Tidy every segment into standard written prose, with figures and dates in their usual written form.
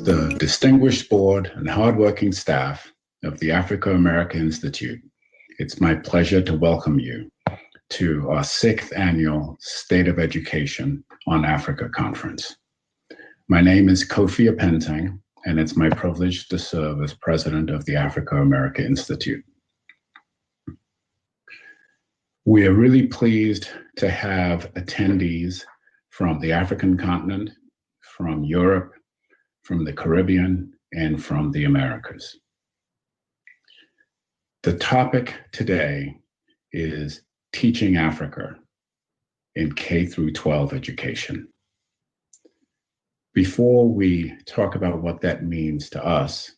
The distinguished board and hardworking staff of the African American Institute, it's my pleasure to welcome you to our 6th annual State of Education on Africa Conference. My name is Kofi Apenteng, and it's my privilege to serve as president of the African American Institute. We are really pleased to have attendees from the African continent, from Europe, from the Caribbean, and from the Americas. The topic today is teaching Africa in K through 12 education. Before we talk about what that means to us,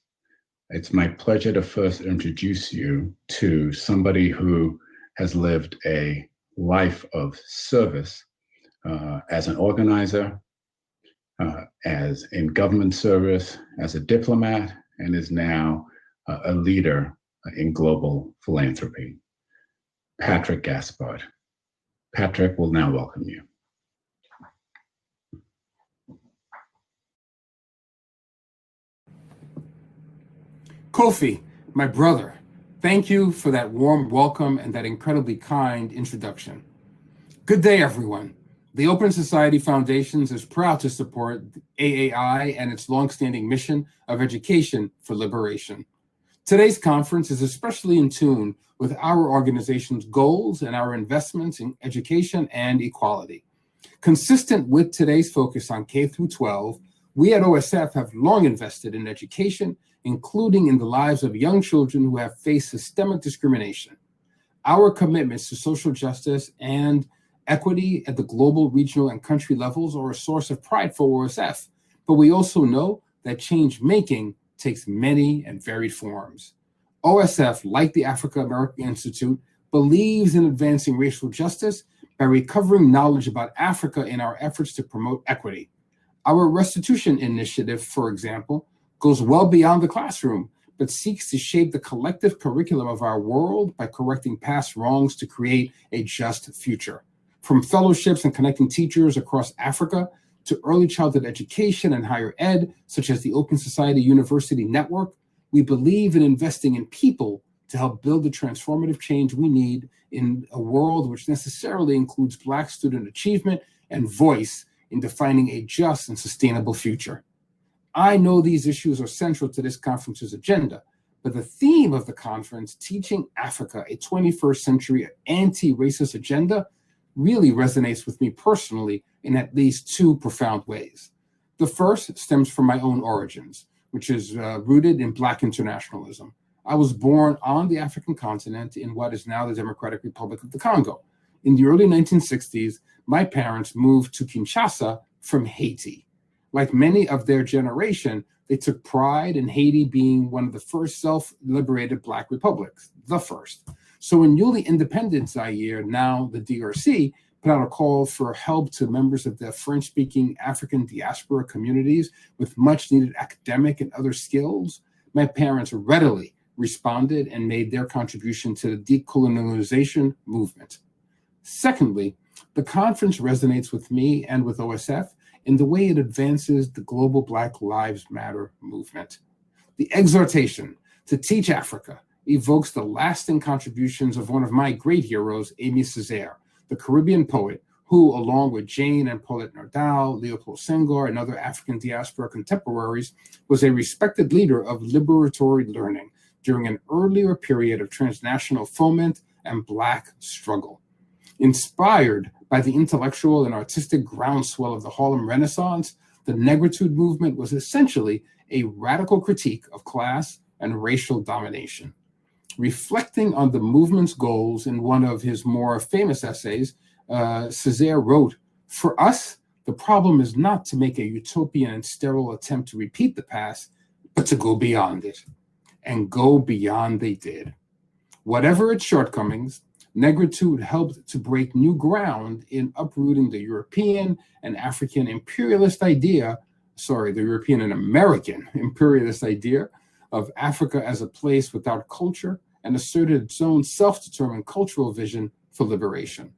it's my pleasure to first introduce you to somebody who has lived a life of service as an organizer, as in government service, as a diplomat, and is now a leader in global philanthropy. Patrick Gaspard. Patrick will now welcome you. Kofi, my brother, thank you for that warm welcome and that incredibly kind introduction. Good day, everyone. The Open Society Foundations is proud to support AAI and its longstanding mission of education for liberation. Today's conference is especially in tune with our organization's goals and our investments in education and equality. Consistent with today's focus on K through 12, we at OSF have long invested in education, including in the lives of young children who have faced systemic discrimination. Our commitments to social justice and equity at the global, regional, and country levels are a source of pride for OSF, but we also know that change-making takes many and varied forms. OSF, like the African American Institute, believes in advancing racial justice by recovering knowledge about Africa in our efforts to promote equity. Our restitution initiative, for example, goes well beyond the classroom, but seeks to shape the collective curriculum of our world by correcting past wrongs to create a just future. From fellowships and connecting teachers across Africa to early childhood education and higher ed, such as the Open Society University Network, we believe in investing in people to help build the transformative change we need in a world which necessarily includes Black student achievement and voice in defining a just and sustainable future. I know these issues are central to this conference's agenda, but the theme of the conference, Teaching Africa, a 21st Century Anti-Racist Agenda, really resonates with me personally in at least two profound ways. The first stems from my own origins, which is rooted in Black internationalism. I was born on the African continent in what is now the Democratic Republic of the Congo. In the early 1960s, my parents moved to Kinshasa from Haiti. Like many of their generation, they took pride in Haiti being one of the first self-liberated Black republics, the first. So in newly independent Zaire, now the DRC, put out a call for help to members of the French-speaking African diaspora communities with much-needed academic and other skills, my parents readily responded and made their contribution to the decolonialization movement. Secondly, the conference resonates with me and with OSF in the way it advances the global Black Lives Matter movement. The exhortation to teach Africa evokes the lasting contributions of one of my great heroes, Aimé Césaire, the Caribbean poet who, along with Jane and Paulette Nardal, Leopold Senghor, and other African diaspora contemporaries, was a respected leader of liberatory learning during an earlier period of transnational foment and Black struggle. Inspired by the intellectual and artistic groundswell of the Harlem Renaissance, the Negritude movement was essentially a radical critique of class and racial domination. Reflecting on the movement's goals in one of his more famous essays, Césaire wrote, "For us, the problem is not to make a utopian and sterile attempt to repeat the past, but to go beyond it." And go beyond they did. Whatever its shortcomings, Negritude helped to break new ground in uprooting the European and African imperialist idea, the European and American imperialist idea of Africa as a place without culture, and asserted its own self-determined cultural vision for liberation.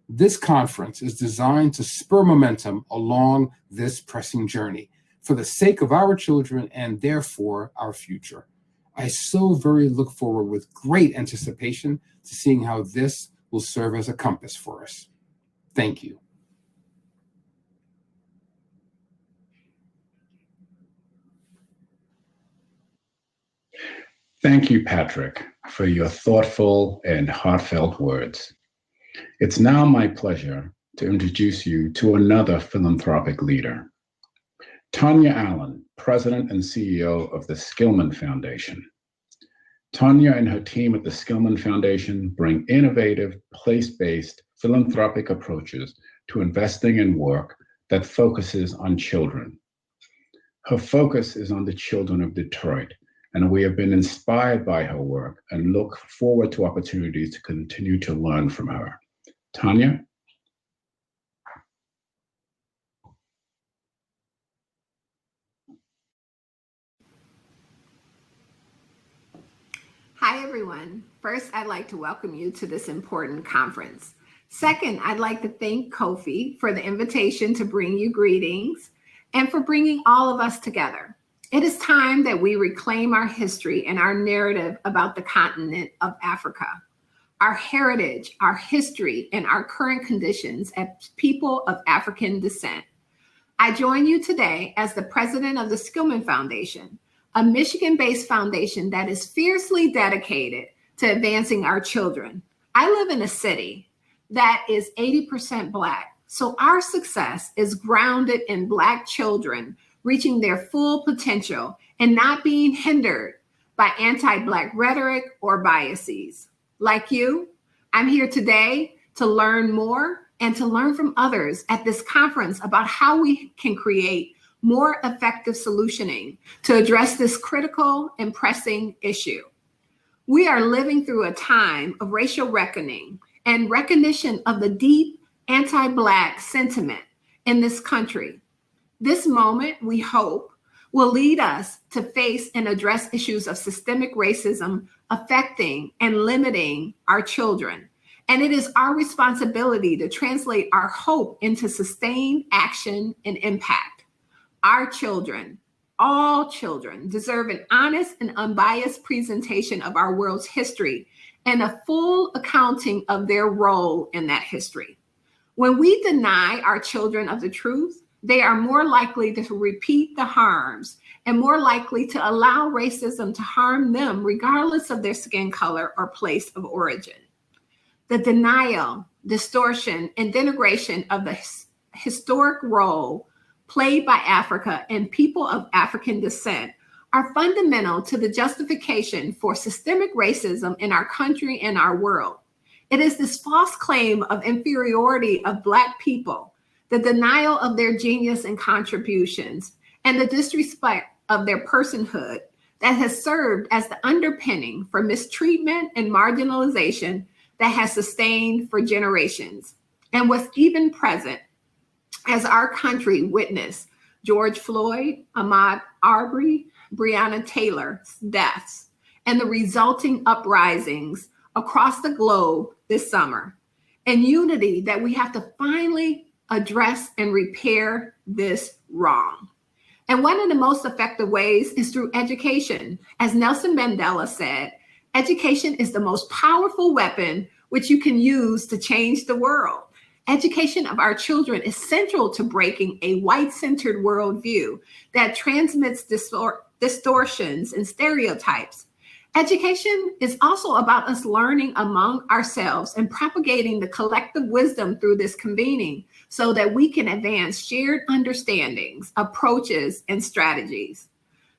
This conference is designed to spur momentum along this pressing journey for the sake of our children and therefore our future. I so very look forward with great anticipation to seeing how this will serve as a compass for us. Thank you. Thank you, Patrick, for your thoughtful and heartfelt words. It's now my pleasure to introduce you to another philanthropic leader, Tanya Allen, President and CEO of the Skillman Foundation. Tanya and her team at the Skillman Foundation bring innovative, place-based philanthropic approaches to investing in work that focuses on children. Her focus is on the children of Detroit, and we have been inspired by her work and look forward to opportunities to continue to learn from her. Tanya? Hi, everyone. First, I'd like to welcome you to this important conference. Second, I'd like to thank Kofi for the invitation to bring you greetings and for bringing all of us together. It is time that we reclaim our history and our narrative about the continent of Africa, our heritage, our history, and our current conditions as people of African descent. I join you today as the president of the Skillman Foundation, a Michigan-based foundation that is fiercely dedicated to advancing our children. I live in a city that is 80% Black, so our success is grounded in Black children reaching their full potential and not being hindered by anti-Black rhetoric or biases. Like you, I'm here today to learn more and to learn from others at this conference about how we can create more effective solutioning to address this critical and pressing issue. We are living through a time of racial reckoning and recognition of the deep anti-Black sentiment in this country. This moment, we hope, will lead us to face and address issues of systemic racism affecting and limiting our children. And it is our responsibility to translate our hope into sustained action and impact. Our children, all children, deserve an honest and unbiased presentation of our world's history and a full accounting of their role in that history. When we deny our children of the truth, they are more likely to repeat the harms and more likely to allow racism to harm them regardless of their skin color or place of origin. The denial, distortion, and denigration of the historic role played by Africa and people of African descent are fundamental to the justification for systemic racism in our country and our world. It is this false claim of inferiority of Black people, the denial of their genius and contributions, and the disrespect of their personhood that has served as the underpinning for mistreatment and marginalization that has sustained for generations and was even present as our country witnessed George Floyd, Ahmaud Arbery, Breonna Taylor's deaths, and the resulting uprisings across the globe this summer, and unity that we have to finally address and repair this wrong. And one of the most effective ways is through education. As Nelson Mandela said, education is the most powerful weapon which you can use to change the world. Education of our children is central to breaking a white-centered worldview that transmits distortions and stereotypes. Education is also about us learning among ourselves and propagating the collective wisdom through this convening so that we can advance shared understandings, approaches, and strategies.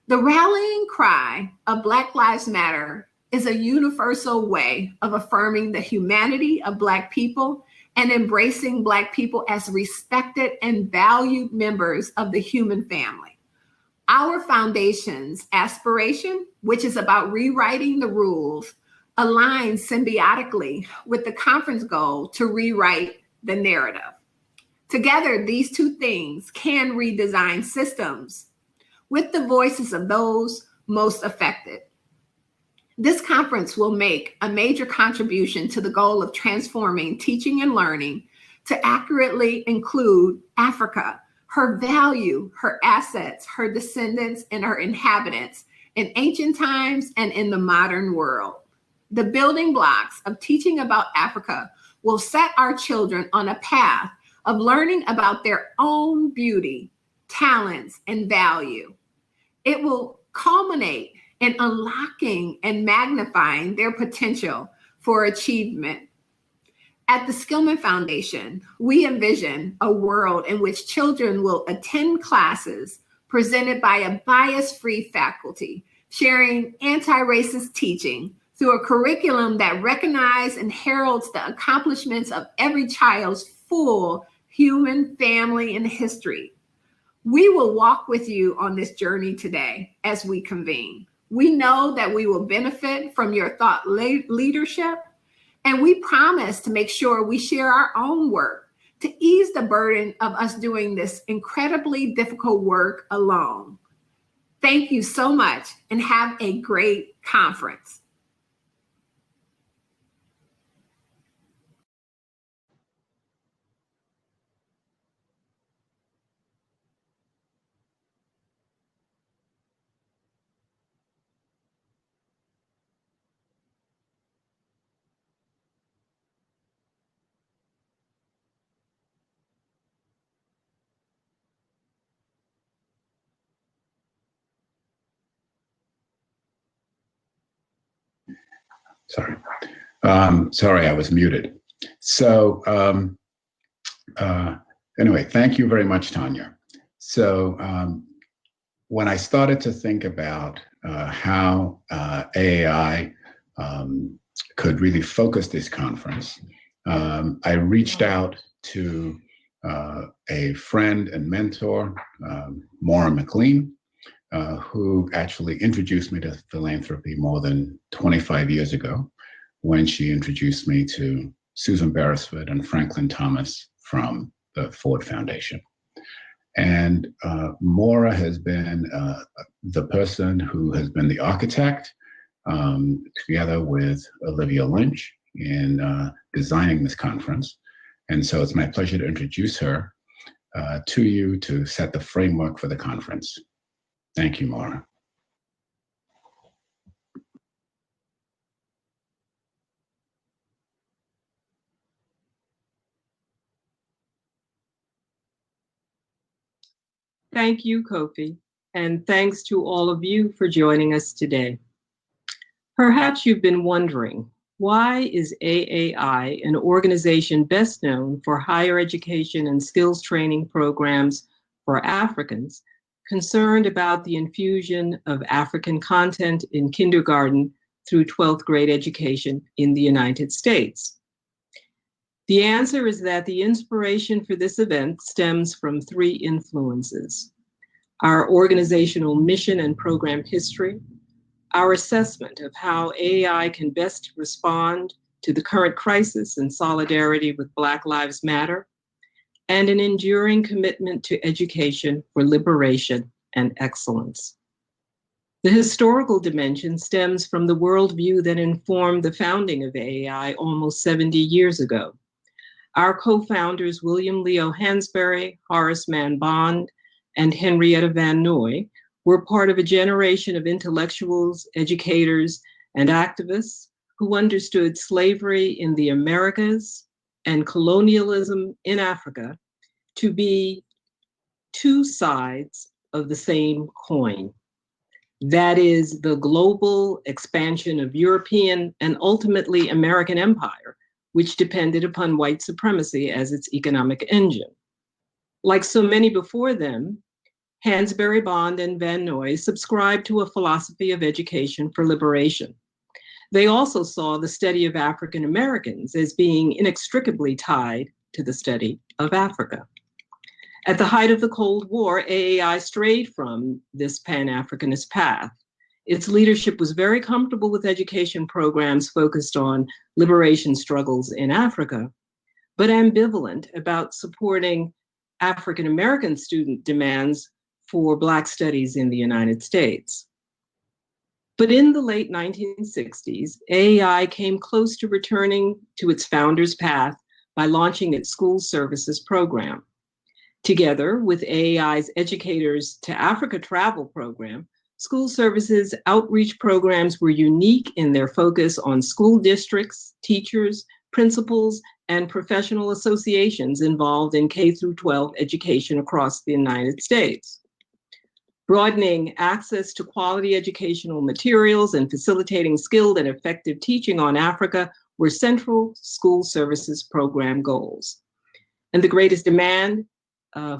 The rallying cry of Black Lives Matter is a universal way of affirming the humanity of Black people and embracing Black people as respected and valued members of the human family. Our foundation's aspiration, which is about rewriting the rules, aligns symbiotically with the conference goal to rewrite the narrative. Together, these two things can redesign systems with the voices of those most affected. This conference will make a major contribution to the goal of transforming teaching and learning to accurately include Africa, her value, her assets, her descendants, and her inhabitants in ancient times and in the modern world. The building blocks of teaching about Africa will set our children on a path of learning about their own beauty, talents, and value. It will culminate in unlocking and magnifying their potential for achievement. At the Skillman Foundation, we envision a world in which children will attend classes presented by a bias-free faculty, sharing anti-racist teaching through a curriculum that recognizes and heralds the accomplishments of every child's full human family and history. We will walk with you on this journey today as we convene. We know that we will benefit from your thought leadership, and we promise to make sure we share our own work to ease the burden of us doing this incredibly difficult work alone. Thank you so much and have a great conference. Sorry, I was muted. So anyway, thank you very much, Tanya. So when I started to think about how AAI could really focus this conference, I reached out to a friend and mentor, Maura McLean, who actually introduced me to philanthropy more than 25 years ago, when she introduced me to Susan Beresford and Franklin Thomas from the Ford Foundation. And Maura has been the person who has been the architect, together with Olivia Lynch, in designing this conference. And so it's my pleasure to introduce her to you to set the framework for the conference. Thank you, Maura. Thank you, Kofi, and thanks to all of you for joining us today. Perhaps you've been wondering, why is AAI, an organization best known for higher education and skills training programs for Africans, concerned about the infusion of African content in kindergarten through 12th grade education in the United States? The answer is that the inspiration for this event stems from three influences: our organizational mission and program history, our assessment of how AAI can best respond to the current crisis in solidarity with Black Lives Matter, and an enduring commitment to education for liberation and excellence. The historical dimension stems from the worldview that informed the founding of AAI almost 70 years ago. Our co-founders, William Leo Hansberry, Horace Mann Bond, and Henrietta Van Noy, were part of a generation of intellectuals, educators, and activists who understood slavery in the Americas and colonialism in Africa to be two sides of the same coin. That is, the global expansion of European and ultimately American empire, which depended upon white supremacy as its economic engine. Like so many before them, Hansberry, Bond, and Van Noy subscribed to a philosophy of education for liberation. They also saw the study of African Americans as being inextricably tied to the study of Africa. At the height of the Cold War, AAI strayed from this Pan-Africanist path. Its leadership was very comfortable with education programs focused on liberation struggles in Africa, but ambivalent about supporting African American student demands for Black studies in the United States. But in the late 1960s, AAI came close to returning to its founder's path by launching its school services program. Together with AAI's Educators to Africa travel program, school services outreach programs were unique in their focus on school districts, teachers, principals, and professional associations involved in K-12 education across the United States. Broadening access to quality educational materials and facilitating skilled and effective teaching on Africa were central school services program goals. And the greatest demand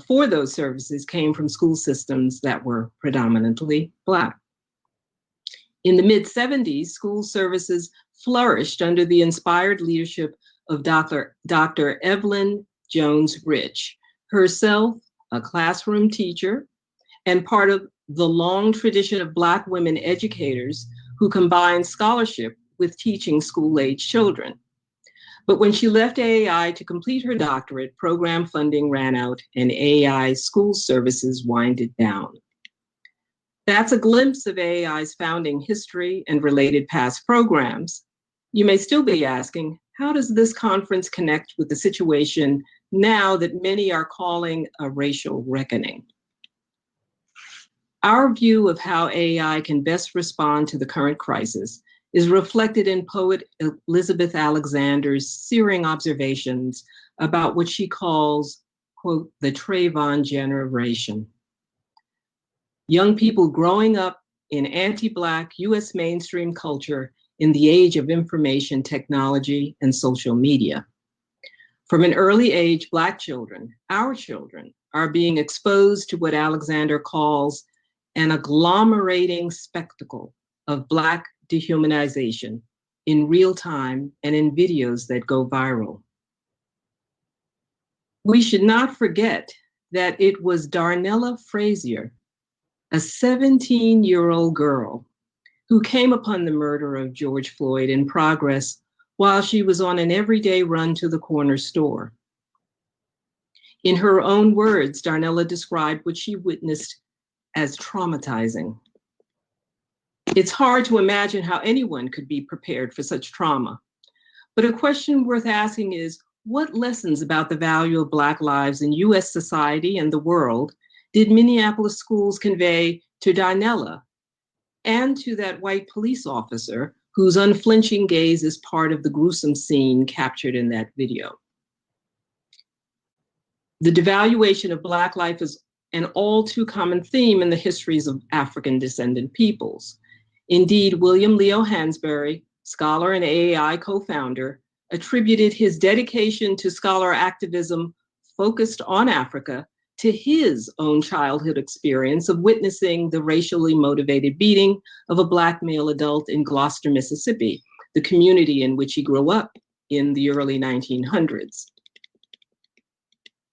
for those services came from school systems that were predominantly Black. In the mid-70s, school services flourished under the inspired leadership of Dr. Evelyn Jones Rich, herself a classroom teacher and part of the long tradition of Black women educators who combined scholarship with teaching school-age children. But when she left AAI to complete her doctorate, program funding ran out and AAI's school services winded down. That's a glimpse of AAI's founding history and related past programs. You may still be asking, how does this conference connect with the situation now that many are calling a racial reckoning? Our view of how AAI can best respond to the current crisis is reflected in poet Elizabeth Alexander's searing observations about what she calls, quote, the Trayvon generation. Young people growing up in anti-Black US mainstream culture in the age of information technology and social media. From an early age, Black children, our children, are being exposed to what Alexander calls an agglomerating spectacle of Black dehumanization in real time and in videos that go viral. We should not forget that it was Darnella Frazier, a 17-year-old girl, who came upon the murder of George Floyd in progress while she was on an everyday run to the corner store. In her own words, Darnella described what she witnessed as traumatizing. It's hard to imagine how anyone could be prepared for such trauma. But a question worth asking is, what lessons about the value of Black lives in US society and the world did Minneapolis schools convey to Darnella and to that white police officer whose unflinching gaze is part of the gruesome scene captured in that video? The devaluation of Black life an all too common theme in the histories of African descendant peoples. Indeed, William Leo Hansberry, scholar and AAI co-founder, attributed his dedication to scholar activism focused on Africa to his own childhood experience of witnessing the racially motivated beating of a Black male adult in Gloucester, Mississippi, the community in which he grew up in the early 1900s.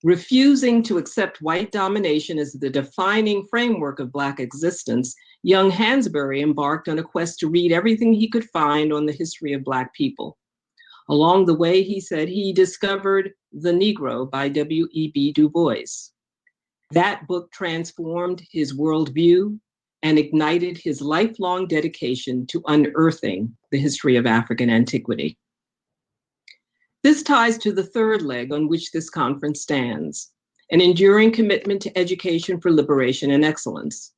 Refusing to accept white domination as the defining framework of Black existence, young Hansberry embarked on a quest to read everything he could find on the history of Black people. Along the way, he said, he discovered The Negro by W.E.B. Du Bois. That book transformed his worldview and ignited his lifelong dedication to unearthing the history of African antiquity. This ties to the third leg on which this conference stands, an enduring commitment to education for liberation and excellence.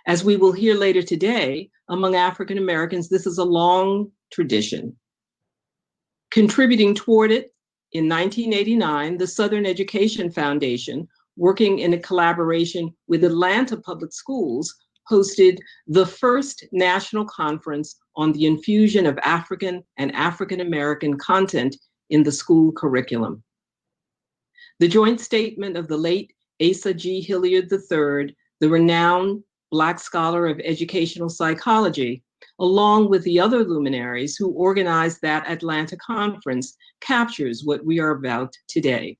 As we will hear later today, among African Americans, this is a long tradition. Contributing toward it, in 1989, the Southern Education Foundation, working in a collaboration with Atlanta Public Schools, hosted the first national conference on the infusion of African and African American content in the school curriculum. The joint statement of the late Asa G. Hilliard III, the renowned Black scholar of educational psychology, along with the other luminaries who organized that Atlanta conference, captures what we are about today.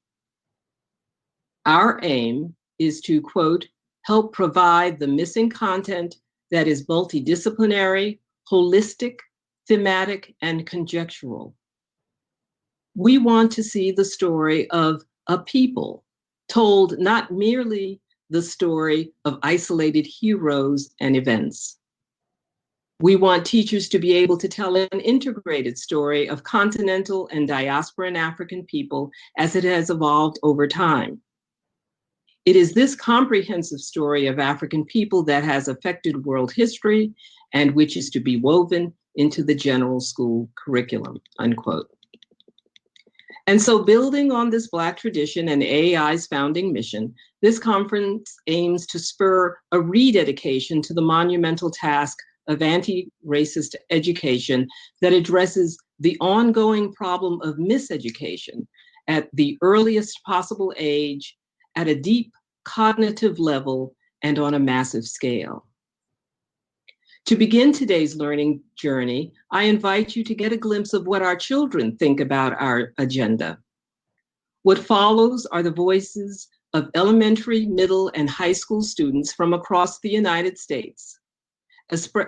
Our aim is to, quote, help provide the missing content that is multidisciplinary, holistic, thematic, and conjectural. We want to see the story of a people told not merely the story of isolated heroes and events. We want teachers to be able to tell an integrated story of continental and diasporan African people as it has evolved over time. It is this comprehensive story of African people that has affected world history and which is to be woven into the general school curriculum, unquote. And so building on this Black tradition and AAI's founding mission, this conference aims to spur a rededication to the monumental task of anti-racist education that addresses the ongoing problem of miseducation at the earliest possible age, at a deep cognitive level, and on a massive scale. To begin today's learning journey, I invite you to get a glimpse of what our children think about our agenda. What follows are the voices of elementary, middle, and high school students from across the United States,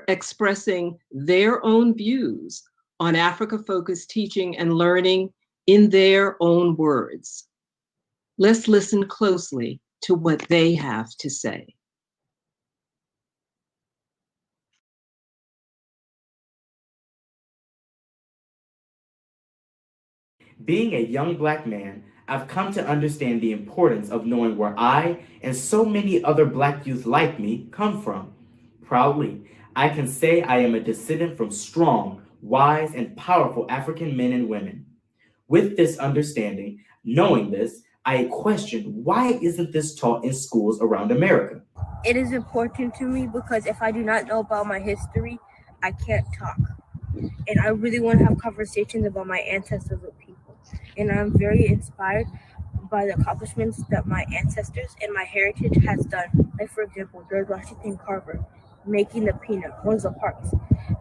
expressing their own views on Africa-focused teaching and learning in their own words. Let's listen closely to what they have to say. Being a young Black man, I've come to understand the importance of knowing where I and so many other Black youth like me come from. Proudly, I can say I am a descendant from strong, wise, and powerful African men and women. With this understanding, knowing this, I question, why isn't this taught in schools around America? It is important to me because if I do not know about my history, I can't talk. And I really want to have conversations about my ancestors with people. And I'm very inspired by the accomplishments that my ancestors and my heritage has done. Like, for example, George Washington Carver making the peanut, Rosa Parks,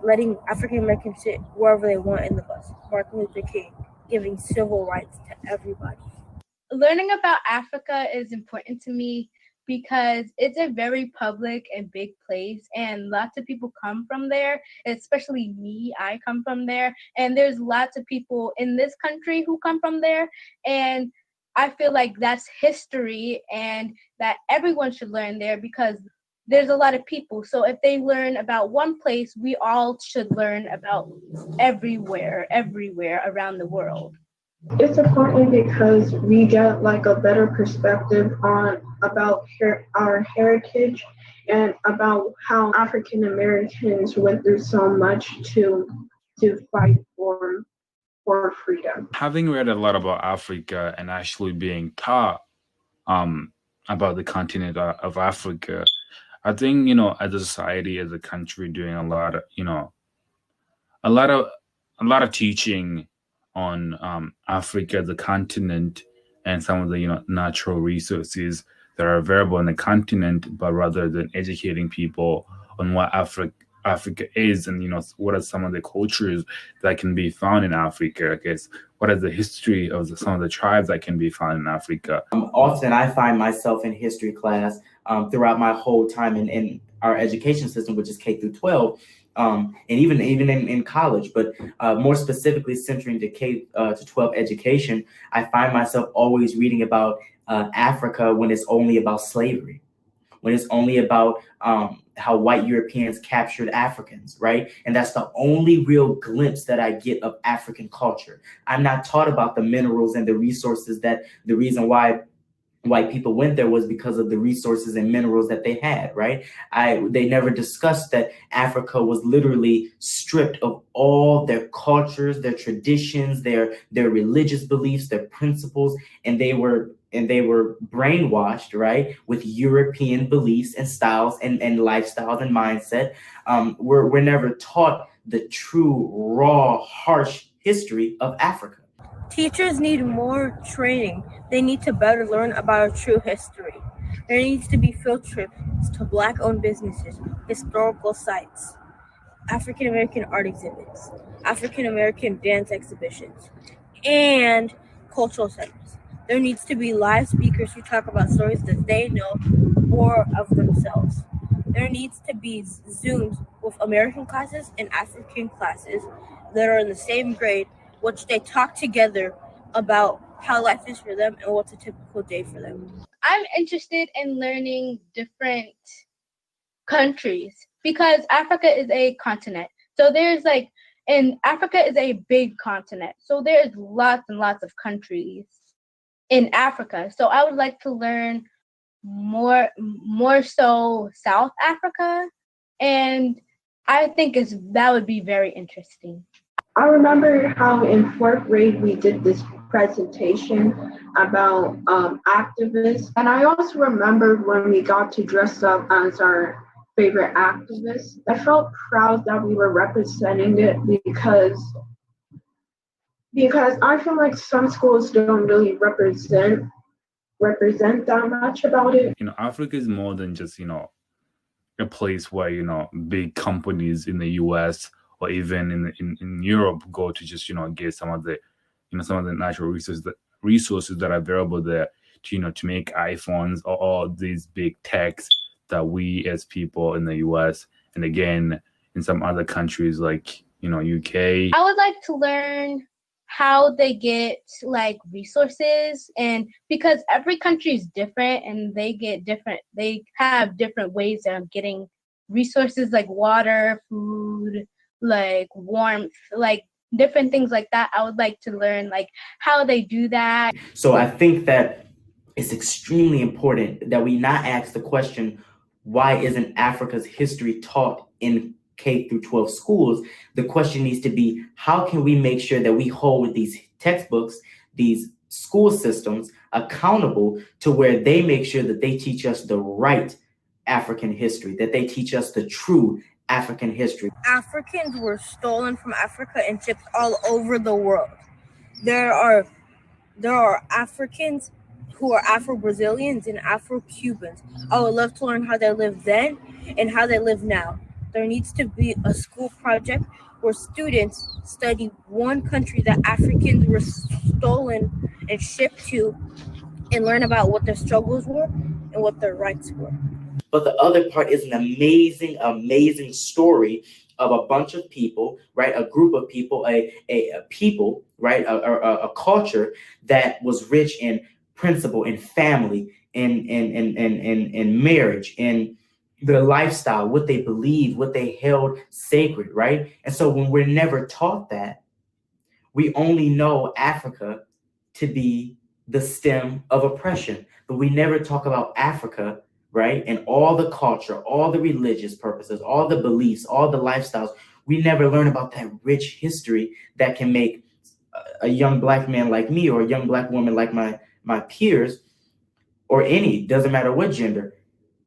letting African Americans sit wherever they want in the bus, Martin Luther King giving civil rights to everybody. Learning about Africa is important to me because it's a very public and big place, and lots of people come from there, especially me. I come from there, and there's lots of people in this country who come from there, and I feel like that's history and that everyone should learn there because there's a lot of people. So if they learn about one place, we all should learn about everywhere around the world. It's important because we get like a better perspective on about our heritage and about how African Americans went through so much to fight for freedom. Having read a lot about Africa and actually being taught about the continent of Africa. I think, you know, as a society, as a country, doing a lot of, you know, a lot of teaching on Africa, the continent, and some of the, you know, natural resources that are available on the continent, but rather than educating people on what Africa is, and, you know, what are some of the cultures that can be found in Africa. I guess what is the history of some of the tribes that can be found in Africa. Often I find myself in history class throughout my whole time in our education system, which is K through 12. And even in college, but more specifically centering to K to 12 education, I find myself always reading about Africa when it's only about slavery, when it's only about how white Europeans captured Africans, right? And that's the only real glimpse that I get of African culture. I'm not taught about the minerals and the resources that the reason why white people went there was because of the resources and minerals that they had, right? They never discussed that Africa was literally stripped of all their cultures, their traditions, their religious beliefs, their principles, and they were brainwashed, right, with European beliefs and styles and lifestyles and mindset. We're never taught the true, raw, harsh history of Africa. Teachers need more training. They need to better learn about our true history. There needs to be field trips to Black-owned businesses, historical sites, African American art exhibits, African American dance exhibitions, and cultural centers. There needs to be live speakers who talk about stories that they know or of themselves. There needs to be Zooms with American classes and African classes that are in the same grade, which they talk together about how life is for them and what's a typical day for them. I'm interested in learning different countries because Africa is a continent. So and Africa is a big continent. So there's lots and lots of countries in Africa. So I would like to learn more so South Africa. And I think that would be very interesting. I remember how in fourth grade we did this presentation about activists. And I also remembered when we got to dress up as our favorite activists. I felt proud that we were representing it because I feel like some schools don't really represent that much about it. You know, Africa is more than just, you know, a place where, you know, big companies in the US or even in Europe go to just, you know, get some of the natural resources that are available there to, you know, to make iPhones or all these big techs that we as people in the US and again in some other countries like, you know, UK. I would like to learn how they get like resources, and because every country is different and they have different ways of getting resources like water, food, like warmth, like different things like that. I would like to learn like how they do that. So I think that it's extremely important that we not ask the question, why isn't Africa's history taught in K through 12 schools? The question needs to be, how can we make sure that we hold these textbooks, these school systems accountable to where they make sure that they teach us the right African history, that they teach us the true African history. Africans were stolen from Africa and shipped all over the world. There are Africans who are Afro-Brazilians and Afro-Cubans. I would love to learn how they lived then and how they live now. There needs to be a school project where students study one country that Africans were stolen and shipped to and learn about what their struggles were and what their rights were. But the other part is an amazing, amazing story of a bunch of people, right? A group of people, a people, right? A culture that was rich in principle, in family, in marriage, in their lifestyle, what they believed, what they held sacred, right? And so when we're never taught that, we only know Africa to be the stem of oppression, but we never talk about Africa, right? And all the culture, all the religious purposes, all the beliefs, all the lifestyles. We never learn about that rich history that can make a young Black man like me or a young Black woman like my peers or any, doesn't matter what gender,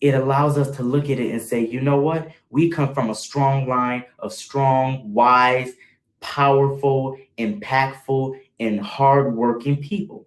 it allows us to look at it and say, you know what? We come from a strong line of strong, wise, powerful, impactful, and hardworking people.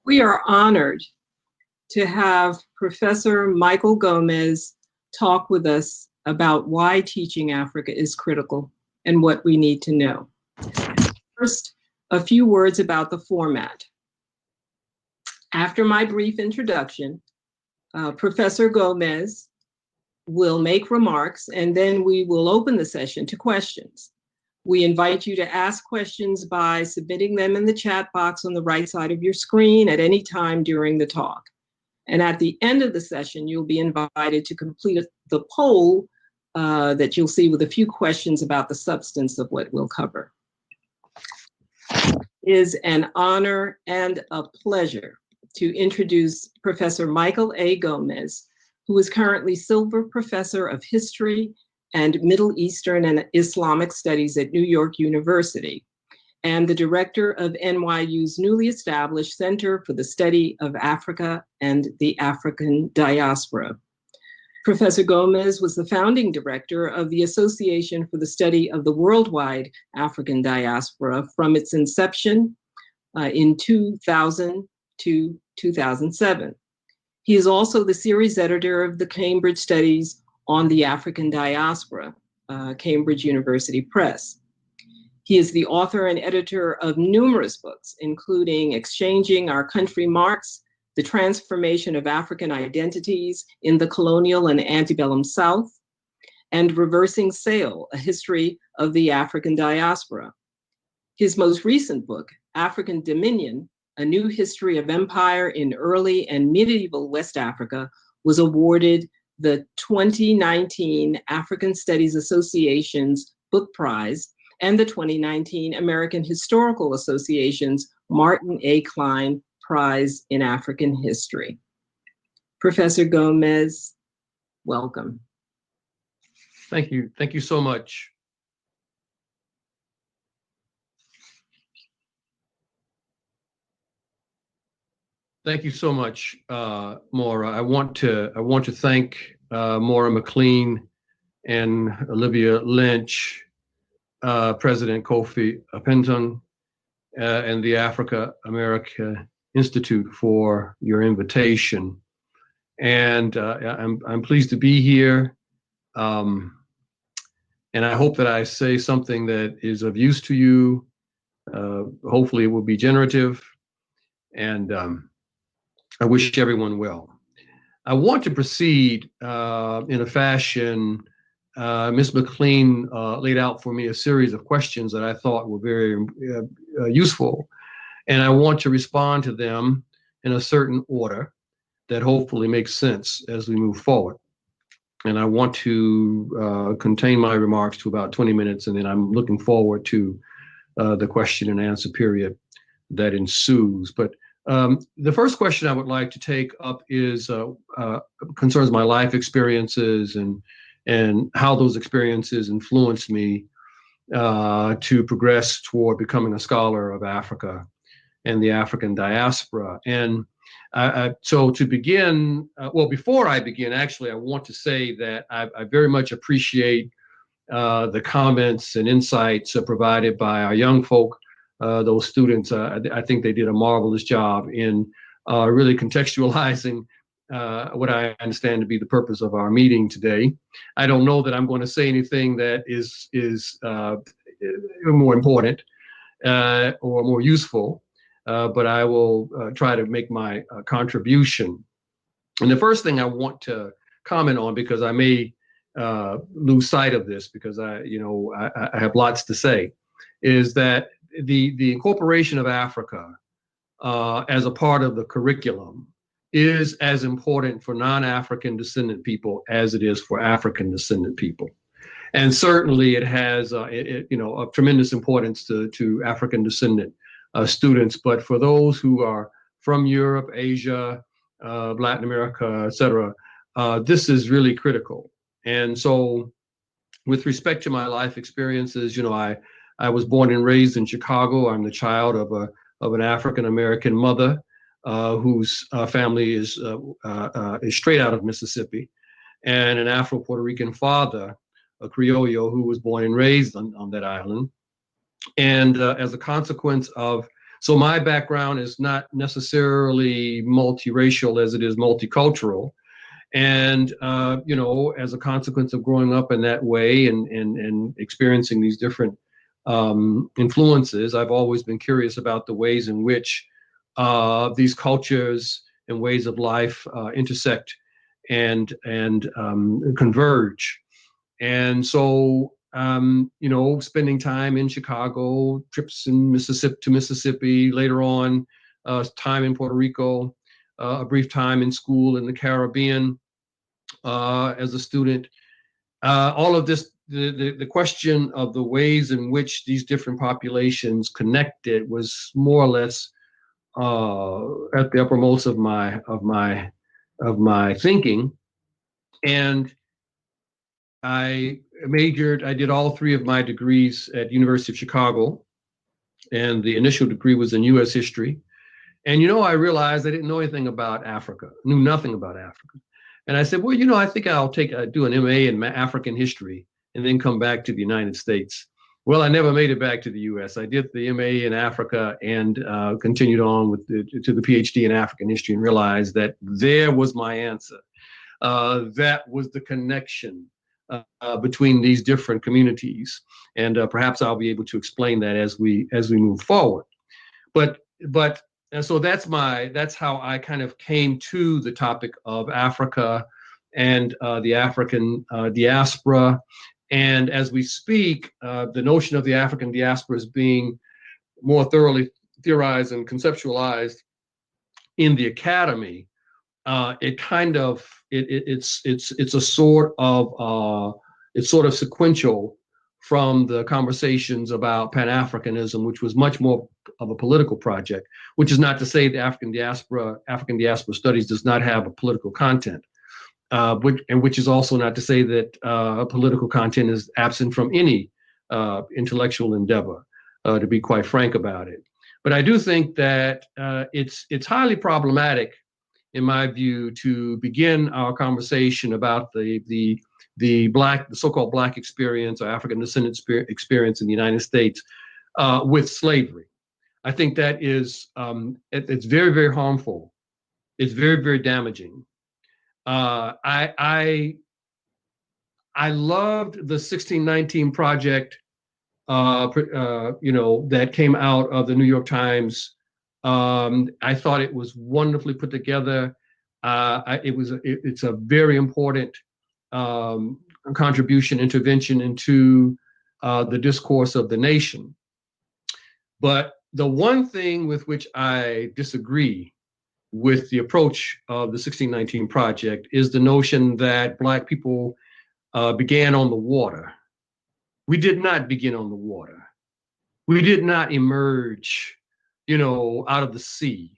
We are honored to have Professor Michael Gomez talk with us about why teaching Africa is critical and what we need to know. First, a few words about the format. After my brief introduction, Professor Gomez will make remarks, and then we will open the session to questions. We invite you to ask questions by submitting them in the chat box on the right side of your screen at any time during the talk. And at the end of the session, you'll be invited to complete the poll that you'll see with a few questions about the substance of what we'll cover. It is an honor and a pleasure to introduce Professor Michael A. Gomez, who is currently Silver Professor of History and Middle Eastern and Islamic Studies at New York University, and the director of NYU's newly established Center for the Study of Africa and the African Diaspora. Professor Gomez was the founding director of the Association for the Study of the Worldwide African Diaspora from its inception in 2000 to 2007. He is also the series editor of the Cambridge Studies on the African Diaspora, Cambridge University Press. He is the author and editor of numerous books, including Exchanging Our Country Marks, The Transformation of African Identities in the Colonial and Antebellum South, and Reversing Sail, A History of the African Diaspora. His most recent book, African Dominion, A New History of Empire in Early and Medieval West Africa, was awarded the 2019 African Studies Association's Book Prize and the 2019 American Historical Association's Martin A. Klein Prize in African History. Professor Gomez, welcome. Thank you. Thank you so much. Thank you so much, Maura. I want to thank Maura McLean and Olivia Lynch, President Kofi Penton, and the Africa America Institute for your invitation. And I'm pleased to be here. And I hope that I say something that is of use to you. Hopefully it will be generative. And I wish everyone well. I want to proceed in a fashion. Ms. McLean laid out for me a series of questions that I thought were very useful, and I want to respond to them in a certain order that hopefully makes sense as we move forward. And I want to contain my remarks to about 20 minutes, and then I'm looking forward to the question and answer period that ensues. But the first question I would like to take up is concerns my life experiences and how those experiences influenced me to progress toward becoming a scholar of Africa and the African diaspora. And so to begin, well, before I begin, actually, I want to say that I very much appreciate the comments and insights provided by our young folk, those students. I think they did a marvelous job in really contextualizing what I understand to be the purpose of our meeting today. I don't know that I'm going to say anything that is more important or more useful, but I will try to make my contribution. And the first thing I want to comment on, because I may lose sight of this, because I have lots to say, is that the incorporation of Africa as a part of the curriculum is as important for non-African descendant people as it is for African descendant people. And certainly it has of tremendous importance to African descendant students. But for those who are from Europe, Asia, Latin America, et cetera, this is really critical. And so with respect to my life experiences, I was born and raised in Chicago. I'm the child of an African-American mother whose family is straight out of Mississippi, and an Afro-Puerto Rican father, a Criollo, who was born and raised on that island. And as a consequence of, so my background is not necessarily multiracial as it is multicultural. And, as a consequence of growing up in that way and experiencing these different influences, I've always been curious about the ways in which these cultures and ways of life intersect and converge. And so, spending time in Chicago, trips in Mississippi, later on, time in Puerto Rico, a brief time in school in the Caribbean as a student. All of this, the question of the ways in which these different populations connected was more or less at the uppermost of my thinking. And I did all three of my degrees at University of Chicago, and the initial degree was in U.S. history. And, I realized I didn't know anything about Africa, knew nothing about Africa. And I said, well, I think I'll do an MA in African history and then come back to the United States. Well, I never made it back to the U.S. I did the MA in Africa and continued on to the PhD in African history, and realized that there was my answer. That was the connection between these different communities, and perhaps I'll be able to explain that as we move forward. But so that's how I kind of came to the topic of Africa and the African diaspora. And as we speak, the notion of the African diaspora is being more thoroughly theorized and conceptualized in the academy. It's sort of sequential from the conversations about Pan-Africanism, which was much more of a political project, which is not to say the African diaspora studies does not have a political content, which is also not to say that political content is absent from any intellectual endeavor, to be quite frank about it. But I do think that it's highly problematic, in my view, to begin our conversation about the so-called Black experience or African descendant experience in the United States with slavery. I think that is it's very, very harmful. It's very, very damaging. I loved the 1619 project, that came out of the New York Times. I thought it was wonderfully put together. It's a very important intervention into the discourse of the nation. But the one thing with which I disagree with the approach of the 1619 project is the notion that Black people began on the water. We did not begin on the water. We did not emerge, out of the sea.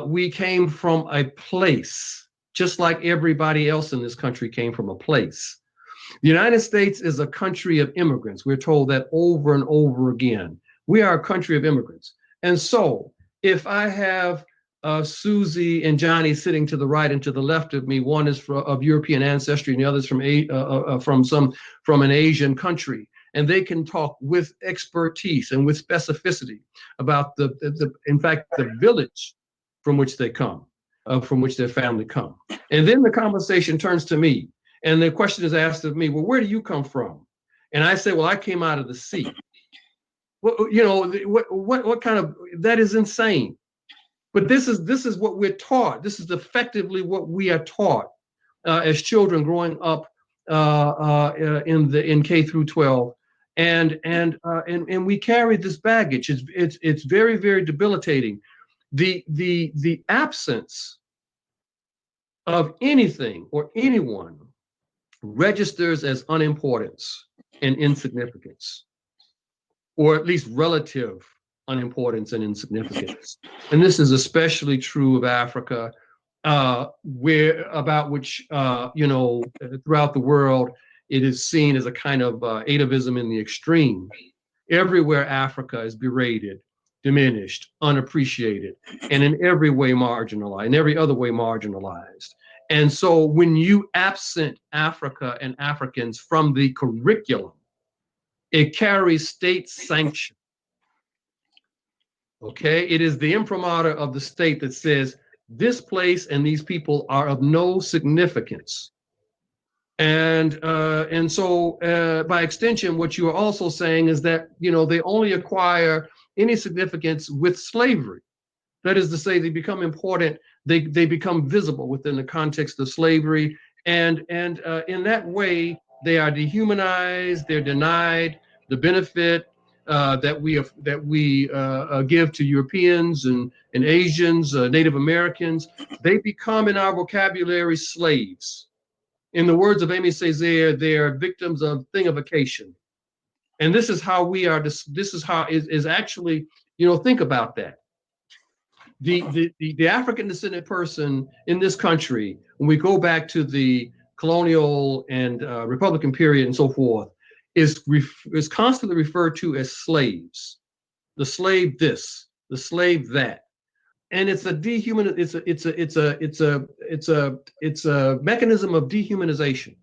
We came from a place, just like everybody else in this country came from a place. The United States is a country of immigrants. We're told that over and over again. We are a country of immigrants. And so if I have Susie and Johnny sitting to the right and to the left of me, one is of European ancestry and the other is from an Asian country, and they can talk with expertise and with specificity about in fact, the village from which they come, from which their family come. And then the conversation turns to me, and the question is asked of me, well, where do you come from? And I say, well, I came out of the sea. Well, you know, what kind of, that is insane. But this is what we're taught. This is effectively what we are taught as children growing up in K through 12, and we carry this baggage. It's very, very debilitating. The absence of anything or anyone registers as unimportance and insignificance, or at least relative unimportance and insignificance. And this is especially true of Africa, about which, you know, throughout the world, it is seen as a kind of atavism in the extreme. Everywhere Africa is berated, diminished, unappreciated, and in every way marginalized, in every other way marginalized. And so when you absent Africa and Africans from the curriculum, it carries state sanction. Okay, it is the imprimatur of the state that says this place and these people are of no significance. And so by extension, what you are also saying is that, you know, they only acquire any significance with slavery. That is to say, they become important, they become visible within the context of slavery. And in that way, they are dehumanized, they're denied the benefit that we give to Europeans and Asians, Native Americans. They become in our vocabulary slaves. In the words of Amy Césaire, they are victims of thingification. And this is how we are, this is how is actually, you know, think about that. The African descendant person in this country, when we go back to the colonial and Republican period and so forth, is constantly referred to as slaves. The slave this, the slave that. And it's a it's a mechanism of dehumanization,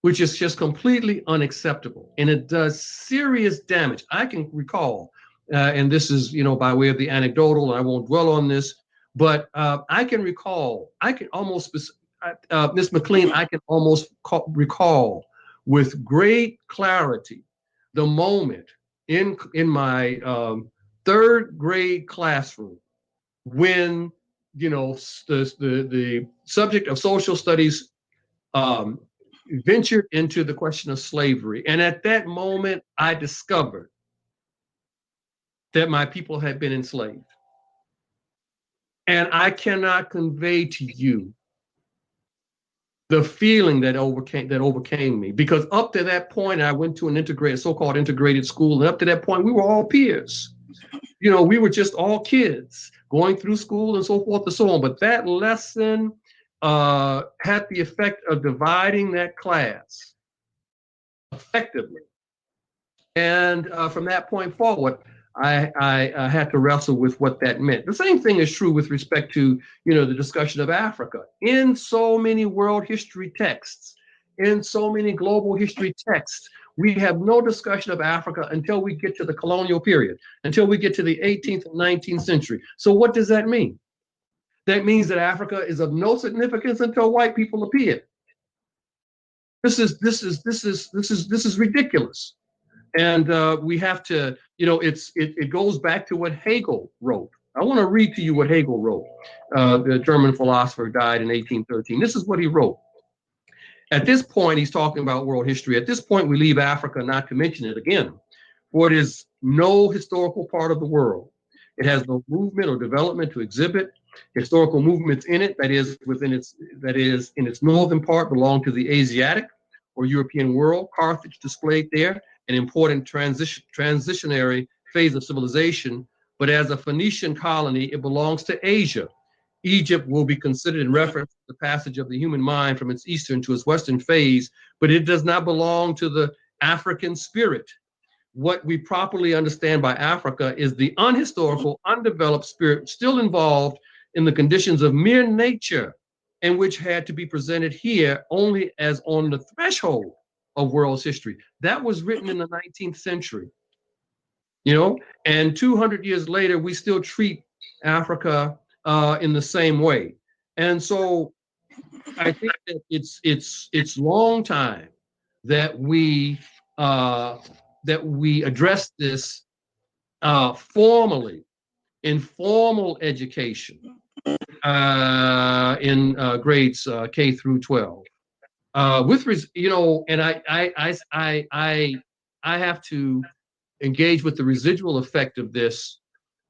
which is just completely unacceptable. And it does serious damage. I can recall, and this is, you know, by way of the anecdotal, and I won't dwell on this, but I can recall, Ms. McLean, I can almost recall with great clarity the moment in my third grade classroom when, you know, the subject of social studies ventured into the question of slavery. And at that moment, I discovered that my people had been enslaved. And I cannot convey to you the feeling that overcame me, because up to that point, I went to an so-called integrated school, and up to that point, we were all peers. You know, we were just all kids going through school and so forth and so on. But that lesson had the effect of dividing that class effectively. And from that point forward, I had to wrestle with what that meant. The same thing is true with respect to, you know, the discussion of Africa. In so many world history texts, in so many global history texts, we have no discussion of Africa until we get to the colonial period, until we get to the 18th and 19th century. So what does that mean? That means that Africa is of no significance until white people appear. This is ridiculous. And we have to, you know, it goes back to what Hegel wrote. I want to read to you what Hegel wrote. The German philosopher died in 1813. This is what he wrote. At this point, he's talking about world history. At this point, we leave Africa not to mention it again, for it is no historical part of the world. It has no movement or development to exhibit. Historical movements in it, that is in its northern part, belong to the Asiatic or European world. Carthage displayed there an important transitionary phase of civilization, but as a Phoenician colony, it belongs to Asia. Egypt will be considered in reference to the passage of the human mind from its eastern to its western phase, but it does not belong to the African spirit. What we properly understand by Africa is the unhistorical, undeveloped spirit still involved in the conditions of mere nature, and which had to be presented here only as on the threshold of world's history. That was written in the 19th century, and 200 years later, we still treat Africa in the same way. And so I think that it's long time that we address this formally in formal education in grades K through 12. And I have to engage with the residual effect of this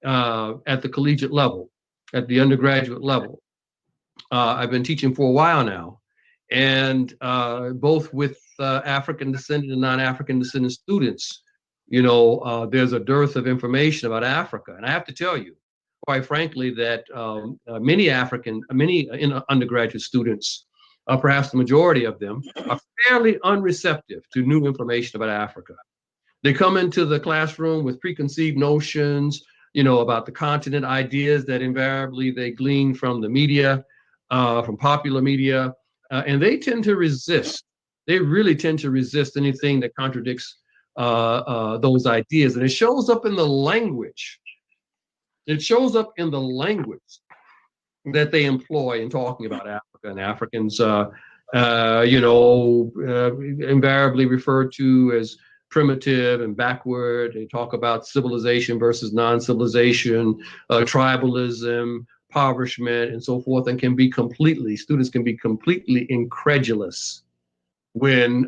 at the collegiate level, at the undergraduate level. I've been teaching for a while now, and both with African descendant and non-African descendant students, there's a dearth of information about Africa. And I have to tell you, quite frankly, that many undergraduate students, perhaps the majority of them, are fairly unreceptive to new information about Africa. They come into the classroom with preconceived notions, about the continent, ideas that invariably they glean from the media, from popular media, and they tend to resist. They really tend to resist anything that contradicts those ideas. And it shows up in the language. It shows up in the language that they employ in talking about Africa, and Africans, invariably referred to as primitive and backward. They talk about civilization versus non-civilization, tribalism, impoverishment, and so forth, and students can be completely incredulous when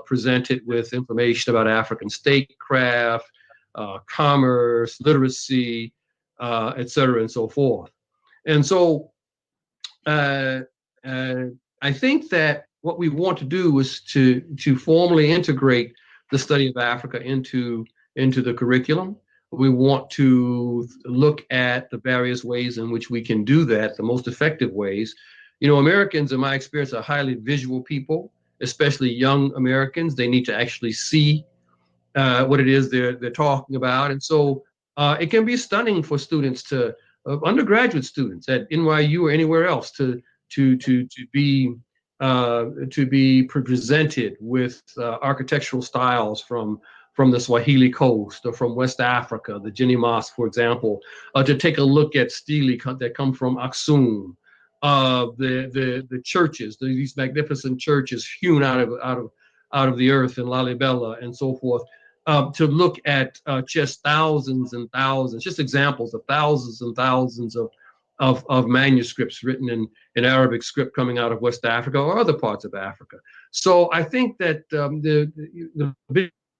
presented with information about African statecraft, commerce, literacy, et cetera, and so forth. And so I think that what we want to do is to formally integrate the study of Africa into the curriculum. We want to look at the various ways in which we can do that, the most effective ways. Americans, in my experience, are highly visual people, especially young Americans. They need to actually see what it is they're talking about. And so it can be stunning for students undergraduate students at NYU or anywhere else to be presented with architectural styles from the Swahili coast or from West Africa, the Jenny Mosque, for example, to take a look at stele that come from Aksum, the churches, these magnificent churches hewn out of the earth in Lalibela and so forth, to look at just thousands and thousands, just examples of thousands and thousands of manuscripts written in Arabic script coming out of West Africa or other parts of Africa. So I think that the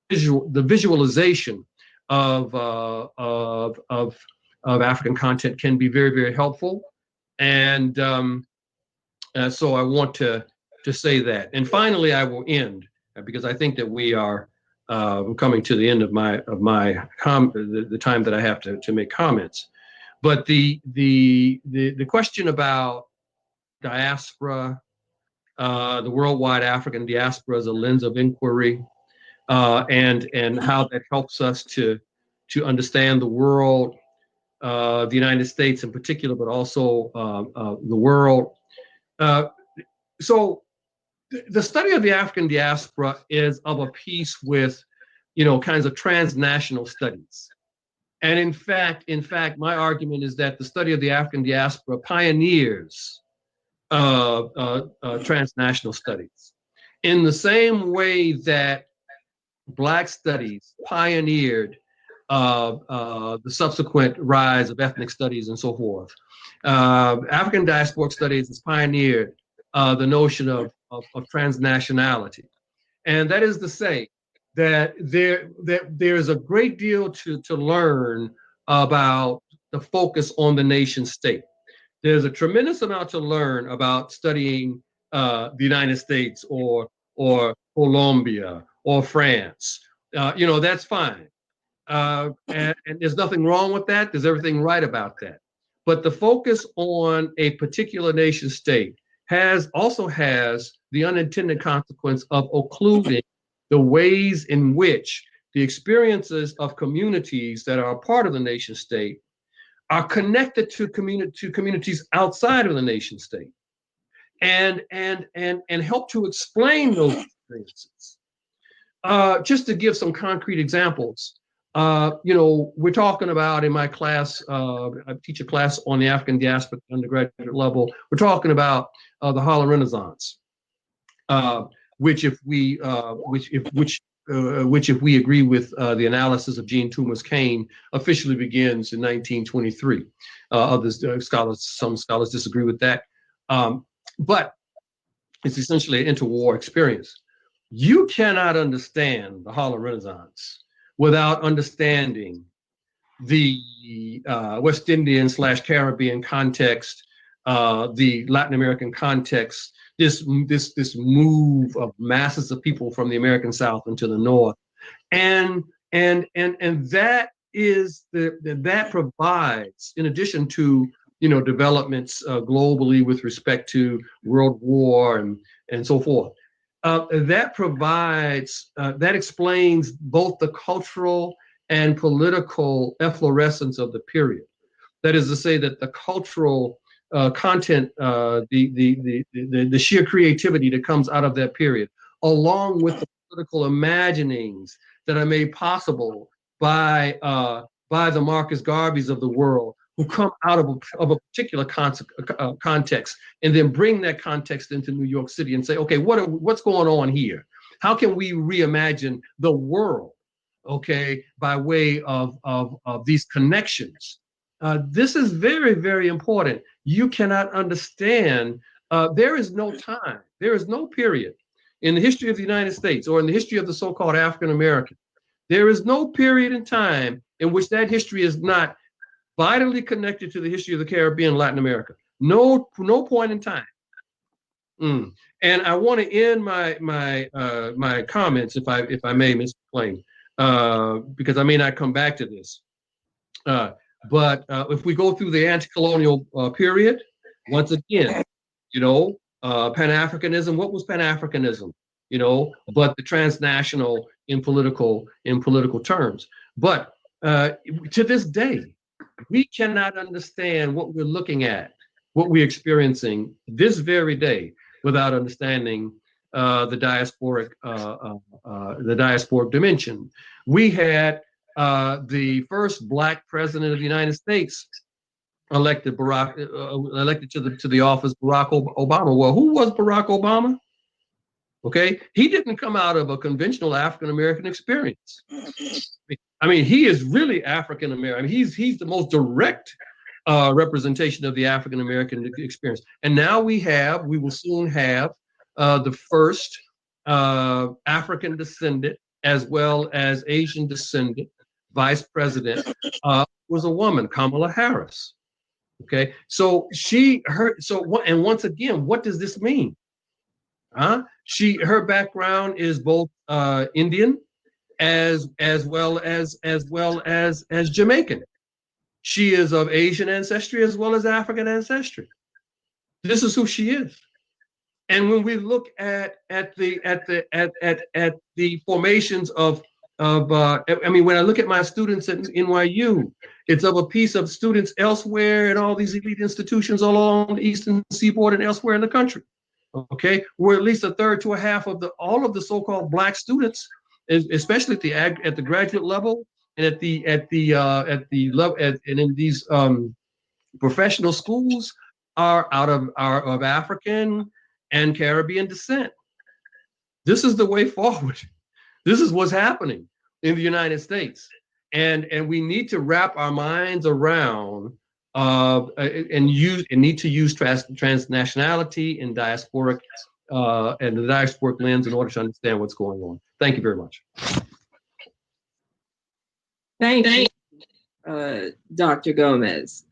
visualization of African content can be very, very helpful, and so I want to say that. And finally, I will end because I think that we are coming to the end of the time that I have to make comments. But the question about diaspora, the worldwide African diaspora as a lens of inquiry, and how that helps us to understand the world, the United States in particular, but also the world. So the study of the African diaspora is of a piece with, kinds of transnational studies. And in fact, my argument is that the study of the African diaspora pioneers transnational studies in the same way that Black studies pioneered the subsequent rise of ethnic studies and so forth. African diasporic studies has pioneered the notion of transnationality. And that is to say that there is a great deal to learn about the focus on the nation state. There's a tremendous amount to learn about studying the United States or Colombia or France. That's fine. And there's nothing wrong with that. There's everything right about that. but the focus on a particular nation state also has the unintended consequence of occluding the ways in which the experiences of communities that are a part of the nation state are connected to communities outside of the nation state, and help to explain those experiences. Just to give some concrete examples, we're talking about in my class, I teach a class on the African Diaspora undergraduate level. We're talking about the Harlem Renaissance, which if we agree with the analysis of Jean Toomer's Kane, officially begins in 1923. Some scholars disagree with that, but it's essentially an interwar experience. You cannot understand the Harlem Renaissance without understanding the West Indian / Caribbean context, the Latin American context, this move of masses of people from the American South into the North, and that is that provides, in addition to developments globally with respect to World War and so forth. That provides, that explains both the cultural and political efflorescence of the period. That is to say that the cultural content, the sheer creativity that comes out of that period, along with the political imaginings that are made possible by the Marcus Garveys of the world, who come out of a particular context and then bring that context into New York City and say, okay, what's going on here? How can we reimagine the world, okay, by way of these connections? This is very, very important. You cannot understand, there is no time, there is no period in the history of the United States or in the history of the so-called African American. There is no period in time in which that history is not vitally connected to the history of the Caribbean and Latin America. No point in time. And I want to end my comments, if I may, Mr. McLean, because I may not come back to this. But if we go through the anti-colonial period, once again, Pan-Africanism. What was Pan-Africanism? But the transnational in political terms. But to this day, we cannot understand what we're looking at, what we're experiencing this very day, without understanding the diasporic dimension. We had the first Black president of the United States elected to the office, Barack Obama. Well, who was Barack Obama? Okay, he didn't come out of a conventional African American experience. I mean, he is really African American. I mean, he's the most direct representation of the African American experience. And now we will soon have the first African descendant as well as Asian descendant vice president was a woman, Kamala Harris. Okay, so and once again, what does this mean? Her background is both Indian as well as Jamaican. She is of Asian ancestry as well as African ancestry. This is who she is. And when we look at the formations of when I look at my students at NYU, it's of a piece of students elsewhere in all these elite institutions along the Eastern Seaboard and elsewhere in the country. Okay, we're at least a third to a half of all of the so-called Black students, especially at the graduate level and in these professional schools, are of African and Caribbean descent. This is the way forward. This is what's happening in the United States, and we need to wrap our minds around and need to use transnationality and diasporic and the diasporic lens in order to understand what's going on. Thank you very much. Thank you, Dr. Gomez.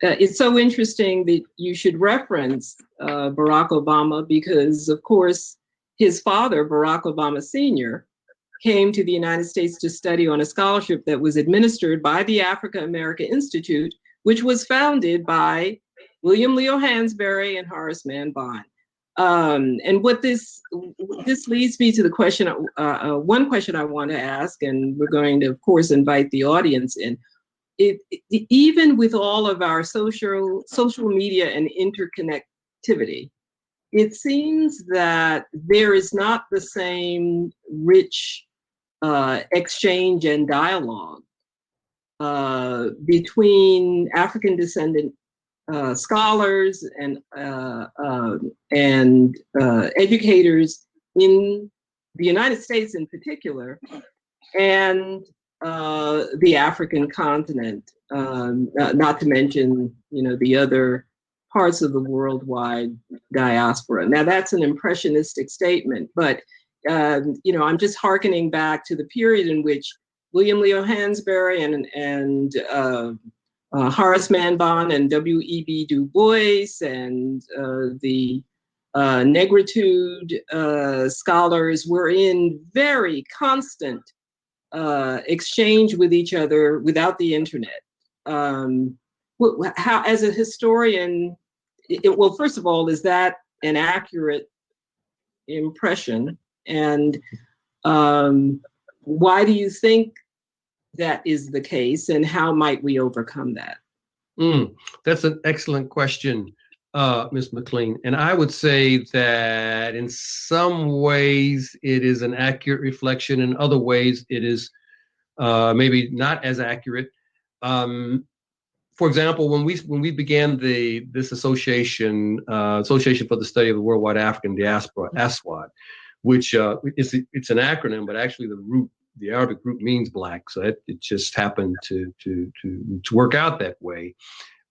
It's so interesting that you should reference Barack Obama because, of course, his father, Barack Obama Sr., came to the United States to study on a scholarship that was administered by the African American Institute, which was founded by William Leo Hansberry and Horace Mann Bond. And what this leads me to the question, one question I want to ask, and we're going to, of course, invite the audience in. Even with all of our social media and interconnectivity, it seems that there is not the same rich exchange and dialogue between African descendant scholars and educators in the United States in particular, and the African continent, not to mention, the other parts of the worldwide diaspora. Now, that's an impressionistic statement, but I'm just hearkening back to the period in which William Leo Hansberry and Horace Mann Bond and W.E.B. Du Bois and the Negritude scholars were in very constant exchange with each other without the internet. How, as a historian, well, first of all, is that an accurate impression? And why do you think that is the case, and how might we overcome that? That's an excellent question, Ms. McLean. And I would say that in some ways it is an accurate reflection. In other ways, it is maybe not as accurate. For example, when we began this association for the Study of the Worldwide African Diaspora, ASWAD, which it's an acronym, but actually the Arabic root means black, so it just happened to work out that way.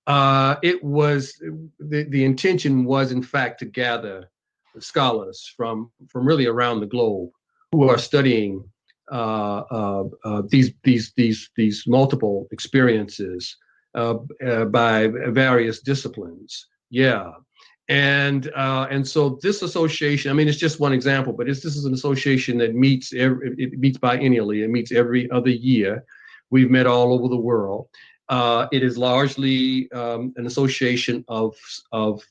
It was the intention was, in fact, to gather scholars from really around the globe who are studying these multiple experiences by various disciplines. Yeah. And so this association, I mean, it's just one example, but this is an association that meets biennially. It meets every other year. We've met all over the world. It is largely an association of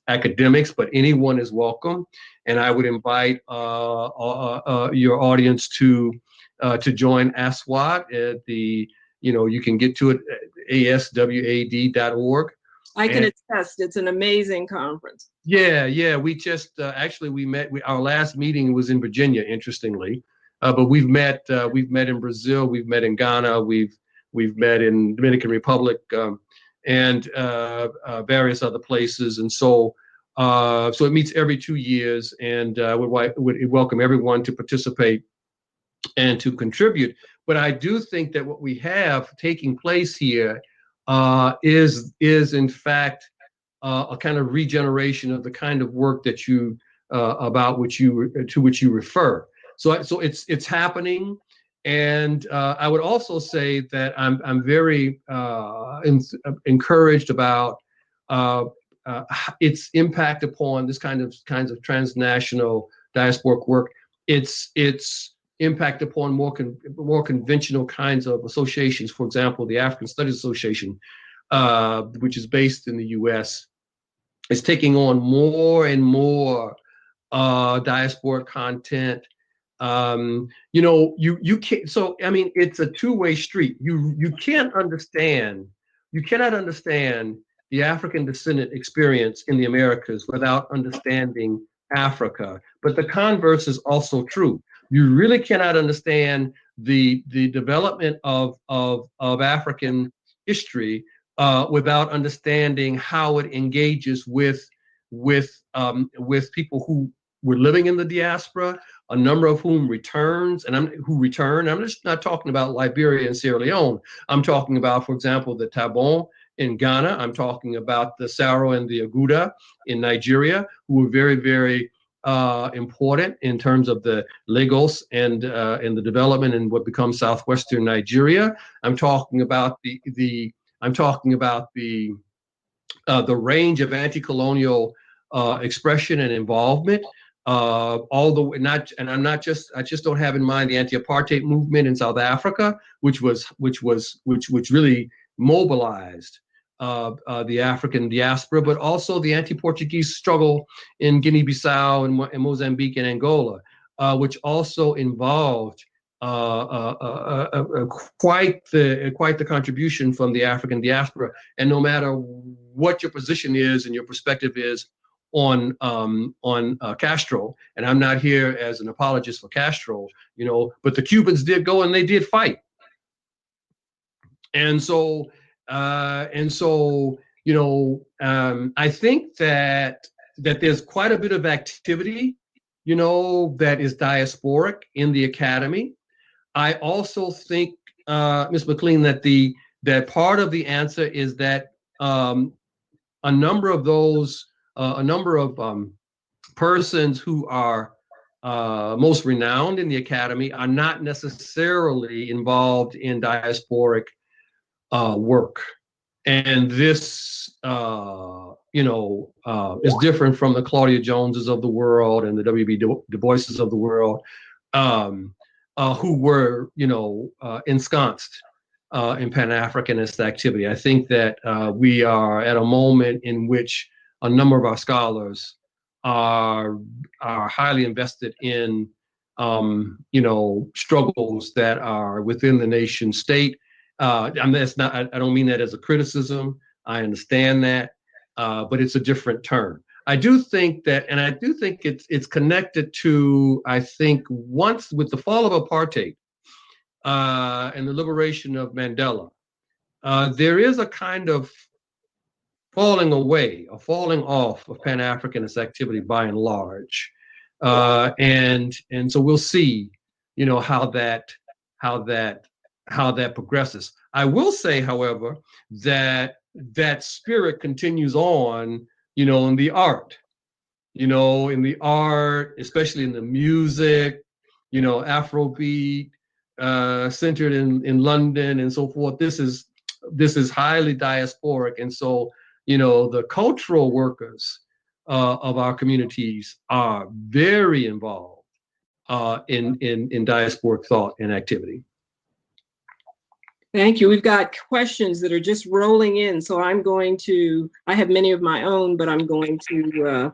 academics, but anyone is welcome. And I would invite your audience to join ASWAD at you can get to it at aswad.org. I can attest, it's an amazing conference. Yeah. We just we met. Our last meeting was in Virginia, interestingly, but we've met in Brazil, we've met in Ghana, we've met in Dominican Republic, and various other places, and so it meets every 2 years, and would welcome everyone to participate and to contribute. But I do think that what we have taking place here is in fact a kind of regeneration of the kind of work that to which you refer. So it's happening, and I would also say that I'm very encouraged about its impact upon this kinds of transnational diasporic work. Its impact upon more conventional kinds of associations. For example, the African Studies Association, which is based in the U.S., is taking on more and more diasporic content. You can't. So I mean, it's a two-way street. You cannot understand the African descendant experience in the Americas without understanding Africa. But the converse is also true. You really cannot understand the development of African history without understanding how it engages with people who were living in the diaspora, a number of whom returns, I'm just not talking about Liberia and Sierra Leone. I'm talking about, for example, the Tabon in Ghana. I'm talking about the Saro and the Aguda in Nigeria, who were very, very important in terms of the Lagos and the development in what becomes southwestern Nigeria. I'm talking about the range of anti-colonial expression and involvement. I just don't have in mind the anti-apartheid movement in South Africa, which really mobilized the African diaspora, but also the anti-Portuguese struggle in Guinea-Bissau and Mozambique and Angola, which also involved quite the contribution from the African diaspora. And no matter what your position is and your perspective is on Castro, and I'm not here as an apologist for Castro, but the Cubans did go and they did fight. And so I think that there's quite a bit of activity, that is diasporic in the academy. I also think, Ms. McLean, that part of the answer is that a number of persons who are most renowned in the academy are not necessarily involved in diasporic work. And this, is different from the Claudia Joneses of the world and the W.B. Du Boises of the world, who were, ensconced in Pan-Africanist activity. I think that we are at a moment in which a number of our scholars are highly invested in, struggles that are within the nation state. I don't mean that as a criticism. I understand that, but it's a different term. I do think it's connected to, I think, once with the fall of apartheid and the liberation of Mandela, there is a kind of falling away, a falling off of Pan-Africanist activity by and large, and so we'll see, how that progresses. I will say, however, that spirit continues on, in the art, especially in the music, Afrobeat, centered in London and so forth. This is highly diasporic. And so, the cultural workers of our communities are very involved in diasporic thought and activity. Thank you. We've got questions that are just rolling in. So I have many of my own, but I'm going to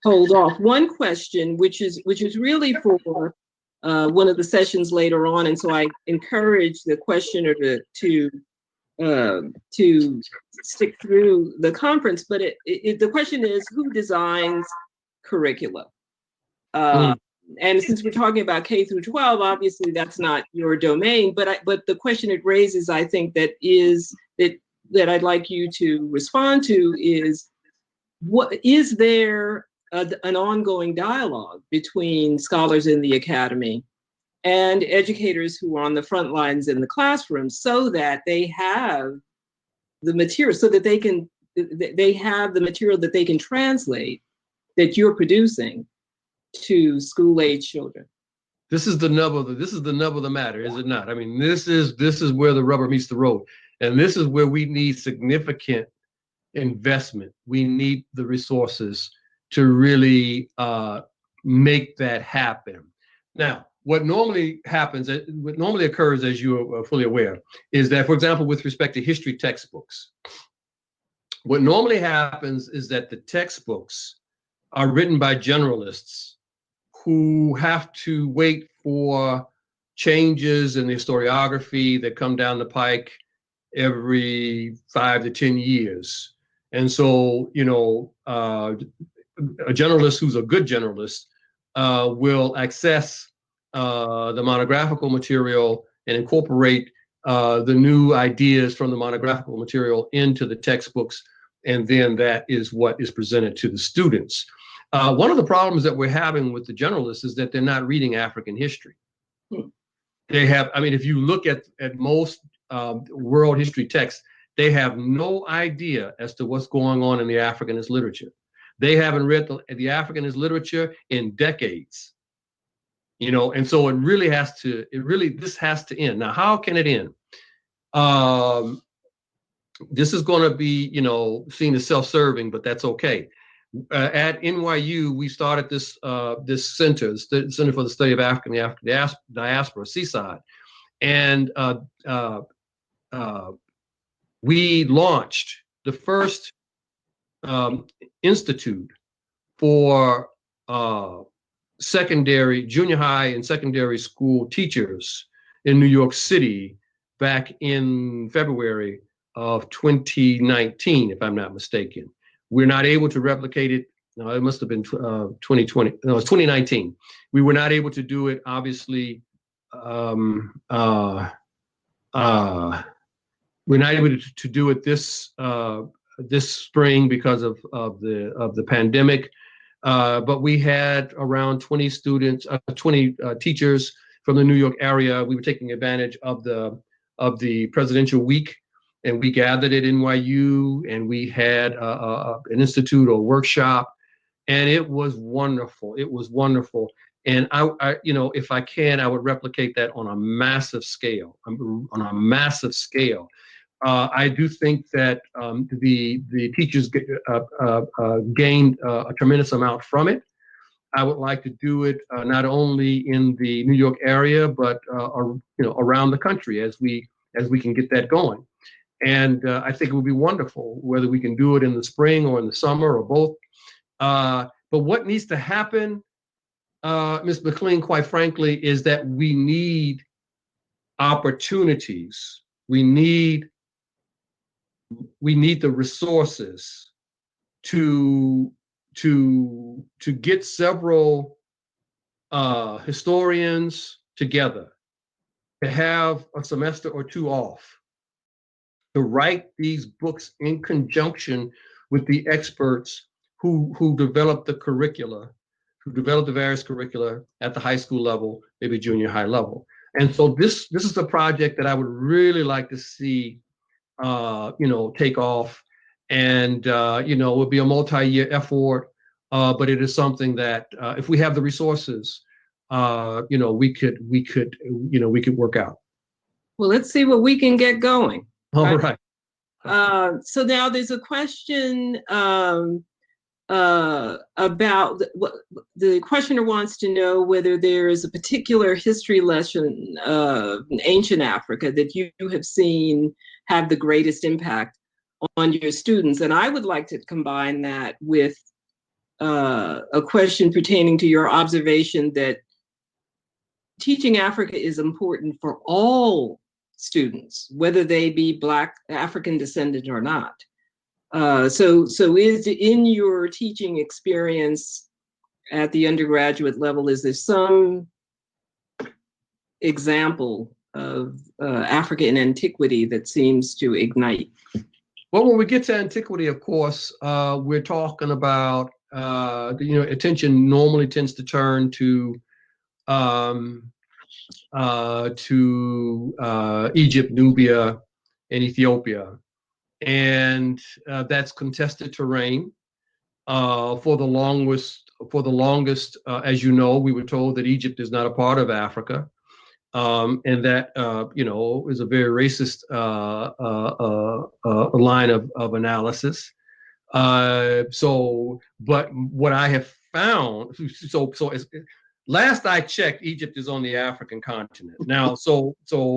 hold off. One question, which is really for one of the sessions later on. And so I encourage the questioner to stick through the conference, but the question is, who designs curricula? And since we're talking about K through 12, obviously that's not your domain, but the question it raises, I think that I'd like you to respond to is, is there an ongoing dialogue between scholars in the academy and educators who are on the front lines in the classroom, so that they have the material, so that they have the material that they can translate, that you're producing, to school-age children? This is the nub of the matter, is it not? I mean, this is where the rubber meets the road, and this is where we need significant investment. We need the resources to really make that happen. Now, what normally occurs, as you are fully aware, is that, for example, with respect to history textbooks, what normally happens is that the textbooks are written by generalists who have to wait for changes in the historiography that come down the pike every 5 to 10 years. And so, a generalist who's a good generalist will access the monographical material and incorporate the new ideas from the monographical material into the textbooks, and then that is what is presented to the students. One of the problems that we're having with the generalists is that they're not reading African history. They have, if you look at most world history texts, they have no idea as to what's going on in the Africanist literature. They haven't read the Africanist literature in decades. And so this has to end. Now, how can it end? This is going to be, seen as self-serving, but that's okay. At NYU, we started this center, the Center for the Study of Africa and the African Diaspora, CSID, and we launched the first institute for junior high and secondary school teachers in New York City back in February of 2019, if I'm not mistaken. We're not able to replicate it. No, it must have been 2020. No, it's 2019. We were not able to do it, obviously. We're not able to do it this spring because of the pandemic. But we had around 20 students, 20 teachers from the New York area. We were taking advantage of the presidential week, and we gathered at NYU, and we had an institute or workshop, and it was wonderful. It was wonderful. And I if I can, I would replicate that on a massive scale. I do think that the teachers gained a tremendous amount from it. I would like to do it not only in the New York area, but around the country as we can get that going. And I think it would be wonderful whether we can do it in the spring or in the summer or both. But what needs to happen, Ms. McLean, quite frankly, is that we need opportunities. We need the resources to get several historians together, to have a semester or two off, to write these books in conjunction with the experts who develop the curricula, who develop the various curricula at the high school level, maybe junior high level. And so this is a project that I would really like to see take off, and it would be a multi-year effort, but it is something that if we have the resources, we could work out. Well, let's see what we can get going. All right. So now there's a question about what the questioner wants to know, whether there is a particular history lesson in ancient Africa that you have seen have the greatest impact on your students. And I would like to combine that with a question pertaining to your observation that teaching Africa is important for all students, whether they be Black, African descendant or not. So is in your teaching experience at the undergraduate level, is there some example of Africa in antiquity that seems to ignite? Well, when we get to antiquity, of course, we're talking about, attention normally tends to turn to Egypt, Nubia, and Ethiopia. And that's contested terrain. For the longest, as you know, we were told that Egypt is not a part of Africa, and that is a very racist line of analysis. But what I have found, last I checked, Egypt is on the African continent. Now, so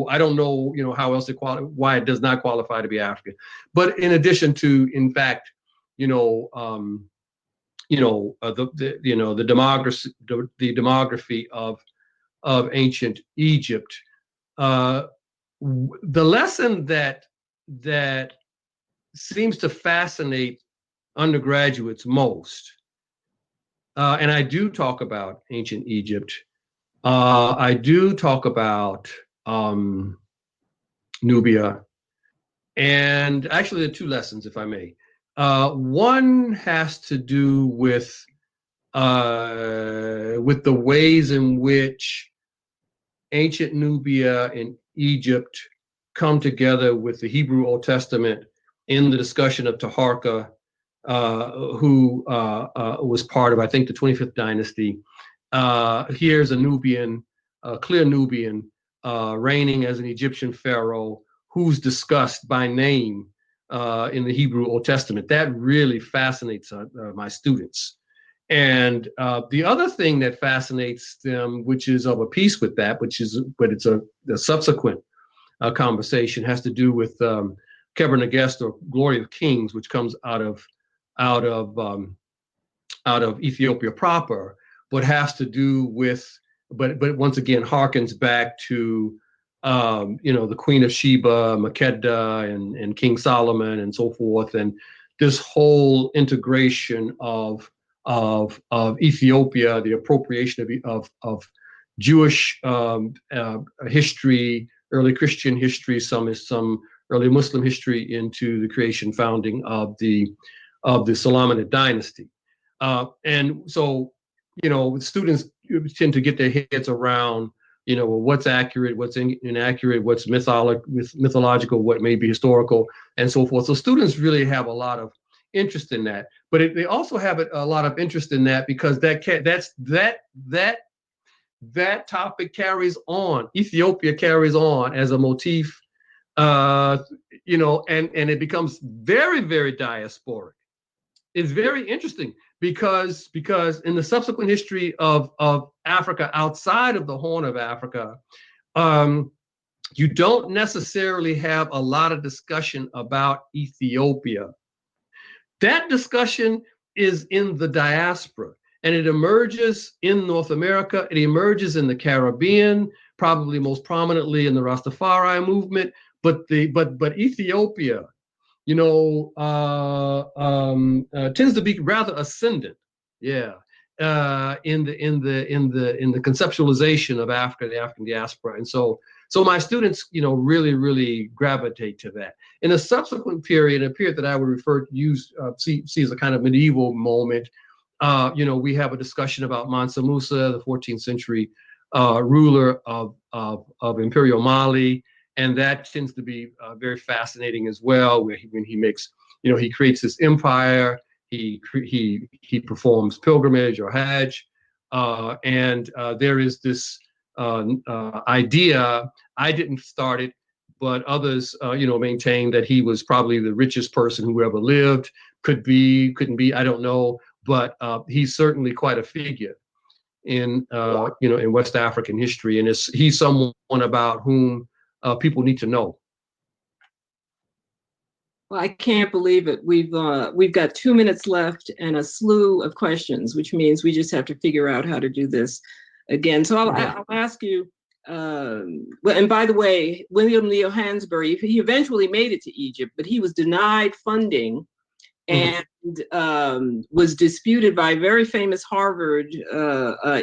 I don't know, how else why it does not qualify to be African. But in addition to, in fact, the demography of ancient Egypt, the lesson that seems to fascinate undergraduates most. And I do talk about ancient Egypt. I do talk about Nubia. And actually, there are two lessons, if I may. One has to do with the ways in which ancient Nubia and Egypt come together with the Hebrew Old Testament in the discussion of Taharka, who was part of, I think, the 25th dynasty. Here's a Nubian, clear Nubian, reigning as an Egyptian pharaoh who's discussed by name in the Hebrew Old Testament. That really fascinates my students. And the other thing that fascinates them, which is of a piece with that, but it's a subsequent conversation, has to do with Kebra Nagast, or Glory of Kings, which comes out of Ethiopia proper, but has to do with, but once again harkens back to the Queen of Sheba, Makeda, and King Solomon, and so forth, and this whole integration of Ethiopia, the appropriation of Jewish history, early Christian history, some early Muslim history, into the founding of the Salamanid dynasty. And so, students tend to get their heads around, what's accurate, what's inaccurate, what's mythological, what may be historical, and so forth. So students really have a lot of interest in that, but they also have a lot of interest in that because that topic carries on. Ethiopia carries on as a motif, and it becomes very, very diasporic. It's very interesting because in the subsequent history of Africa outside of the Horn of Africa, you don't necessarily have a lot of discussion about Ethiopia. That discussion is in the diaspora, and it emerges in North America. It emerges in the Caribbean, probably most prominently in the Rastafari movement. But Ethiopia, tends to be rather ascendant, in the conceptualization of Africa, the African diaspora, and so my students, really gravitate to that. In a subsequent period, a period that I would see as a kind of medieval moment, we have a discussion about Mansa Musa, the 14th century ruler of Imperial Mali. And that tends to be very fascinating as well, when he makes, he creates this empire, he performs pilgrimage or Hajj, and there is this idea. I didn't start it, but others, maintain that he was probably the richest person who ever lived. Could be, couldn't be, I don't know, but he's certainly quite a figure in in West African history, and he's someone about whom people need to know. Well, I can't believe it. We've got 2 minutes left and a slew of questions, which means we just have to figure out how to do this again. So I'll ask you. Well, and by the way, William Leo Hansberry, he eventually made it to Egypt, but he was denied funding and was disputed by a very famous Harvard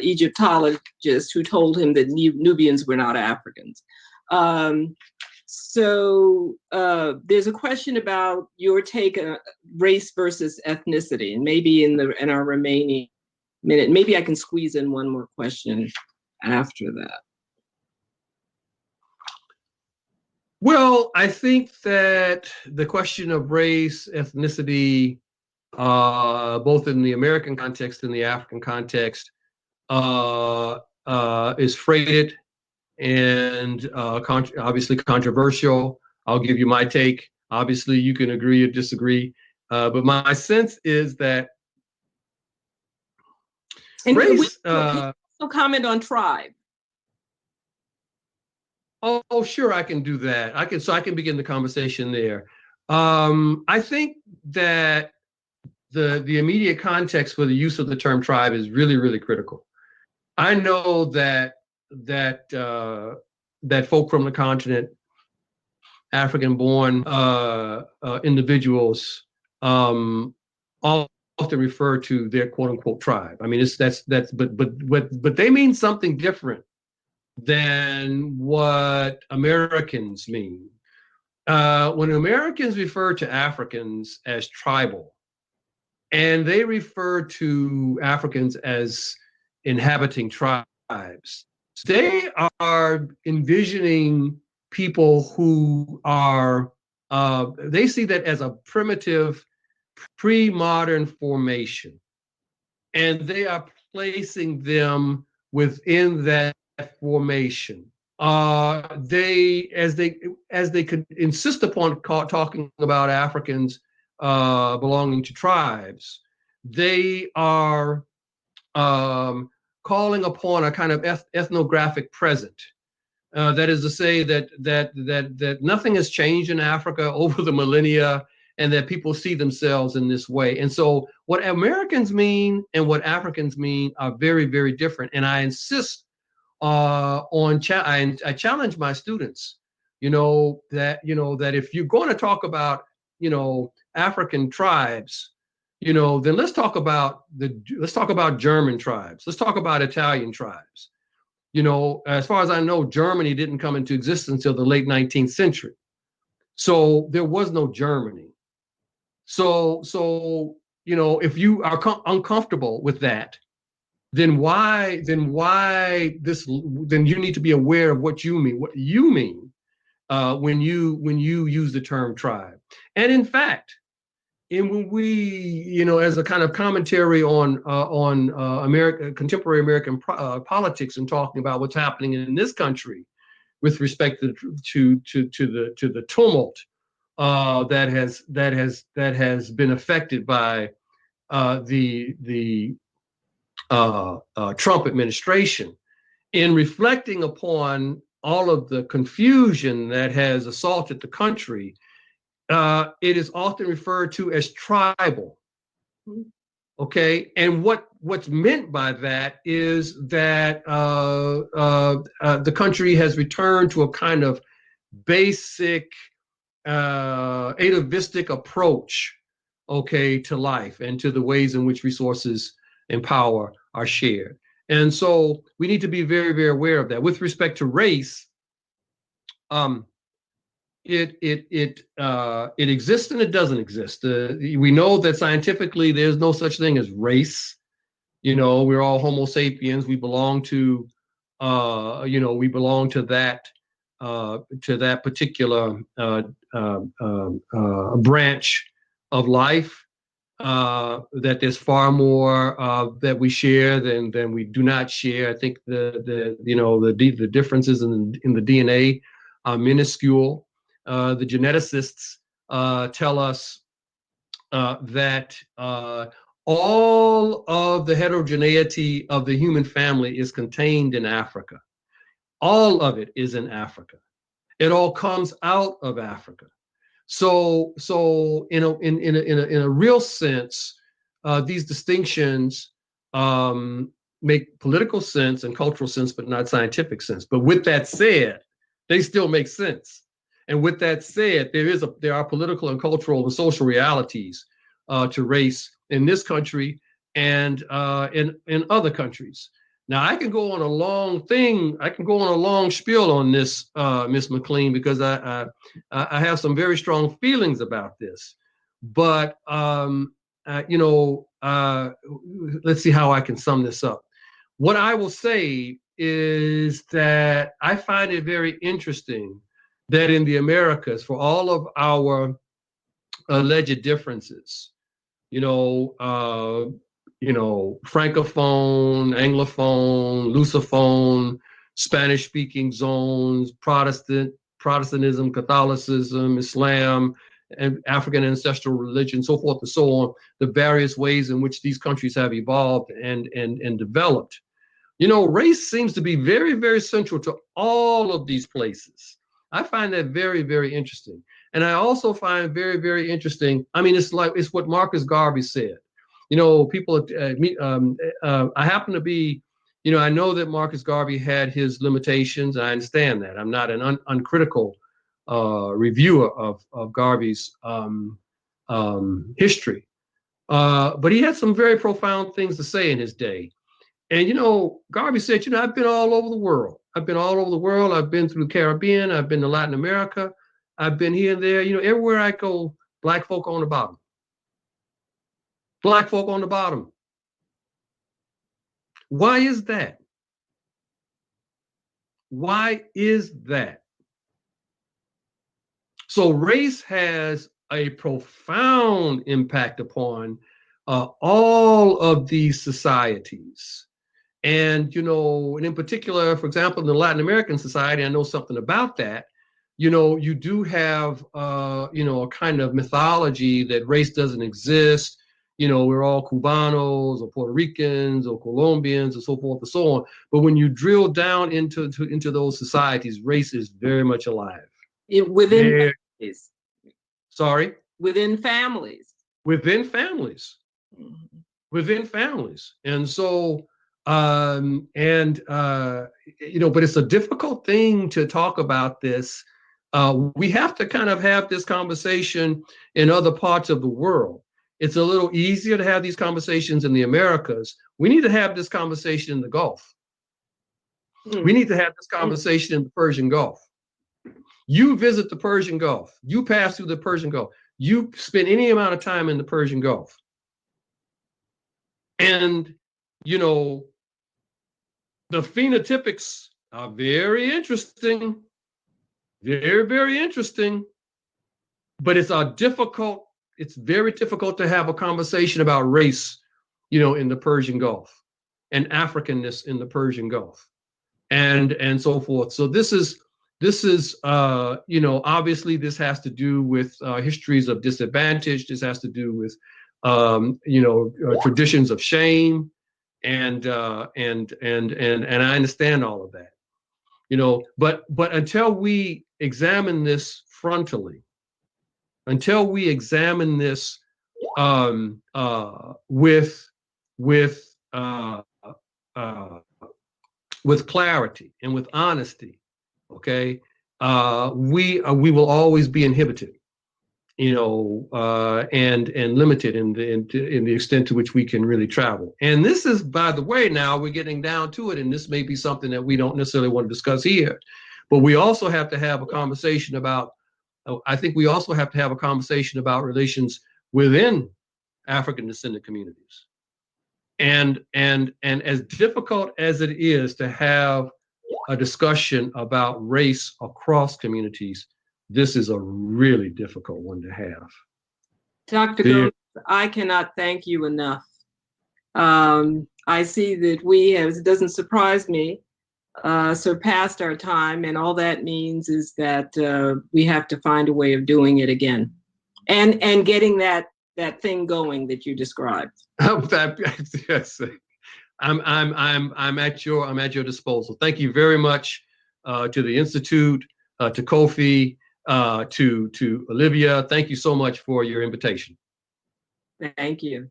Egyptologist who told him that Nubians were not Africans. So there's a question about your take on race versus ethnicity, and maybe in our remaining minute, maybe I can squeeze in one more question after that. Well, I think that the question of race, ethnicity, both in the American context and the African context, is freighted and obviously controversial. I'll give you my take. Obviously, you can agree or disagree, but my sense is that race. Also comment on tribe. Oh, sure, I can do that. I can begin the conversation there. I think that the immediate context for the use of the term tribe is really, really critical. I know that folk from the continent, African-born individuals, often refer to their quote-unquote tribe. I mean, but they mean something different than what Americans mean. When Americans refer to Africans as tribal, and they refer to Africans as inhabiting tribes, they are envisioning people who are, they see that as a primitive, pre-modern formation. And they are placing them within that formation. They, as they could insist upon talking about Africans belonging to tribes, they are calling upon a kind of ethnographic present That is to say that nothing has changed in Africa over the millennia, and that people see themselves in this way. And so what Americans mean and what Africans mean are very, very different. And I insist I challenge my students, that if you're going to talk about, African tribes, then let's talk about German tribes. Let's talk about Italian tribes. As far as I know, Germany didn't come into existence until the late 19th century. So there was no Germany. So if you are uncomfortable with that, then you need to be aware of what you mean when you use the term tribe. And in fact, when we, as a kind of commentary on contemporary American politics and talking about what's happening in this country with respect to the tumult that has been affected by the Trump administration, in reflecting upon all of the confusion that has assaulted the country, it is often referred to as tribal. Okay, and what's meant by that is that the country has returned to a kind of basic atavistic approach, to life and to the ways in which resources and power are shared. And so we need to be very, very aware of that. With respect to race, it exists and it doesn't exist. We know that scientifically there's no such thing as race. We're all Homo sapiens. We belong to, that particular branch of life. That there's far more that we share than we do not share. I think the differences in the DNA are minuscule. The geneticists tell us that all of the heterogeneity of the human family is contained in Africa. All of it is in Africa. It all comes out of Africa. So in a real sense, these distinctions make political sense and cultural sense, but not scientific sense. But with that said, they still make sense. And with that said, there are political and cultural and social realities to race in this country and in other countries. Now, I can go on a long thing. I can go on a long spiel on this, Ms. McLean, because I have some very strong feelings about this. But let's see how I can sum this up. What I will say is that I find it very interesting that in the Americas, for all of our alleged differences, Francophone, Anglophone, Lusophone, Spanish-speaking zones, Protestantism, Catholicism, Islam, and African ancestral religion, so forth and so on, the various ways in which these countries have evolved and developed. Race seems to be very, very central to all of these places. I find that very, very interesting. And I also find very, very interesting, it's what Marcus Garvey said. People, I happen to be, I know that Marcus Garvey had his limitations. I understand that. I'm not an uncritical reviewer of Garvey's history. But he had some very profound things to say in his day. And, Garvey said, I've been all over the world. I've been through the Caribbean. I've been to Latin America. I've been here and there. Everywhere I go, Black folk on the bottom. Black folk on the bottom. Why is that? Why is that? So race has a profound impact upon all of these societies. And, and in particular, for example, in the Latin American society, I know something about that. You do have, a kind of mythology that race doesn't exist. we're all Cubanos or Puerto Ricans or Colombians and so forth and so on. But when you drill down into those societies, race is very much alive. Within families. Sorry? Within families. Within families. Mm-hmm. Within families. And so, but it's a difficult thing to talk about this. We have to kind of have this conversation in other parts of the world. It's a little easier to have these conversations in the Americas. We need to have this conversation in the Gulf. We need to have this conversation in the Persian Gulf. You visit the Persian Gulf. You pass through the Persian Gulf. You spend any amount of time in the Persian Gulf. And, the phenotypics are very interesting. Very, very interesting. But it's very difficult to have a conversation about race, in the Persian Gulf and Africanness in the Persian Gulf and so forth. So this is, obviously this has to do with histories of disadvantage. This has to do with, traditions of shame. And I understand all of that, but until we examine this frontally, until we examine this with clarity and with honesty, okay, we will always be inhibited, and limited in the extent to which we can really travel. And this is, by the way, now we're getting down to it, and this may be something that we don't necessarily want to discuss here, but we also have to have a conversation about. I think we also have to have a conversation about relations within African descendant communities. And as difficult as it is to have a discussion about race across communities, this is a really difficult one to have. Dr. Gomez, I cannot thank you enough. I see that we have, it doesn't surprise me, surpassed our time, and all that means is that we have to find a way of doing it again, and getting that thing going that you described. Yes, I'm at your disposal. Thank you very much to the Institute, to Kofi, to Olivia. Thank you so much for your invitation. Thank you.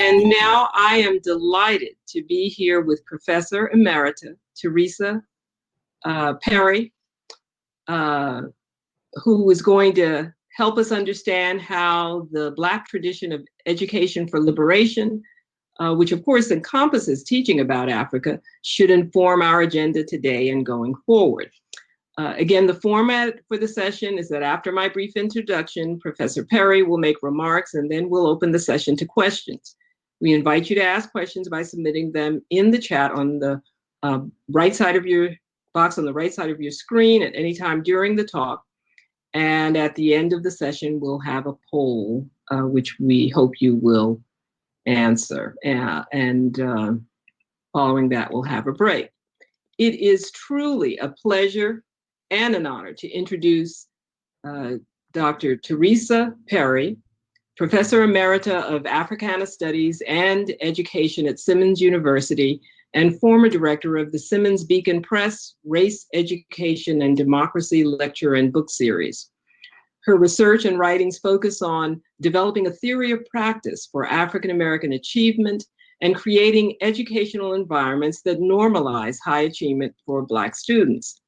And now I am delighted to be here with Professor Emerita Teresa Perry, who is going to help us understand how the Black tradition of education for liberation, which of course encompasses teaching about Africa, should inform our agenda today and going forward. Again, the format for the session is that after my brief introduction, Professor Perry will make remarks and then we'll open the session to questions. We invite you to ask questions by submitting them in the chat on the right side of your box on the right side of your screen at any time during the talk. And at the end of the session, we'll have a poll, which we hope you will answer. And following that, we'll have a break. It is truly a pleasure and an honor to introduce Dr. Teresa Perry, Professor Emerita of Africana Studies and Education at Simmons University and former director of the Simmons Beacon Press Race, Education, and Democracy Lecture and Book Series. Her research and writings focus on developing a theory of practice for African American achievement and creating educational environments that normalize high achievement for Black students.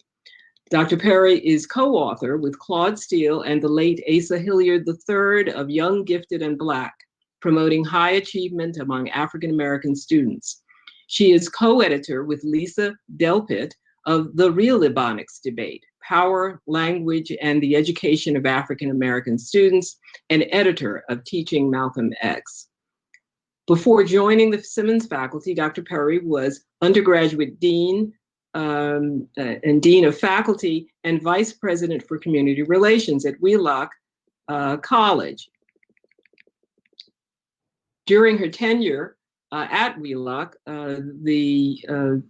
Dr. Perry is co-author with Claude Steele and the late Asa Hilliard III of Young, Gifted, and Black, Promoting High Achievement Among African American Students. She is co-editor with Lisa Delpit of The Real Ebonics Debate, Power, Language, and the Education of African American Students, and editor of Teaching Malcolm X. Before joining the Simmons faculty, Dr. Perry was undergraduate dean and dean of faculty and vice president for community relations at Wheelock College. During her tenure at Wheelock, the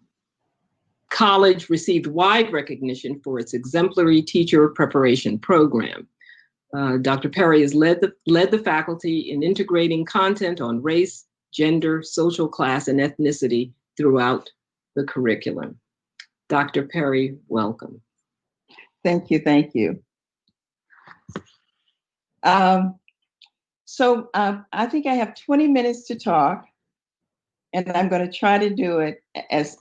college received wide recognition for its exemplary teacher preparation program. Dr. Perry has led the faculty in integrating content on race, gender, social class, and ethnicity throughout the curriculum. Dr. Perry, welcome. Thank you, thank you. I think I have 20 minutes to talk, and I'm going to try to do it as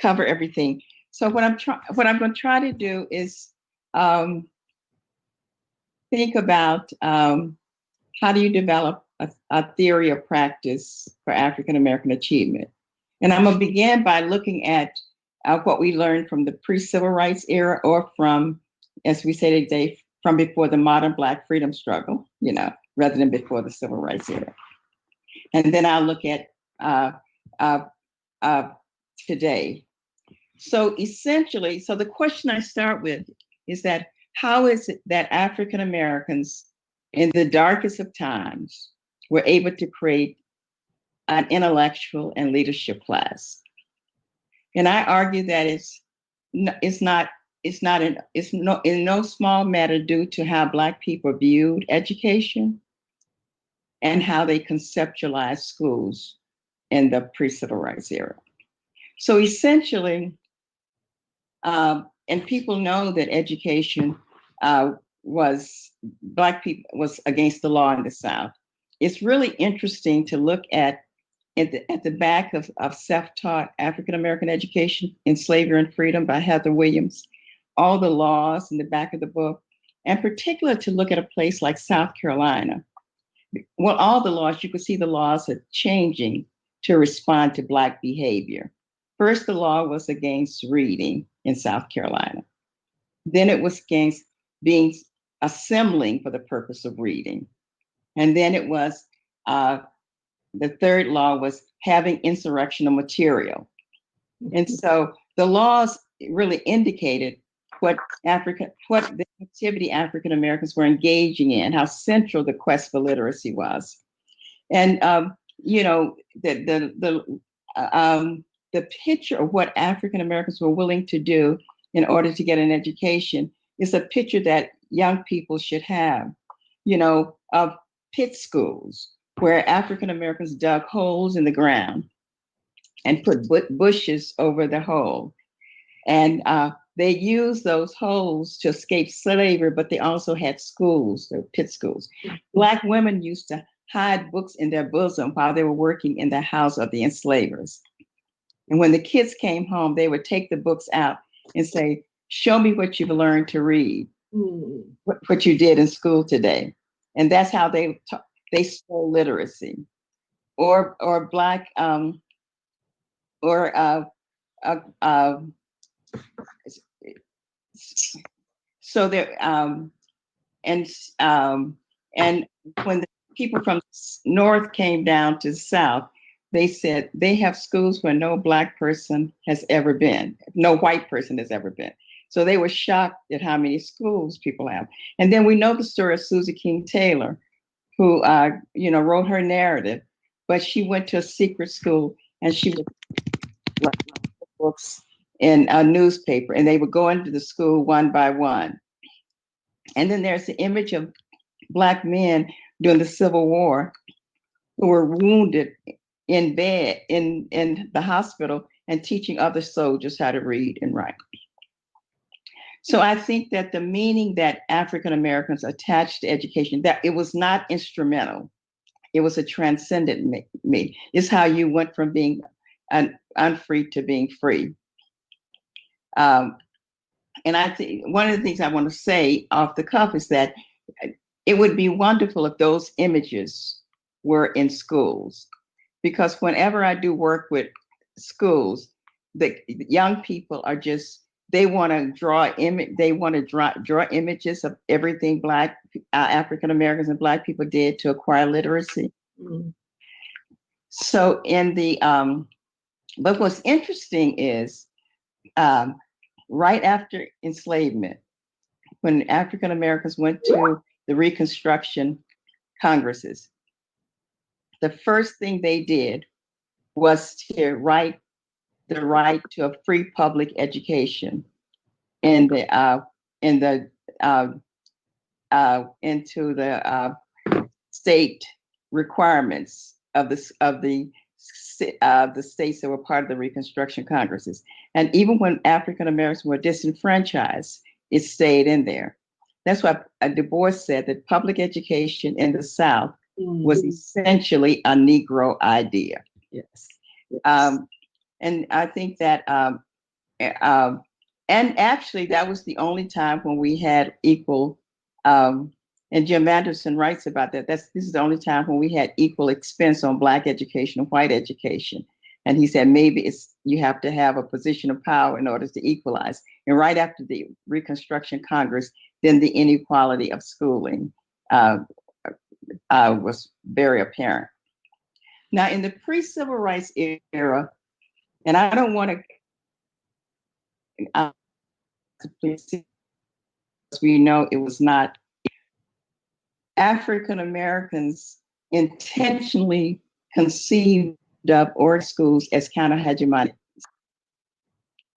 cover everything. So what I'm going to try to do is think about how do you develop a theory of practice for African American achievement. And I'm going to begin by looking at what we learned from the pre-civil rights era, or from, as we say today, from before the modern Black freedom struggle, rather than before the civil rights era. And then I'll look at today. So essentially, so the question I start with is that how is it that African Americans in the darkest of times were able to create an intellectual and leadership class? And I argue that it's in no small matter due to how Black people viewed education and how they conceptualized schools in the pre-civil rights era. So essentially, and people know that education Black people was against the law in the South. It's really interesting to look at the back of Self-Taught African American Education in Slavery and Freedom by Heather Williams, all the laws in the back of the book, and particularly to look at a place like South Carolina. Well, all the laws, you can see the laws are changing to respond to Black behavior. First, the law was against reading in South Carolina. Then it was against assembling for the purpose of reading. And then it was, the third law was having insurrectional material. And so the laws really indicated what the activity African Americans were engaging in, how central the quest for literacy was. And the picture of what African Americans were willing to do in order to get an education is a picture that young people should have, of pit schools, where African Americans dug holes in the ground and put bushes over the hole. And they used those holes to escape slavery, but they also had schools, the pit schools. Black women used to hide books in their bosom while they were working in the house of the enslavers. And when the kids came home, they would take the books out and say, "Show me what you've learned to read, what you did in school today." And that's how they stole literacy. Or Black, so there, and when the people from North came down to the South, they said they have schools where no Black person has ever been, no white person has ever been. So they were shocked at how many schools people have. And then we know the story of Susie King Taylor, who wrote her narrative, but she went to a secret school and she would write books in a newspaper, and they would go into the school one by one. And then there's the image of Black men during the Civil War who were wounded in bed in the hospital and teaching other soldiers how to read and write. So I think that the meaning that African Americans attached to education, that it was not instrumental, it was a transcendent me. It's how you went from being unfree to being free. And I think one of the things I want to say off the cuff is that it would be wonderful if those images were in schools, because whenever I do work with schools, the young people are just, they want to draw images of everything Black African Americans and Black people did to acquire literacy. Mm-hmm. So in the but what's interesting is right after enslavement, when African Americans went to the Reconstruction Congresses, the first thing they did was to write the right to a free public education into the state requirements of the states that were part of the Reconstruction Congresses. And even when African Americans were disenfranchised, it stayed in there. That's why Du Bois said that public education in the South was essentially a Negro idea. Yes. And I think that, and actually that was the only time when we had equal, and Jim Anderson writes about that. This is the only time when we had equal expense on Black education and white education. And he said, maybe you have to have a position of power in order to equalize. And right after the Reconstruction Congress, then the inequality of schooling was very apparent. Now, in the pre-civil rights era, and I don't want to, we know it was not, African Americans intentionally conceived of org schools as counter-hegemonic.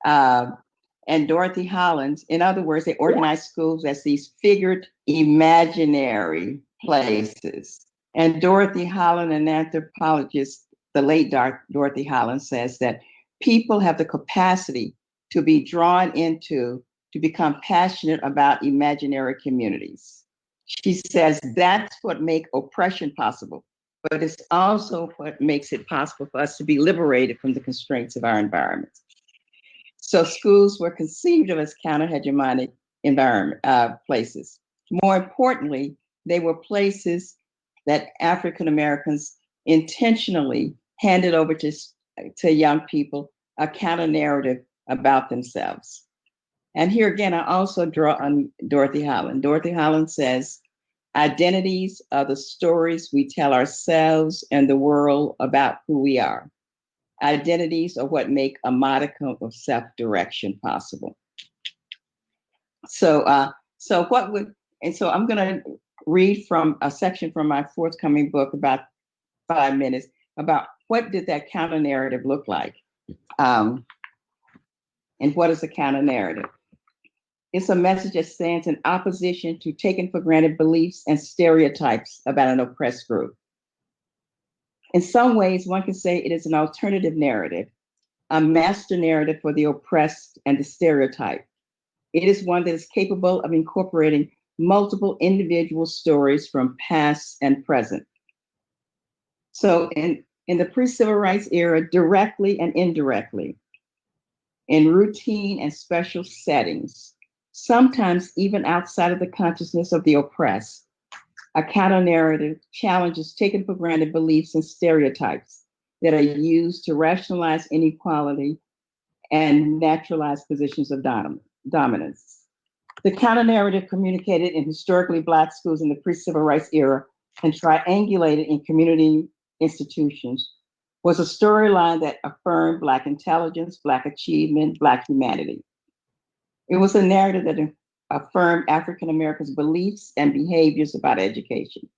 And Dorothy Hollins, in other words, they organized schools as these figured imaginary places. And Dorothy Hollins, an anthropologist, the late Dorothy Hollins, says that people have the capacity to be drawn into, to become passionate about imaginary communities. She says that's what makes oppression possible, but it's also what makes it possible for us to be liberated from the constraints of our environments. So schools were conceived of as counter-hegemonic places. More importantly, they were places that African Americans intentionally handed over to young people a counter-narrative about themselves. And here again, I also draw on Dorothy Hollins. Dorothy Hollins says, identities are the stories we tell ourselves and the world about who we are. Identities are what make a modicum of self-direction possible. So I'm gonna read from a section from my forthcoming book, about 5 minutes, about what did that counter-narrative look like? And what is a counter-narrative? It's a message that stands in opposition to taken for granted beliefs and stereotypes about an oppressed group. In some ways, one can say it is an alternative narrative, a master narrative for the oppressed and the stereotype. It is one that is capable of incorporating multiple individual stories from past and present. So in the pre-civil rights era, directly and indirectly, in routine and special settings, sometimes even outside of the consciousness of the oppressed, a counter-narrative challenges taken for granted beliefs and stereotypes that are used to rationalize inequality and naturalize positions of dominance. The counter-narrative communicated in historically Black schools in the pre-civil rights era and triangulated in community institutions was a storyline that affirmed Black intelligence, Black achievement, Black humanity. It was a narrative that affirmed African Americans' beliefs and behaviors about education.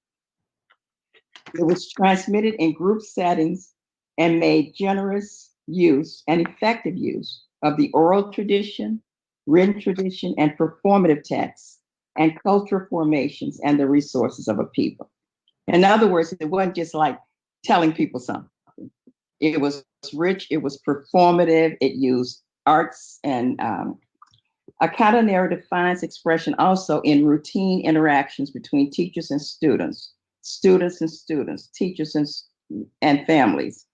It was transmitted in group settings and made generous use and effective use of the oral tradition, written tradition, and performative texts and cultural formations and the resources of a people. In other words, it wasn't just like telling people something. It was rich, it was performative, it used arts, and a counter-narrative finds expression also in routine interactions between teachers and students, teachers and families.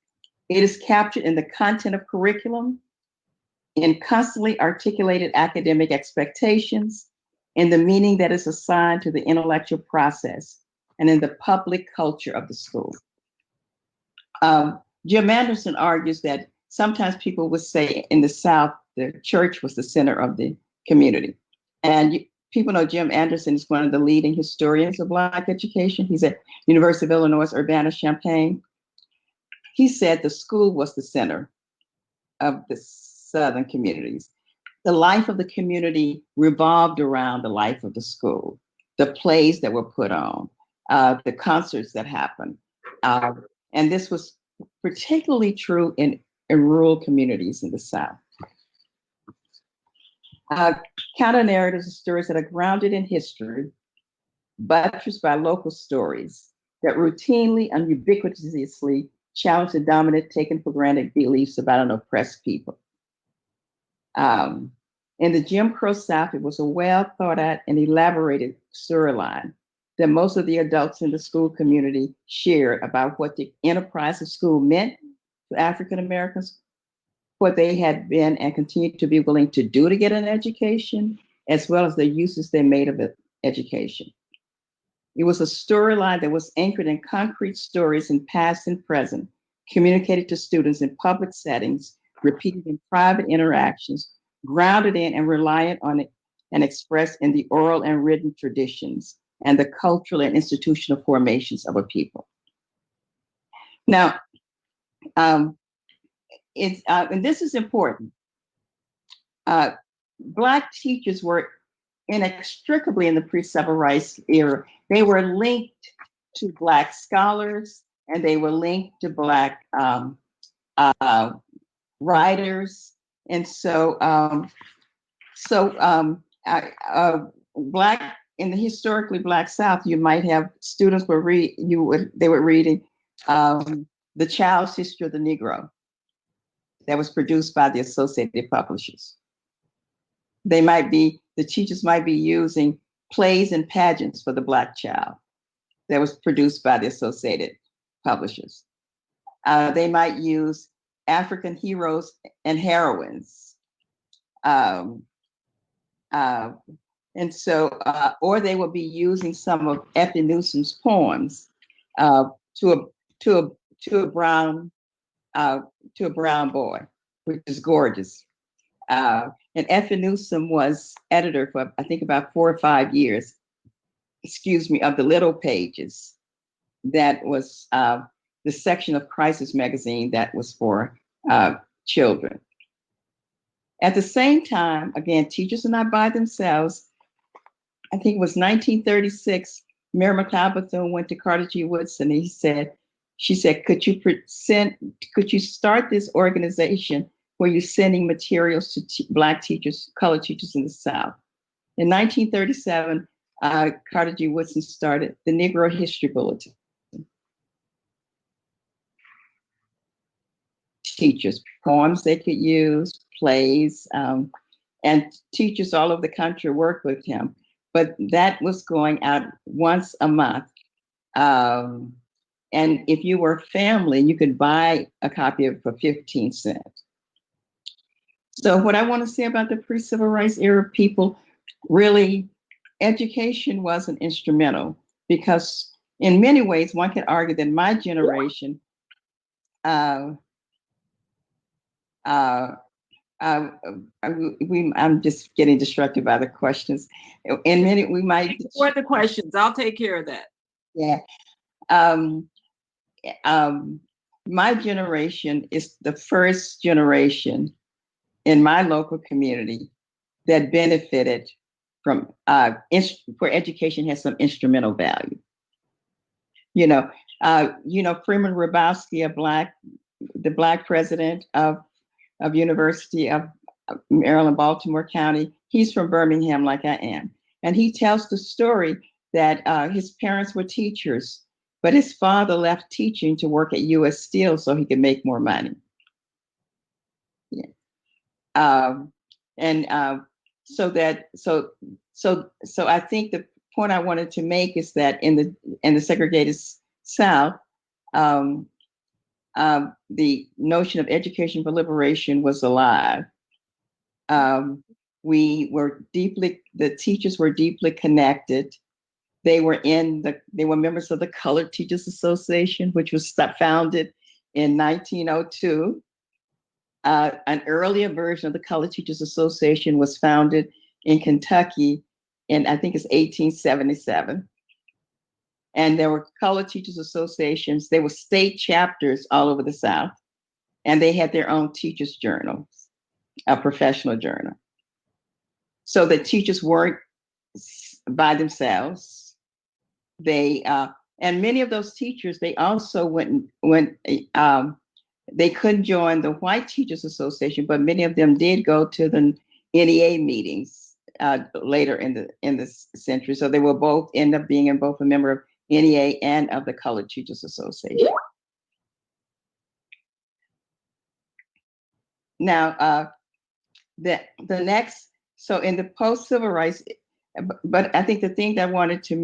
It is captured in the content of curriculum, in constantly articulated academic expectations, in the meaning that is assigned to the intellectual process, and in the public culture of the school. Jim Anderson argues that sometimes people would say in the South, the church was the center of the community. And people know Jim Anderson is one of the leading historians of Black education. He's at University of Illinois, Urbana-Champaign. He said the school was the center of the Southern communities. The life of the community revolved around the life of the school, the plays that were put on, the concerts that happened. And this was particularly true in rural communities in the South. Counter-narratives are stories that are grounded in history, buttressed by local stories that routinely and ubiquitously challenge the dominant, taken for granted beliefs about an oppressed people. In the Jim Crow South, it was a well thought out and elaborated storyline that most of the adults in the school community shared about what the enterprise of school meant to African Americans, what they had been and continued to be willing to do to get an education, as well as the uses they made of education. It was a storyline that was anchored in concrete stories in past and present, communicated to students in public settings, repeated in private interactions, grounded in and reliant on it, and expressed in the oral and written traditions and the cultural and institutional formations of a people. Now, and this is important. Black teachers were inextricably in the pre-civil rights era. They were linked to Black scholars, and they were linked to Black writers. And so, Black in the historically Black South, you might have students were reading The Child's History of the Negro that was produced by the Associated Publishers. The teachers might be using plays and pageants for the Black child that was produced by the Associated Publishers. They might use African heroes and heroines. And so, or they will be using some of Effie Newsom's poems to a brown boy, which is gorgeous. And Effie Newsom was editor for, I think, about 4 or 5 years, of the Little Pages. That was the section of Crisis magazine that was for children. At the same time, again, teachers are not by themselves. I think it was 1936, Mary McLeod Bethune went to Carter G. Woodson and she said, could you start this organization where you're sending materials to Black teachers, colored teachers in the South? In 1937, Carter G. Woodson started the Negro History Bulletin. Teachers, poems they could use, plays, and teachers all over the country worked with him. But that was going out once a month. And if you were family, you could buy a copy of it for 15 cents. So what I want to say about the pre-civil rights era people, really, education wasn't instrumental, because in many ways, one could argue that my generation, I'm just getting distracted by the questions. In many, we might. Before the questions, I'll take care of that. Yeah, Um, my generation is the first generation in my local community that benefited from where education has some instrumental value. Freeman Hrabowski, the Black president of University of Maryland, Baltimore County. He's from Birmingham, like I am, and he tells the story that his parents were teachers, but his father left teaching to work at U.S. Steel so he could make more money. Yeah. So I think the point I wanted to make is that in the segregated South, the notion of education for liberation was alive. The teachers were deeply connected. They were members of the Colored Teachers Association, which was founded in 1902. An earlier version of the Colored Teachers Association was founded in Kentucky in, I think it's 1877. And there were Colored Teachers Associations. There were state chapters all over the South, and they had their own teachers' journals, a professional journal. So the teachers weren't by themselves. And many of those teachers, they also they couldn't join the White Teachers Association, but many of them did go to the NEA meetings later in the century. So they will both end up being both a member of NEA and of the Colored Teachers Association. Now, the next, so in the post-civil rights, but I think the thing that I wanted to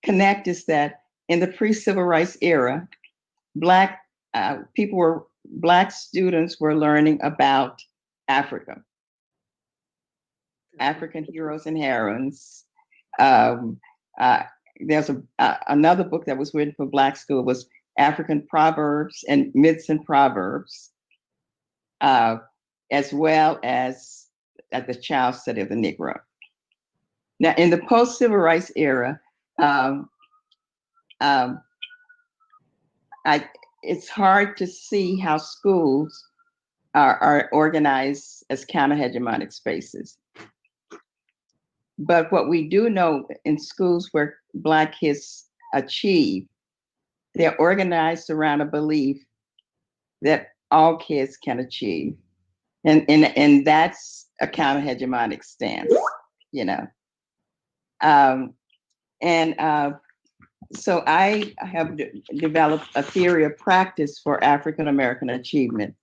connect is that in the pre-civil rights era, Black students were learning about Africa, African heroes and heroines. There's another book that was written for Black school, was African Proverbs and Myths and Proverbs, as well as the Child Study of the Negro. Now, in the post-civil rights era, it's hard to see how schools are organized as counter-hegemonic spaces. But what we do know in schools where Black kids achieve, they're organized around a belief that all kids can achieve. And that's a counter-hegemonic stance, So I have developed a theory of practice for African American achievement,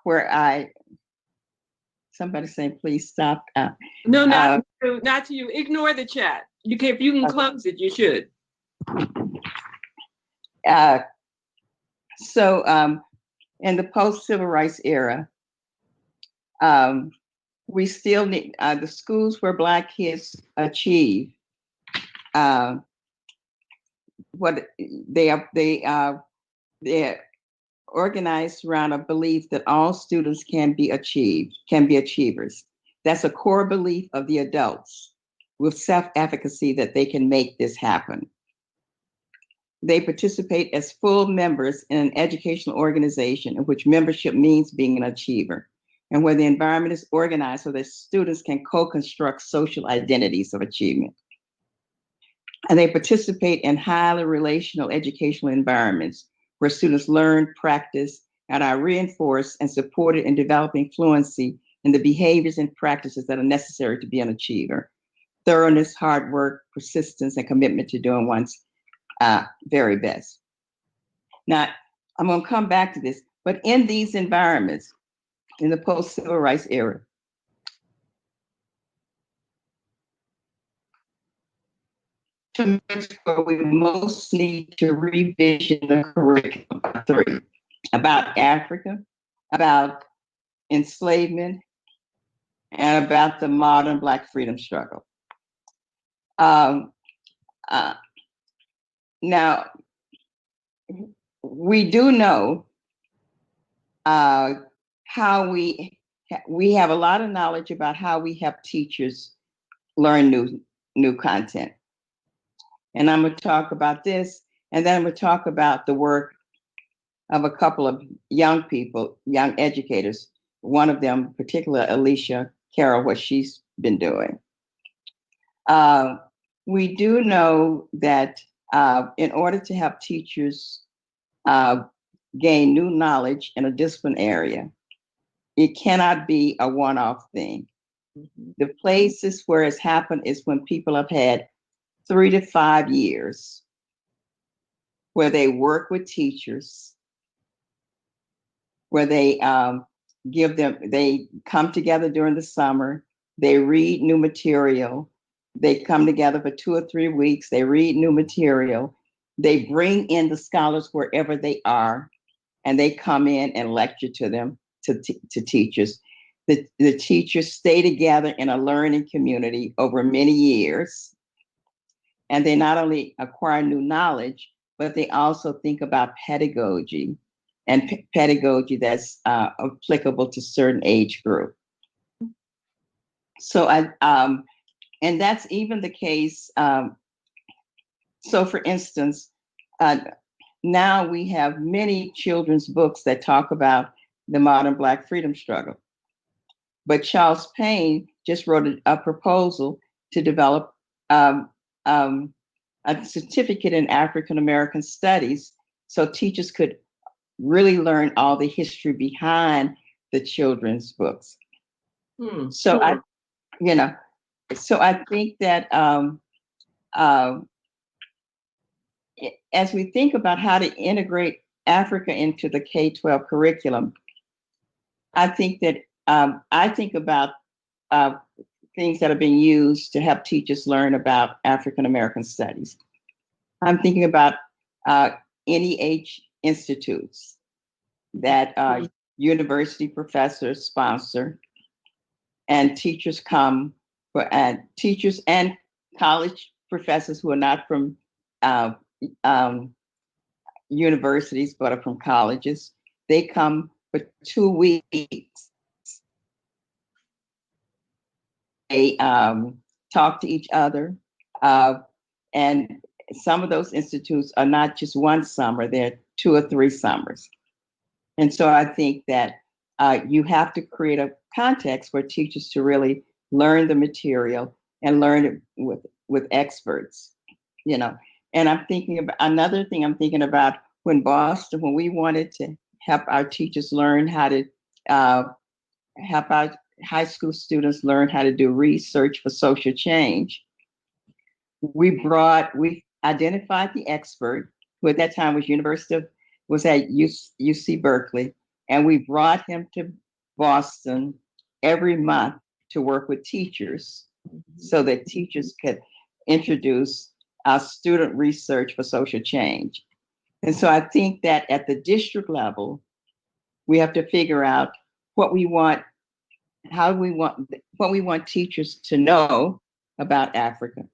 where somebody saying, please stop. No, not to you. Ignore the chat. If you can close it, you should. In the post-civil rights era, we still need the schools where Black kids achieve. They're organized around a belief that all students can be achievers. That's a core belief of the adults with self-efficacy that they can make this happen. They participate as full members in an educational organization in which membership means being an achiever, and where the environment is organized so that students can co-construct social identities of achievement. And they participate in highly relational educational environments where students learn, practice, and are reinforced and supported in developing fluency in the behaviors and practices that are necessary to be an achiever. Thoroughness, hard work, persistence, and commitment to doing one's very best. Now, I'm going to come back to this, but in these environments, in the post-civil rights era, where we most need to revision the curriculum about Africa, about enslavement, and about the modern Black freedom struggle. Now, we do know how we have a lot of knowledge about how we help teachers learn new content. And I'm going to talk about this, and then I'm going to talk about the work of a couple of young people, young educators. One of them, particularly Alicia Carroll, what she's been doing. We do know that in order to help teachers gain new knowledge in a discipline area, it cannot be a one-off thing. The places where it's happened is when people have had 3 to 5 years where they work with teachers, where they they come together during the summer, they read new material, they come together for 2 or 3 weeks, they read new material, they bring in the scholars wherever they are, and they come in and lecture to them, to teachers. The teachers stay together in a learning community over many years, and they not only acquire new knowledge, but they also think about pedagogy, and pedagogy that's applicable to certain age group. So and that's even the case. So for instance, now we have many children's books that talk about the modern Black freedom struggle. But Charles Payne just wrote a proposal to develop a certificate in African American studies so teachers could really learn all the history behind the children's books. So I think that as we think about how to integrate Africa into the K-12 curriculum, I think that I think about things that are being used to help teachers learn about African American studies. I'm thinking about NEH institutes that university professors sponsor, and teachers come for, teachers and college professors who are not from universities but are from colleges. They come for 2 weeks. They talk to each other, and some of those institutes are not just one summer, they're 2 or 3 summers. And so I think that you have to create a context for teachers to really learn the material and learn it with experts, you know. And I'm thinking about another thing I'm thinking about when we wanted to help our teachers learn how to help our high school students learn how to do research for social change. We identified the expert, who at that time was at UC Berkeley, and we brought him to Boston every month to work with teachers so that teachers could introduce student research for social change. And so I think that at the district level, we have to figure out what we want teachers to know about Africa,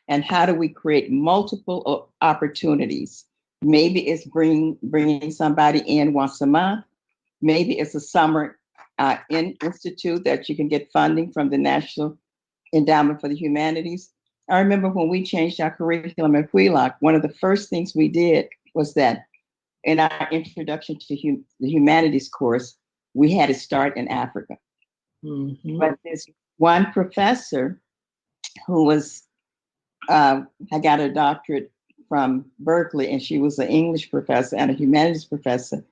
and how do we create multiple opportunities. Maybe it's bringing somebody in once a month. Maybe it's a summer institute that you can get funding from the National Endowment for the Humanities. I remember when we changed our curriculum at Wheelock, one of the first things we did was that in our introduction to the humanities course, we had to start in Africa. But this one professor who was, I got a doctorate from Berkeley, and she was an English professor and a humanities professor.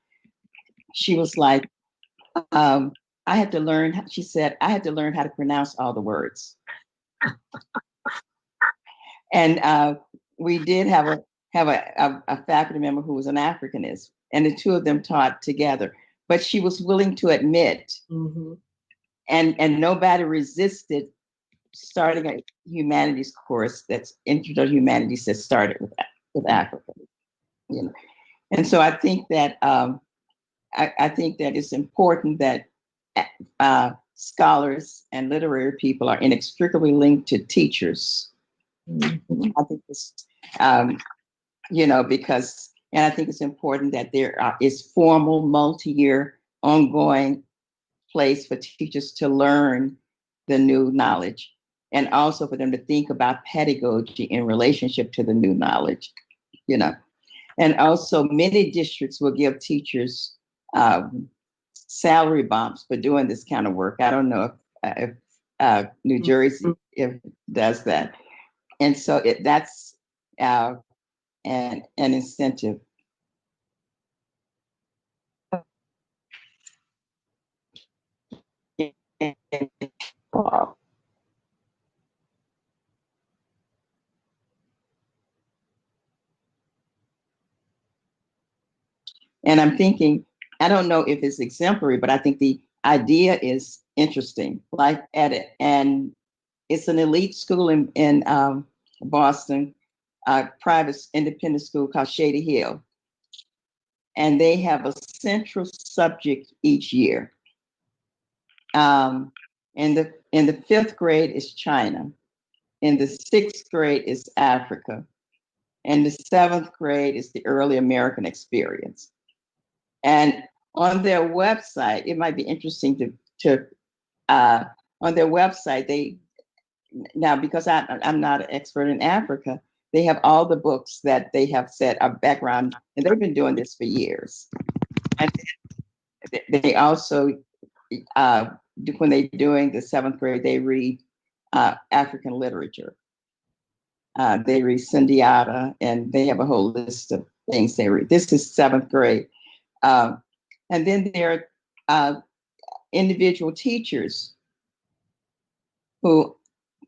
She was like, she said, I had to learn how to pronounce all the words. And we did have a faculty member who was an Africanist, and the two of them taught together. But she was willing to admit, and nobody resisted starting a humanities course that's Intro to Humanities that started with Africa, you know. And so I think that I think that it's important that scholars and literary people are inextricably linked to teachers. I think this, you know, and I think it's important that there is formal, multi-year, ongoing place for teachers to learn the new knowledge. and also for them to think about pedagogy in relationship to the new knowledge, you know. And also many districts will give teachers salary bumps for doing this kind of work. I don't know if New Jersey does that. And so that's an incentive. And I'm thinking, I don't know if it's exemplary, but I think the idea is interesting. Like at it, and it's an elite school in Boston, private independent school called Shady Hill, and they have a central subject each year. In the fifth grade is China. In the sixth grade is Africa. And the seventh grade is the early American experience. And on their website, it might be interesting to on their website, now because I'm not an expert in Africa, they have all the books that they have said are background, and they've been doing this for years. And they also, when they're doing the seventh grade, they read African literature. They read Sundiata, and they have a whole list of things they read. This is seventh grade. And then there are individual teachers who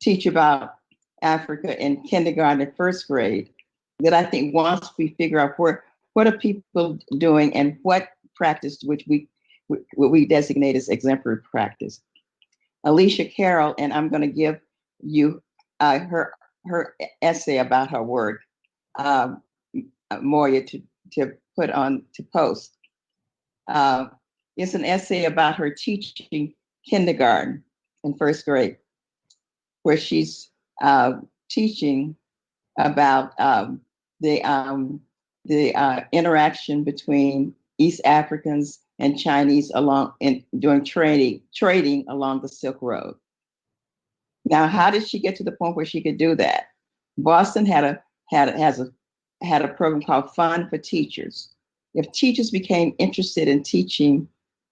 teach about Africa in kindergarten and first grade that I think once we figure out what are people doing and what practice which we designate as exemplary practice. Alicia Carroll, and I'm going to give you her essay about her work, Moya, to put on to post. It's an essay about her teaching kindergarten and first grade, where she's teaching about the interaction between East Africans and Chinese doing trading along the Silk Road. Now, how did she get to the point where she could do that? Boston had a program called Fund for Teachers. If teachers became interested in teaching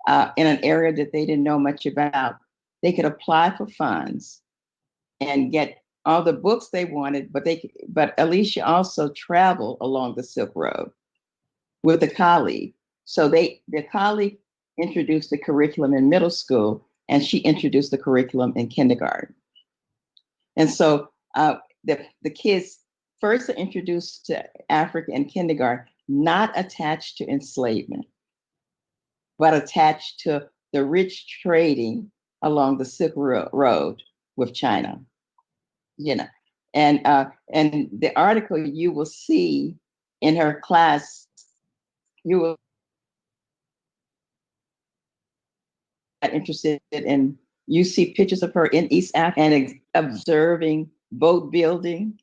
in an area that they didn't know much about, they could apply for funds and get all the books they wanted, but Alicia also traveled along the Silk Road with a colleague. So the colleague introduced the curriculum in middle school, and she introduced the curriculum in kindergarten. And so the kids first are introduced to Africa in kindergarten, not attached to enslavement, but attached to the rich trading along the Silk Road with China. You know, and the article you will see in her class, you will be interested in, you see pictures of her in East Africa and observing boat building.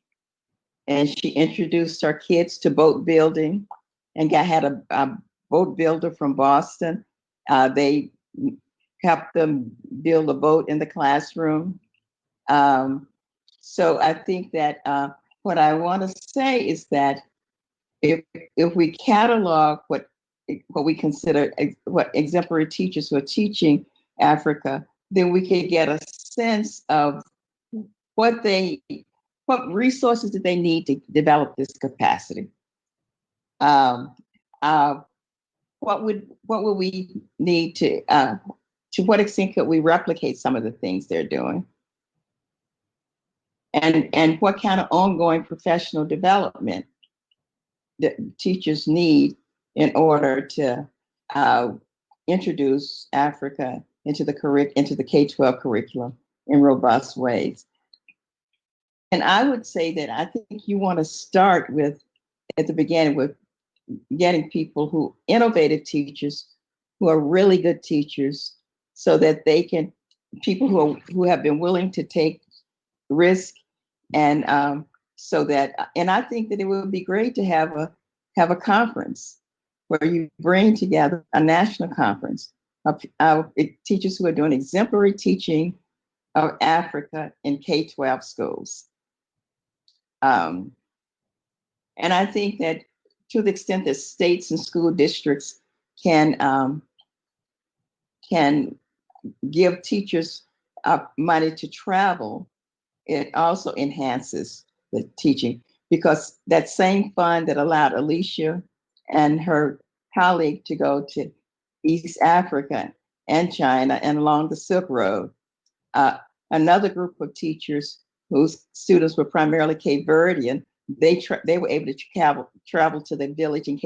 And she introduced her kids to boat building and had a boat builder from Boston. They helped them build a boat in the classroom. So I think that what I want to say is that if we catalog what we consider what exemplary teachers who are teaching Africa, then we can get a sense of what resources do they need to develop this capacity. What would we need to what extent could we replicate some of the things they're doing? And what kind of ongoing professional development that teachers need in order to introduce Africa into the K-12 curriculum in robust ways. And I would say that I think you want to start at the beginning with getting innovative teachers who are really good teachers, so that people who have been willing to take risk. And and I think that it would be great to have a conference where you bring together a national conference of teachers who are doing exemplary teaching of Africa in K-12 schools. And I think that to the extent that states and school districts can give teachers money to travel, it also enhances the teaching, because that same fund that allowed Alicia and her colleague to go to East Africa and China and along the Silk Road, another group of teachers whose students were primarily Cape Verdean, they were able to travel to the village in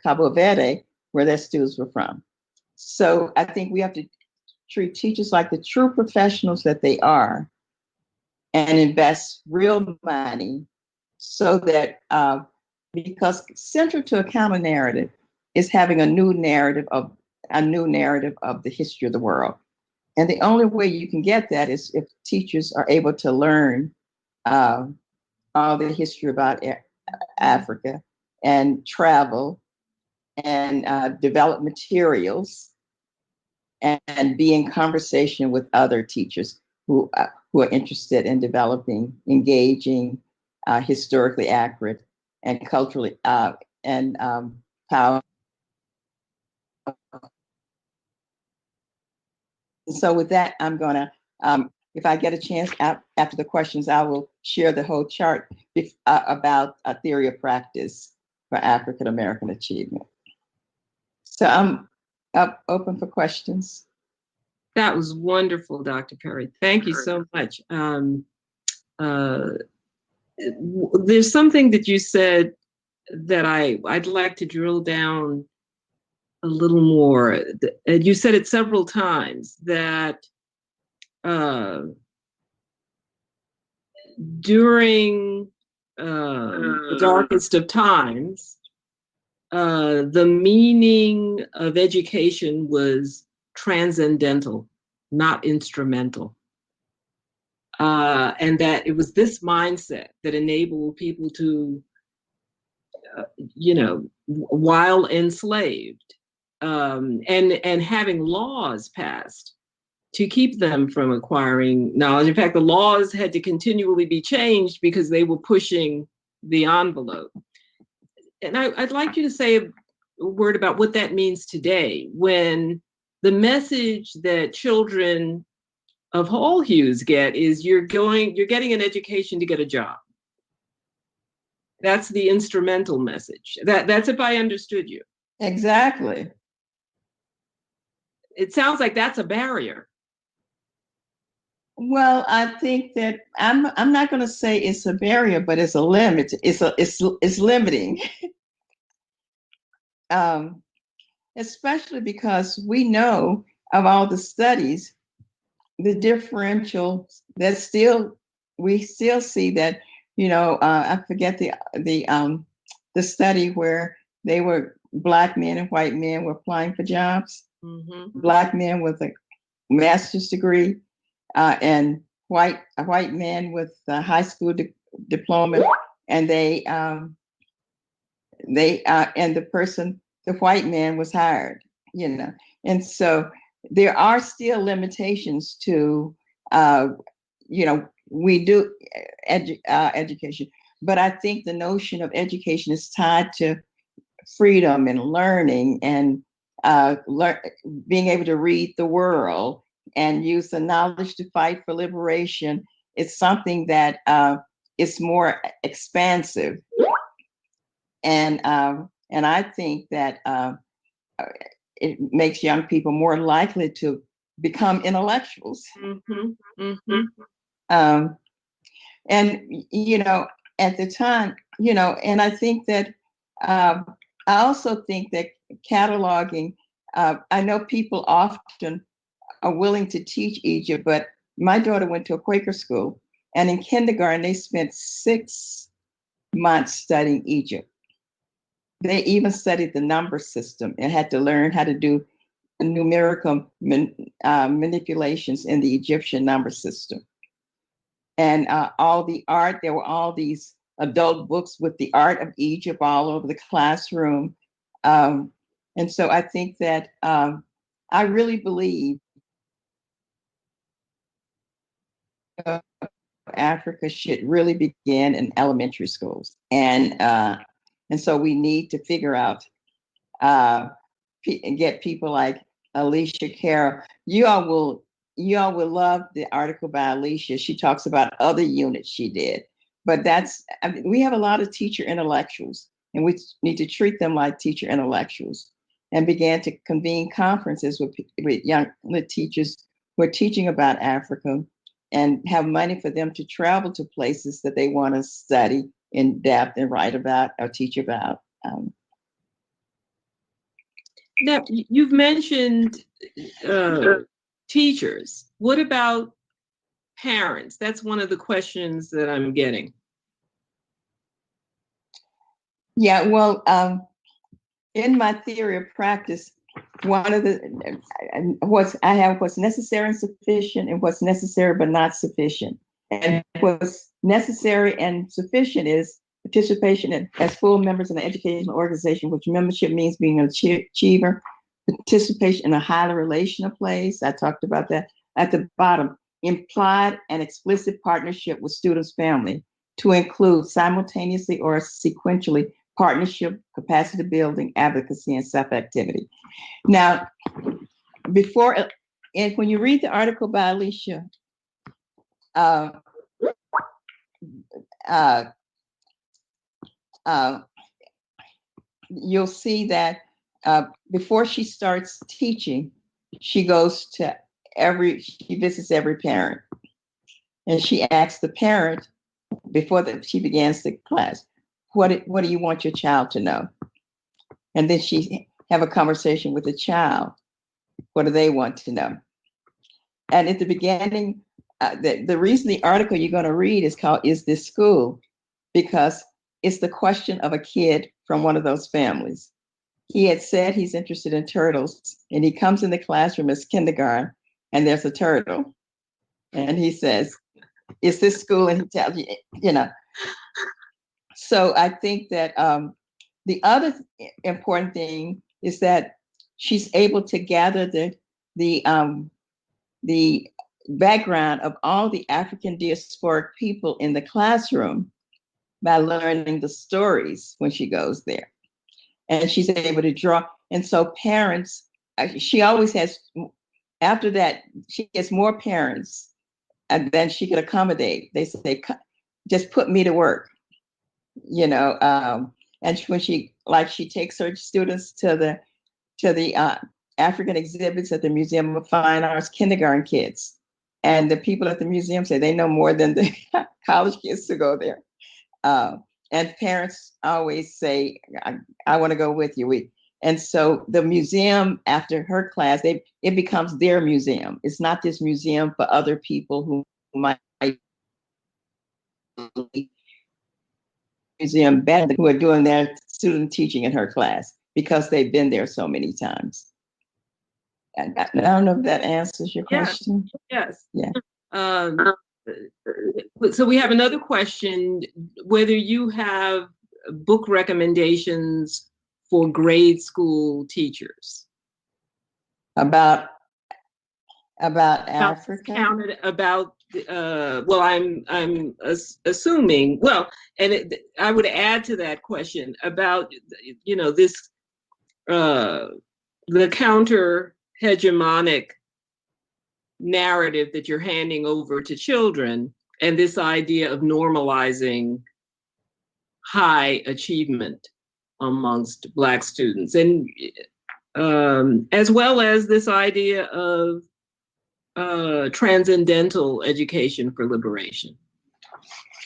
Cabo Verde where their students were from. So I think we have to treat teachers like the true professionals that they are and invest real money so that, because central to a counter narrative is having a new narrative of the history of the world. And the only way you can get that is if teachers are able to learn all the history about Africa and travel and develop materials and be in conversation with other teachers who are interested in developing engaging, historically accurate and culturally and powerful. So with that, I'm gonna, if I get a chance after the questions, I will share the whole chart about a theory of practice for African American achievement. So I'm open for questions. That was wonderful, Dr. Perry. Thank you so much. There's something that you said that I'd like to drill down a little more. You said it several times that during the darkest of times, the meaning of education was transcendental, not instrumental. And that it was this mindset that enabled people to, while enslaved, and having laws passed to keep them from acquiring knowledge. In fact, the laws had to continually be changed because they were pushing the envelope. And I'd like you to say a word about what that means today, when the message that children of all hues get is you're getting an education to get a job. That's the instrumental message. That's if I understood you. Exactly. It sounds like that's a barrier. Well, I think that I'm not going to say it's a barrier, but it's a limit. It's limiting. Especially because we know of all the studies, the differential that we still see that, I forget the study where they were Black men and white men were applying for jobs. Mm-hmm. Black men with a master's degree and a white man with a high school diploma, and and the white man was hired, and so there are still limitations to, we do education, but I think the notion of education is tied to freedom and learning and being able to read the world and use the knowledge to fight for liberation. It's something that is more expansive, and I think that it makes young people more likely to become intellectuals. Mm-hmm. Mm-hmm. And at the time, and I think that I also think that cataloging. I know people often are willing to teach Egypt, but my daughter went to a Quaker school, and in kindergarten they spent 6 months studying Egypt. They even studied the number system and had to learn how to do numerical manipulations in the Egyptian number system. And all the art, there were all these adult books with the art of Egypt all over the classroom. And so I think that I really believe of Africa should really begin in elementary schools. And so we need to figure out and get people like Alicia Carroll. You all will love the article by Alicia. She talks about other units she did. But we have a lot of teacher intellectuals, and we need to treat them like teacher intellectuals, and began to convene conferences with young teachers who are teaching about Africa, and have money for them to travel to places that they want to study in depth and write about or teach about. Now, you've mentioned teachers. What about parents? That's one of the questions that I'm getting. Yeah, well, in my theory of practice, one of the what's necessary and sufficient, and what's necessary but not sufficient. And what's necessary and sufficient is participation as full members in an educational organization, which membership means being an achiever, participation in a highly relational place. I talked about that. At the bottom, implied and explicit partnership with students' family, to include simultaneously or sequentially partnership, capacity building, advocacy, and self-activity. Now, when you read the article by Alicia, you'll see that before she starts teaching, she visits every parent, and she asks the parent before she begins the class, what do you want your child to know? And then she have a conversation with the child. What do they want to know? And at the beginning, the reason the article you're going to read is called "Is This School?" because it's the question of a kid from one of those families. He had said he's interested in turtles, and he comes in the classroom as kindergarten, and there's a turtle. And he says, "Is this school?" And he tells you, So I think that the other important thing is that she's able to gather the background of all the African diasporic people in the classroom by learning the stories when she goes there. And she's able to draw. And so parents, she always has, after that, she gets more parents than she could accommodate. They say, just put me to work, and when she takes her students to the African exhibits at the Museum of Fine Arts, kindergarten kids. And the people at the museum say they know more than the college kids to go there. And parents always say, I want to go with you. And so the museum, after her class, it becomes their museum. It's not this museum for other people who might museum better, who are doing their student teaching in her class because they've been there so many times. And I don't know if that answers your question. Yes. Yeah. So we have another question, whether you have book recommendations for grade school teachers. About Africa? Well, I'm assuming, I would add to that question about, this, the counter hegemonic narrative that you're handing over to children, and this idea of normalizing high achievement amongst Black students, and as well as this idea of transcendental education for liberation.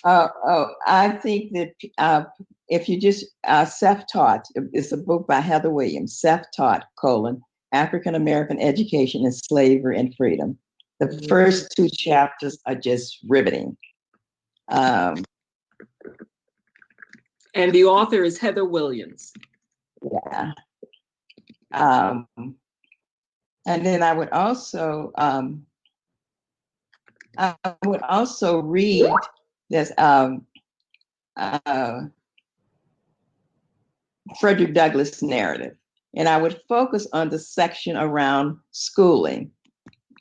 I think that if you just self-taught, it's a book by Heather Williams, Self-Taught, African American Education in Slavery and Freedom. The first 2 chapters are just riveting. And the author is Heather Williams. Yeah. And then I would also read this Frederick Douglass narrative, and I would focus on the section around schooling.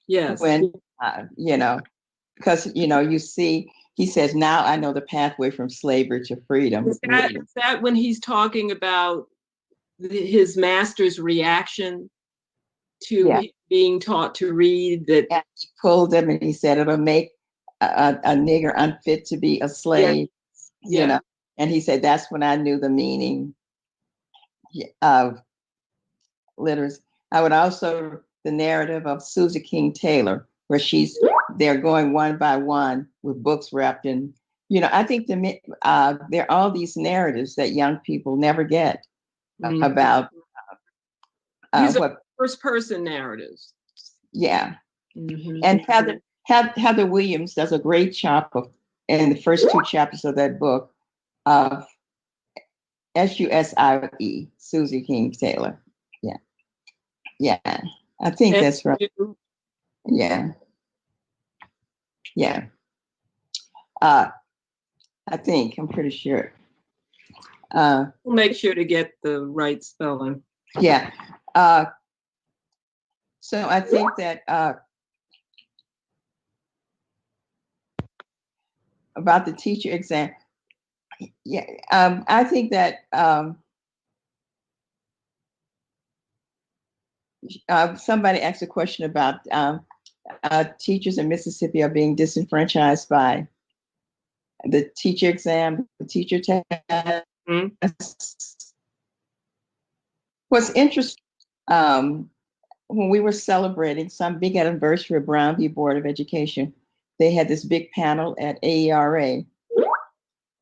Yes. When because, you know, you see, he says, now I know the pathway from slavery to freedom. Is that when he's talking about his master's reaction to being taught to read? That he pulled him and he said, it'll make a nigger unfit to be a slave, you know? And he said, that's when I knew the meaning of literacy. I would also, the narrative of Susie King Taylor, where they're going one by one with books wrapped in, you know, I think there are all these narratives that young people never get about these are what first person narratives. Yeah. And Heather Williams does a great job in the first 2 chapters of that book of SUSIE, Susie King Taylor. Yeah, I think that's right. Yeah. I'm pretty sure. We'll make sure to get the right spelling. Yeah. So I think that about the teacher exam, I think that somebody asked a question about teachers in Mississippi are being disenfranchised by the teacher exam, the teacher test. What's interesting, when we were celebrating some big anniversary of Brown v. Board of Education, they had this big panel at AERA,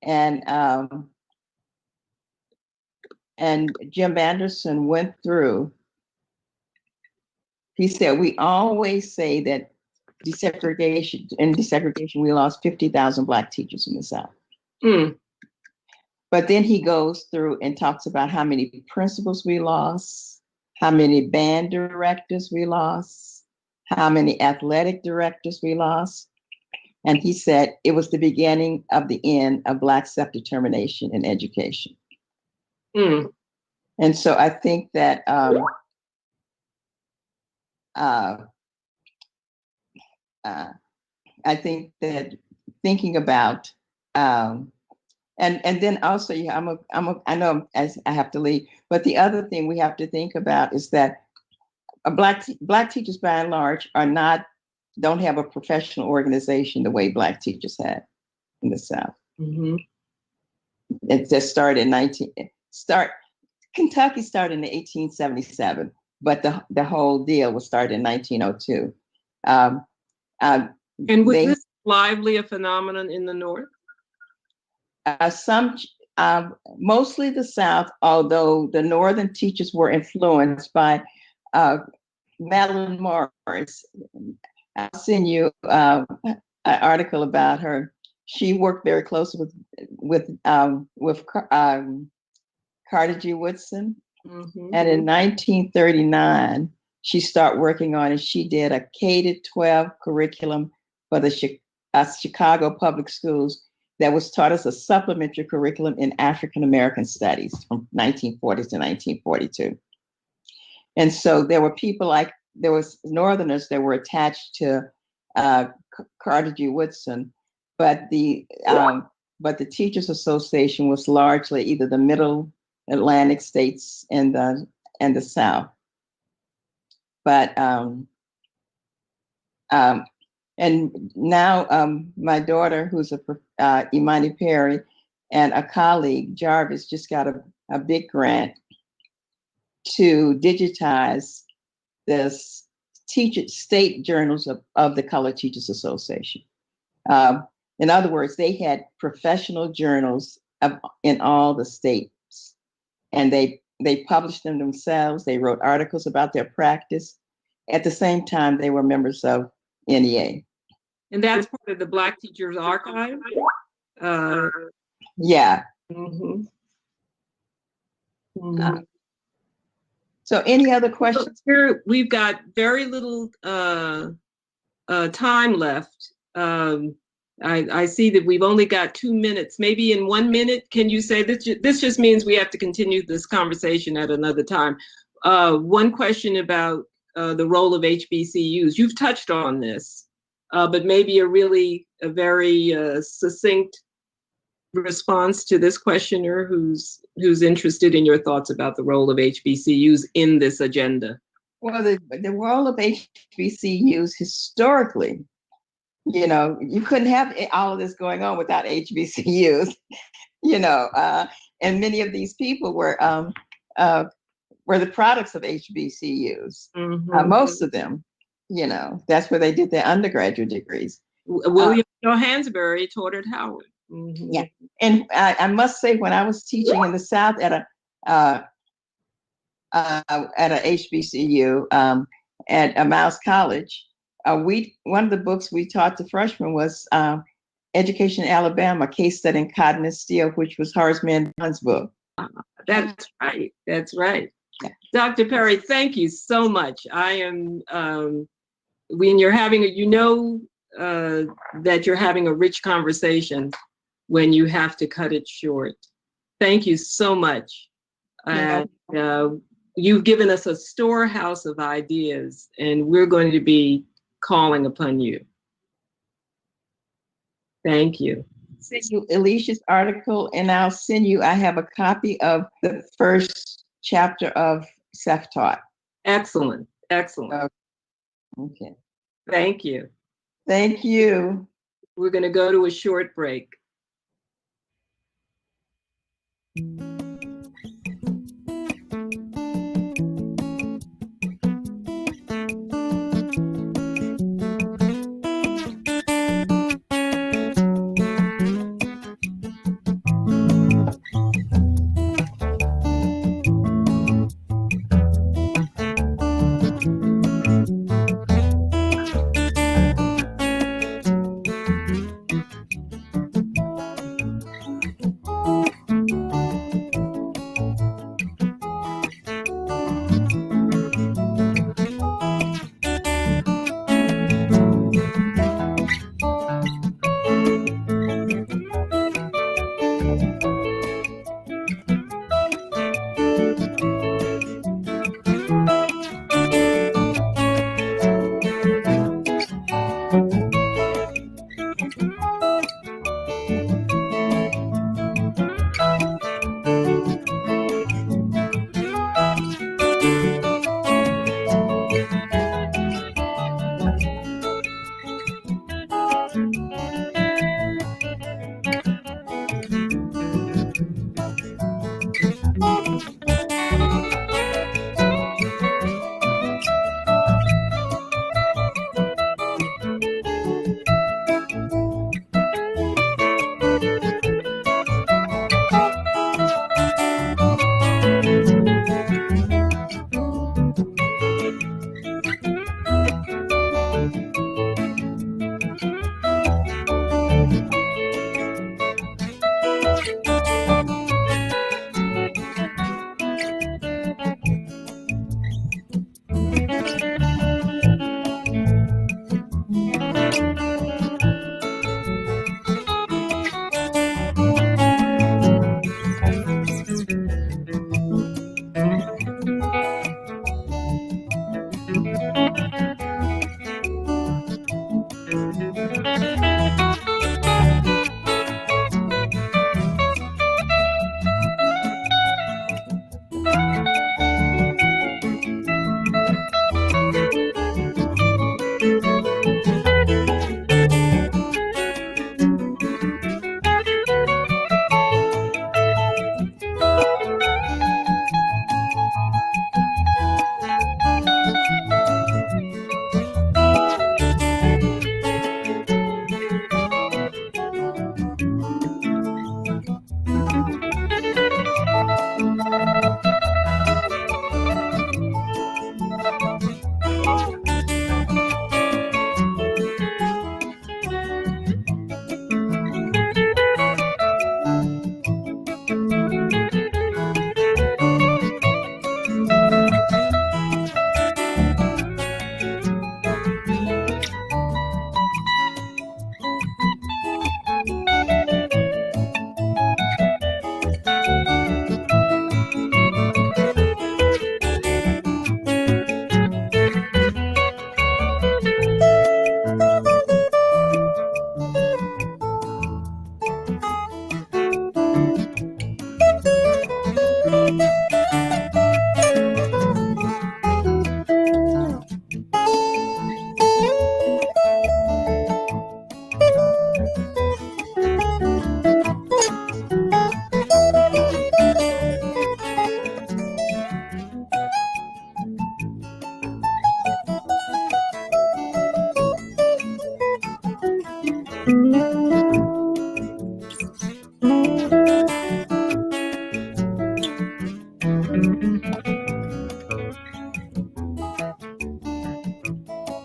and Jim Anderson went through. He said, we always say that desegregation, we lost 50,000 Black teachers in the South. But then he goes through and talks about how many principals we lost, how many band directors we lost, how many athletic directors we lost. And he said it was the beginning of the end of Black self-determination in education. And so I think that thinking about and then also I know as I have to leave, but the other thing we have to think about is that Black teachers by and large don't have a professional organization the way Black teachers had in the South. It just started in Kentucky started in 1877, but the whole deal was started in 1902. And was this lively a phenomenon in the North? Mostly the South, although the Northern teachers were influenced by Madeline Morris. I'll send you an article about her. She worked very closely with Carter G. Woodson. And in 1939, she started working on it. She did a K-12 curriculum for the Chicago public schools that was taught as a supplementary curriculum in African American studies from 1940 to 1942. And so there were there was Northerners that were attached to Carter G. Woodson, but the Teachers Association was largely either the Middle Atlantic states and the South. But and now my daughter, who's Imani Perry, and a colleague, Jarvis, just got a big grant to digitize the state journals of the Colored Teachers Association. In other words, they had professional journals in all the states, and they published them themselves. They wrote articles about their practice. At the same time, they were members of NEA. And that's part of the Black Teachers Archive? Yeah. So any other questions? Here we've got very little time left. I see that we've only got 2 minutes. Maybe in 1 minute, can you say this? This just means we have to continue this conversation at another time. One question about the role of HBCUs. You've touched on this. but maybe a very succinct response to this questioner who's interested in your thoughts about the role of HBCUs in this agenda. Well, the role of HBCUs historically, you couldn't have all of this going on without HBCUs, and many of these people were the products of HBCUs. Mm-hmm. Most of them, that's where they did their undergraduate degrees. William Hansberry taught at Howard. Mm-hmm. Yeah, and I must say, when I was teaching in the South at a HBCU at Miles College, one of the books we taught the freshmen was Education in Alabama, Case Study in Cotton and Steel, which was Horace Mann-Dunn's book. That's right. That's right. Yeah. Dr. Perry, thank you so much. I am when you're having that you're having a rich conversation when you have to cut it short. Thank you so much. And you've given us a storehouse of ideas, and we're going to be calling upon you. Thank you. Send you Alicia's article, and I have a copy of the first chapter of Self-Taught. Excellent. Excellent. Okay. Thank you. Thank you. We're going to go to a short break.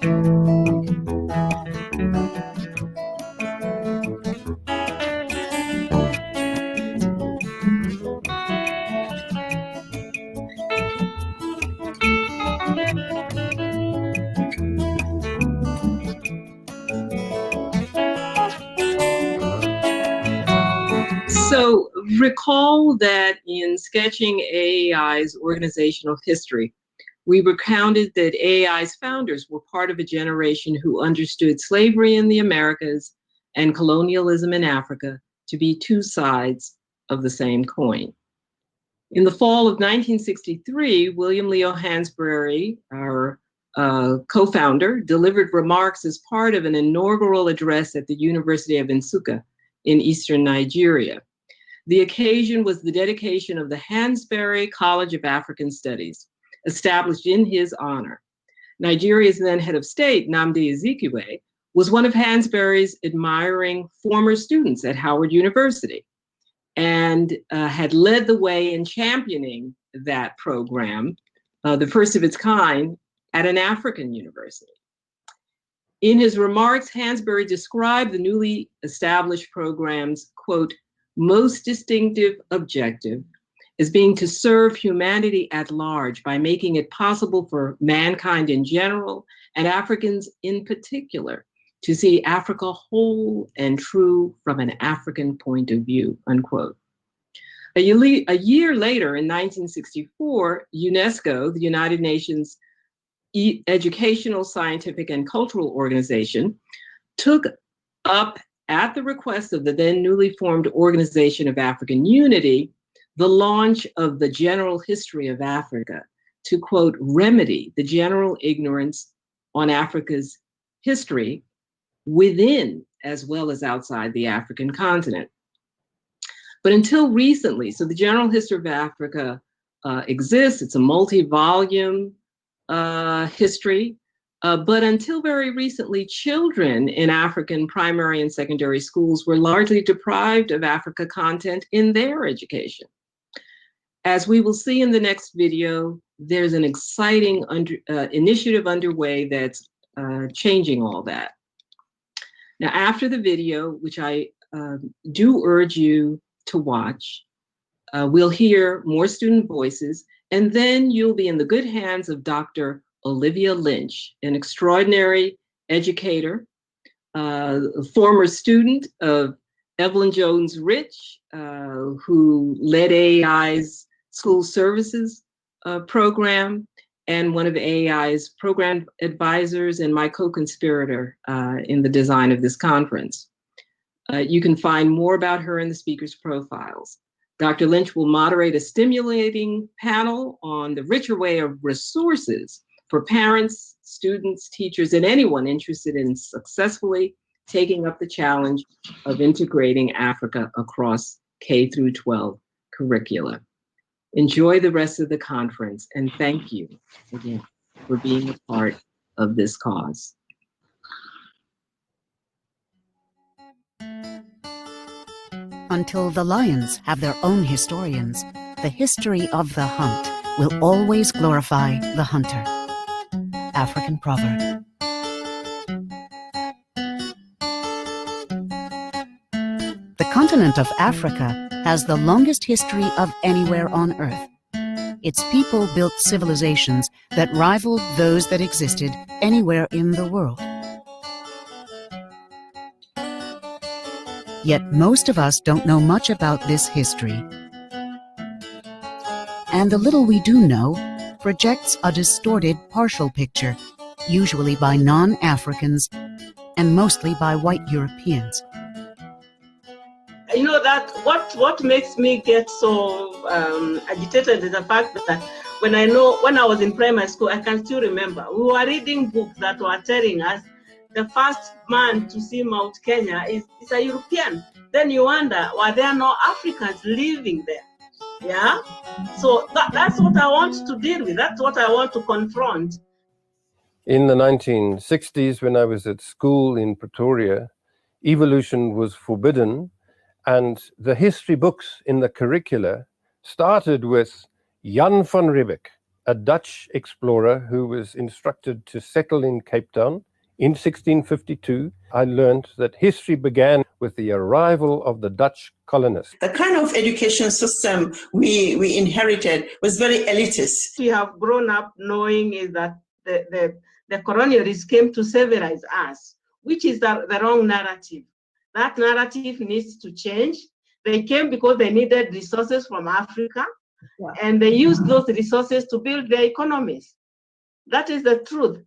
So recall that in sketching AAI's organizational history, we recounted that AAI's founders were part of a generation who understood slavery in the Americas and colonialism in Africa to be two sides of the same coin. In the fall of 1963, William Leo Hansberry, our co-founder, delivered remarks as part of an inaugural address at the University of Nsukka in eastern Nigeria. The occasion was the dedication of the Hansberry College of African Studies, established in his honor. Nigeria's then head of state, Nnamdi Azikiwe, was one of Hansberry's admiring former students at Howard University and had led the way in championing that program, the first of its kind, at an African university. In his remarks, Hansberry described the newly established program's, quote, most distinctive objective as being to serve humanity at large by making it possible for mankind in general and Africans in particular to see Africa whole and true from an African point of view, unquote. A year later, in 1964, UNESCO, the United Nations Educational, Scientific, and Cultural Organization, took up at the request of the then newly formed Organization of African Unity, the launch of the General History of Africa to, quote, remedy the general ignorance on Africa's history within as well as outside the African continent. But until recently, so the General History of Africa exists, it's a multi-volume history, but until very recently, children in African primary and secondary schools were largely deprived of Africa content in their education. As we will see in the next video, there's an exciting initiative underway that's changing all that. Now, after the video, which I do urge you to watch, we'll hear more student voices, and then you'll be in the good hands of Dr. Olivia Lynch, an extraordinary educator, former student of Evelyn Jones Rich, who led AAI's school services program, and one of AAI's program advisors and my co-conspirator in the design of this conference. You can find more about her in the speakers' profiles. Dr. Lynch will moderate a stimulating panel on the richer way of resources for parents, students, teachers, and anyone interested in successfully taking up the challenge of integrating Africa across K through 12 curricula. Enjoy the rest of the conference, and thank you again for being a part of this cause. Until the lions have their own historians, the history of the hunt will always glorify the hunter. African proverb. The continent of Africa has the longest history of anywhere on Earth. Its people built civilizations that rivaled those that existed anywhere in the world. Yet most of us don't know much about this history. And the little we do know projects a distorted partial picture, usually by non-Africans and mostly by white Europeans. You know that what makes me get so agitated is the fact that when I was in primary school, I can still remember, we were reading books that were telling us the first man to see Mount Kenya is a European. Then you wonder, were there no Africans living there? Yeah? So that's what I want to deal with. That's what I want to confront. In the 1960s, when I was at school in Pretoria, evolution was forbidden, and the history books in the curricula started with Jan van Riebeeck, a Dutch explorer who was instructed to settle in Cape Town in 1652. I learned that history began with the arrival of the Dutch colonists. The kind of education system we inherited was very elitist. We have grown up knowing is that the colonialists came to civilize us, which is the wrong narrative. That narrative needs to change. They came because they needed resources from Africa, and they used those resources to build their economies. That is the truth.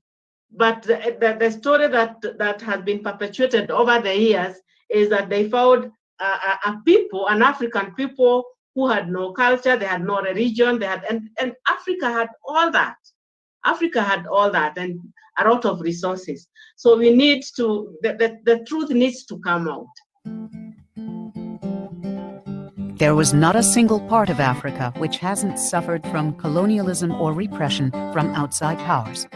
But the story that has been perpetuated over the years is that they found an African people who had no culture, they had no religion, and Africa had all that. Africa had all that and a lot of resources. So we need to, the truth needs to come out. There was not a single part of Africa which hasn't suffered from colonialism or repression from outside powers.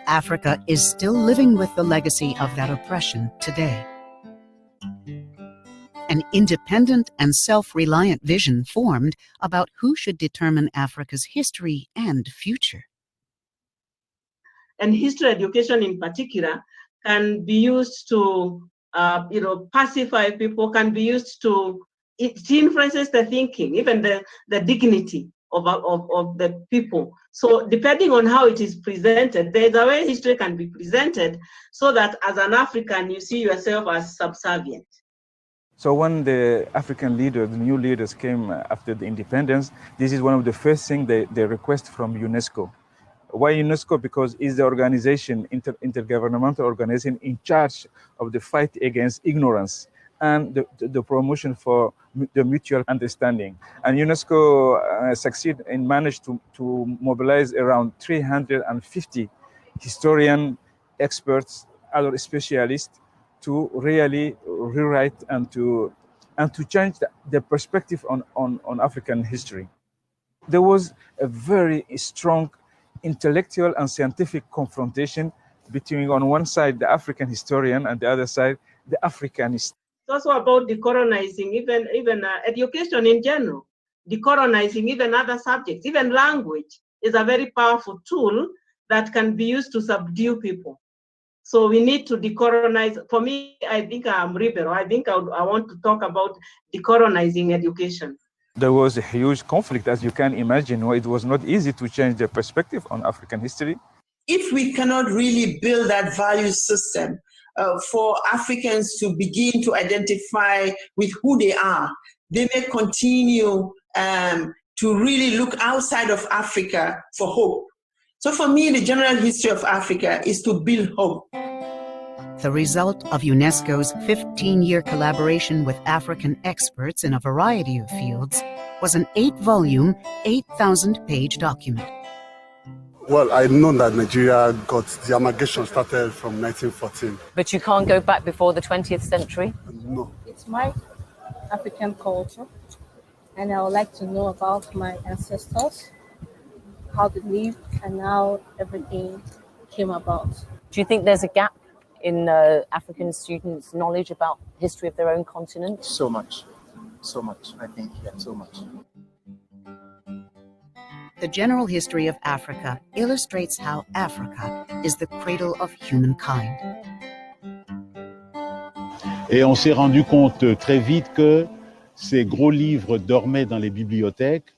Africa is still living with the legacy of that oppression today. An independent and self-reliant vision formed about who should determine Africa's history and future. And history education in particular can be used to pacify people, can be used to, it influences the thinking, even the dignity of the people. So depending on how it is presented, there's a way history can be presented so that as an African, you see yourself as subservient. So when the African leaders, the new leaders came after the independence, this is one of the first things they request from UNESCO. Why UNESCO? Because it's the organization, intergovernmental organization in charge of the fight against ignorance and the promotion for the mutual understanding. And UNESCO succeeded and managed to mobilize around 350 historian, experts, other specialists to really rewrite and to change the perspective on African history. There was a very strong intellectual and scientific confrontation between, on one side, the African historian, and the other side, the Africanist. It's also about decolonizing even education in general, decolonizing even other subjects, even language is a very powerful tool that can be used to subdue people. So we need to decolonize. For me, I think I'm liberal. I think I want to talk about decolonizing education. There was a huge conflict, as you can imagine. It was not easy to change the perspective on African history. If we cannot really build that value system for Africans to begin to identify with who they are, they may continue to really look outside of Africa for hope. So for me, the general history of Africa is to build hope. The result of UNESCO's 15-year collaboration with African experts in a variety of fields was an 8-volume, 8,000-page document. Well, I know that Nigeria got the amalgamation started from 1914. But you can't go back before the 20th century? No. It's my African culture, and I would like to know about my ancestors, how they lived, and how everything came about. Do you think there's a gap in African students' knowledge about history of their own continent? So much, I think, yeah, so much. The general history of Africa illustrates how Africa is the cradle of humankind. Et on s'est rendu compte très vite que ces gros livres dormaient dans les bibliothèques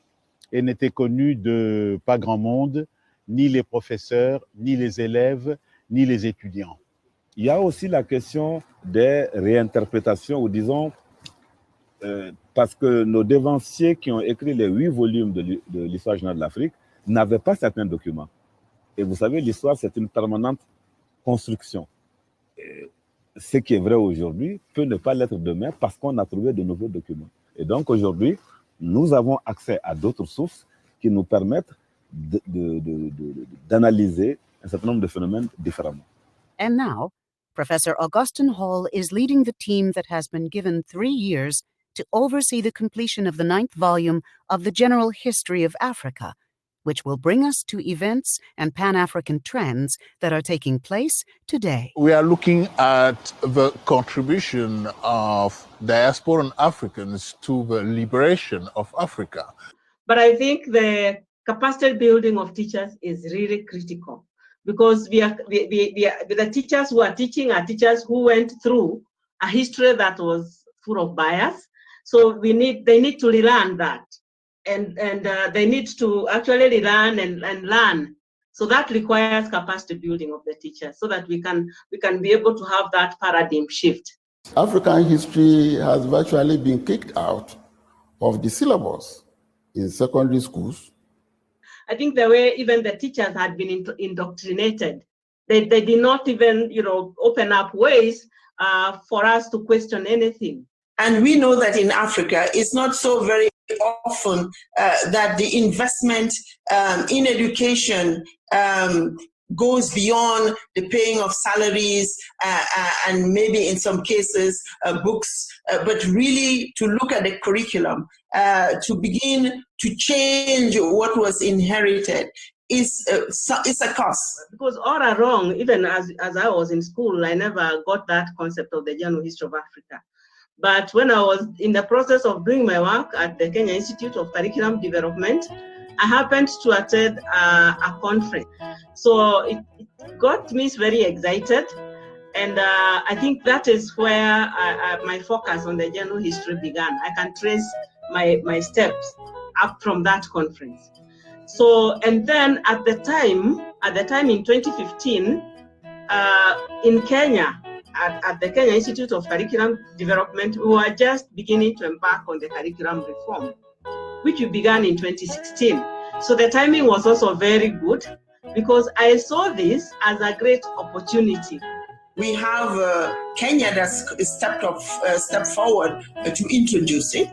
et n'étaient connus de pas grand monde, ni les professeurs, ni les élèves, ni les étudiants. Il y a aussi la question des réinterprétations, ou disons, parce que nos devanciers qui ont écrit les 8 volumes de l'histoire générale de l'Afrique n'avaient pas certains documents. Et vous savez, l'histoire, c'est une permanente construction. Et ce qui est vrai aujourd'hui peut ne pas l'être demain parce qu'on a trouvé de nouveaux documents. Et donc aujourd'hui, nous avons accès à d'autres sources qui nous permettent d'analyser un certain nombre de phénomènes différemment. And now, Professor Augustin Hall is leading the team that has been given 3 years to oversee the completion of the 9th volume of the General History of Africa, which will bring us to events and Pan-African trends that are taking place today. We are looking at the contribution of diasporan Africans to the liberation of Africa. But I think the capacity building of teachers is really critical, because the teachers who are teaching are teachers who went through a history that was full of bias. So they need to relearn that, and they need to actually relearn and learn. So that requires capacity building of the teachers, so that we can be able to have that paradigm shift. African history has virtually been kicked out of the syllabus in secondary schools. I think the way even the teachers had been indoctrinated, they did not even open up ways for us to question anything. And we know that in Africa, it's not so very often that the investment in education goes beyond the paying of salaries and maybe in some cases books, but really to look at the curriculum, to begin to change what was inherited is a cost. Because all along, even as I was in school, I never got that concept of the general history of Africa. But when I was in the process of doing my work at the Kenya Institute of Curriculum Development, I happened to attend a conference. So it got me very excited. And I think that is where my focus on the general history began. I can trace my steps up from that conference. So, and then at the time in 2015, in Kenya, at the Kenya Institute of Curriculum Development, we were just beginning to embark on the curriculum reform, which we began in 2016. So the timing was also very good, because I saw this as a great opportunity. We have Kenya that stepped forward to introduce it.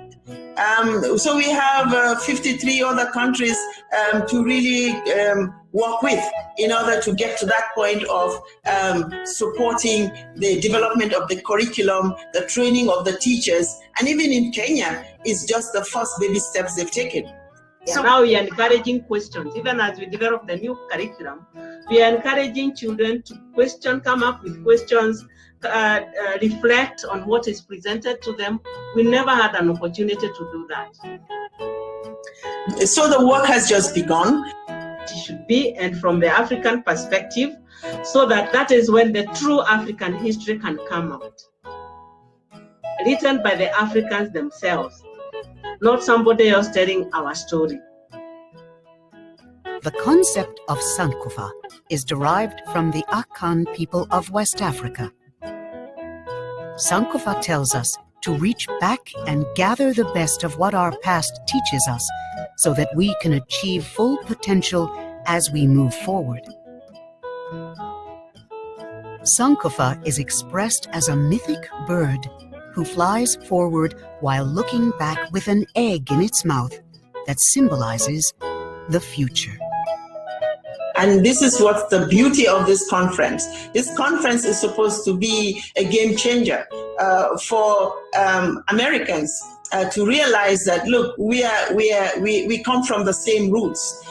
So we have 53 other countries to really work with in order to get to that point of supporting the development of the curriculum, the training of the teachers, and even in Kenya, it's just the first baby steps they've taken. So now we are encouraging questions. Even as we develop the new curriculum, we are encouraging children to question, come up with questions, reflect on what is presented to them. We never had an opportunity to do that. So the work has just begun. It should be, and from the African perspective, so that is when the true African history can come out. Written by the Africans themselves, not somebody else telling our story. The concept of Sankofa is derived from the Akan people of West Africa. Sankofa tells us to reach back and gather the best of what our past teaches us, so that we can achieve full potential as we move forward. Sankofa is expressed as a mythic bird who flies forward while looking back with an egg in its mouth that symbolizes the future. And this is what's the beauty of this conference. This conference is supposed to be a game changer for Americans to realize that, look, we come from the same roots.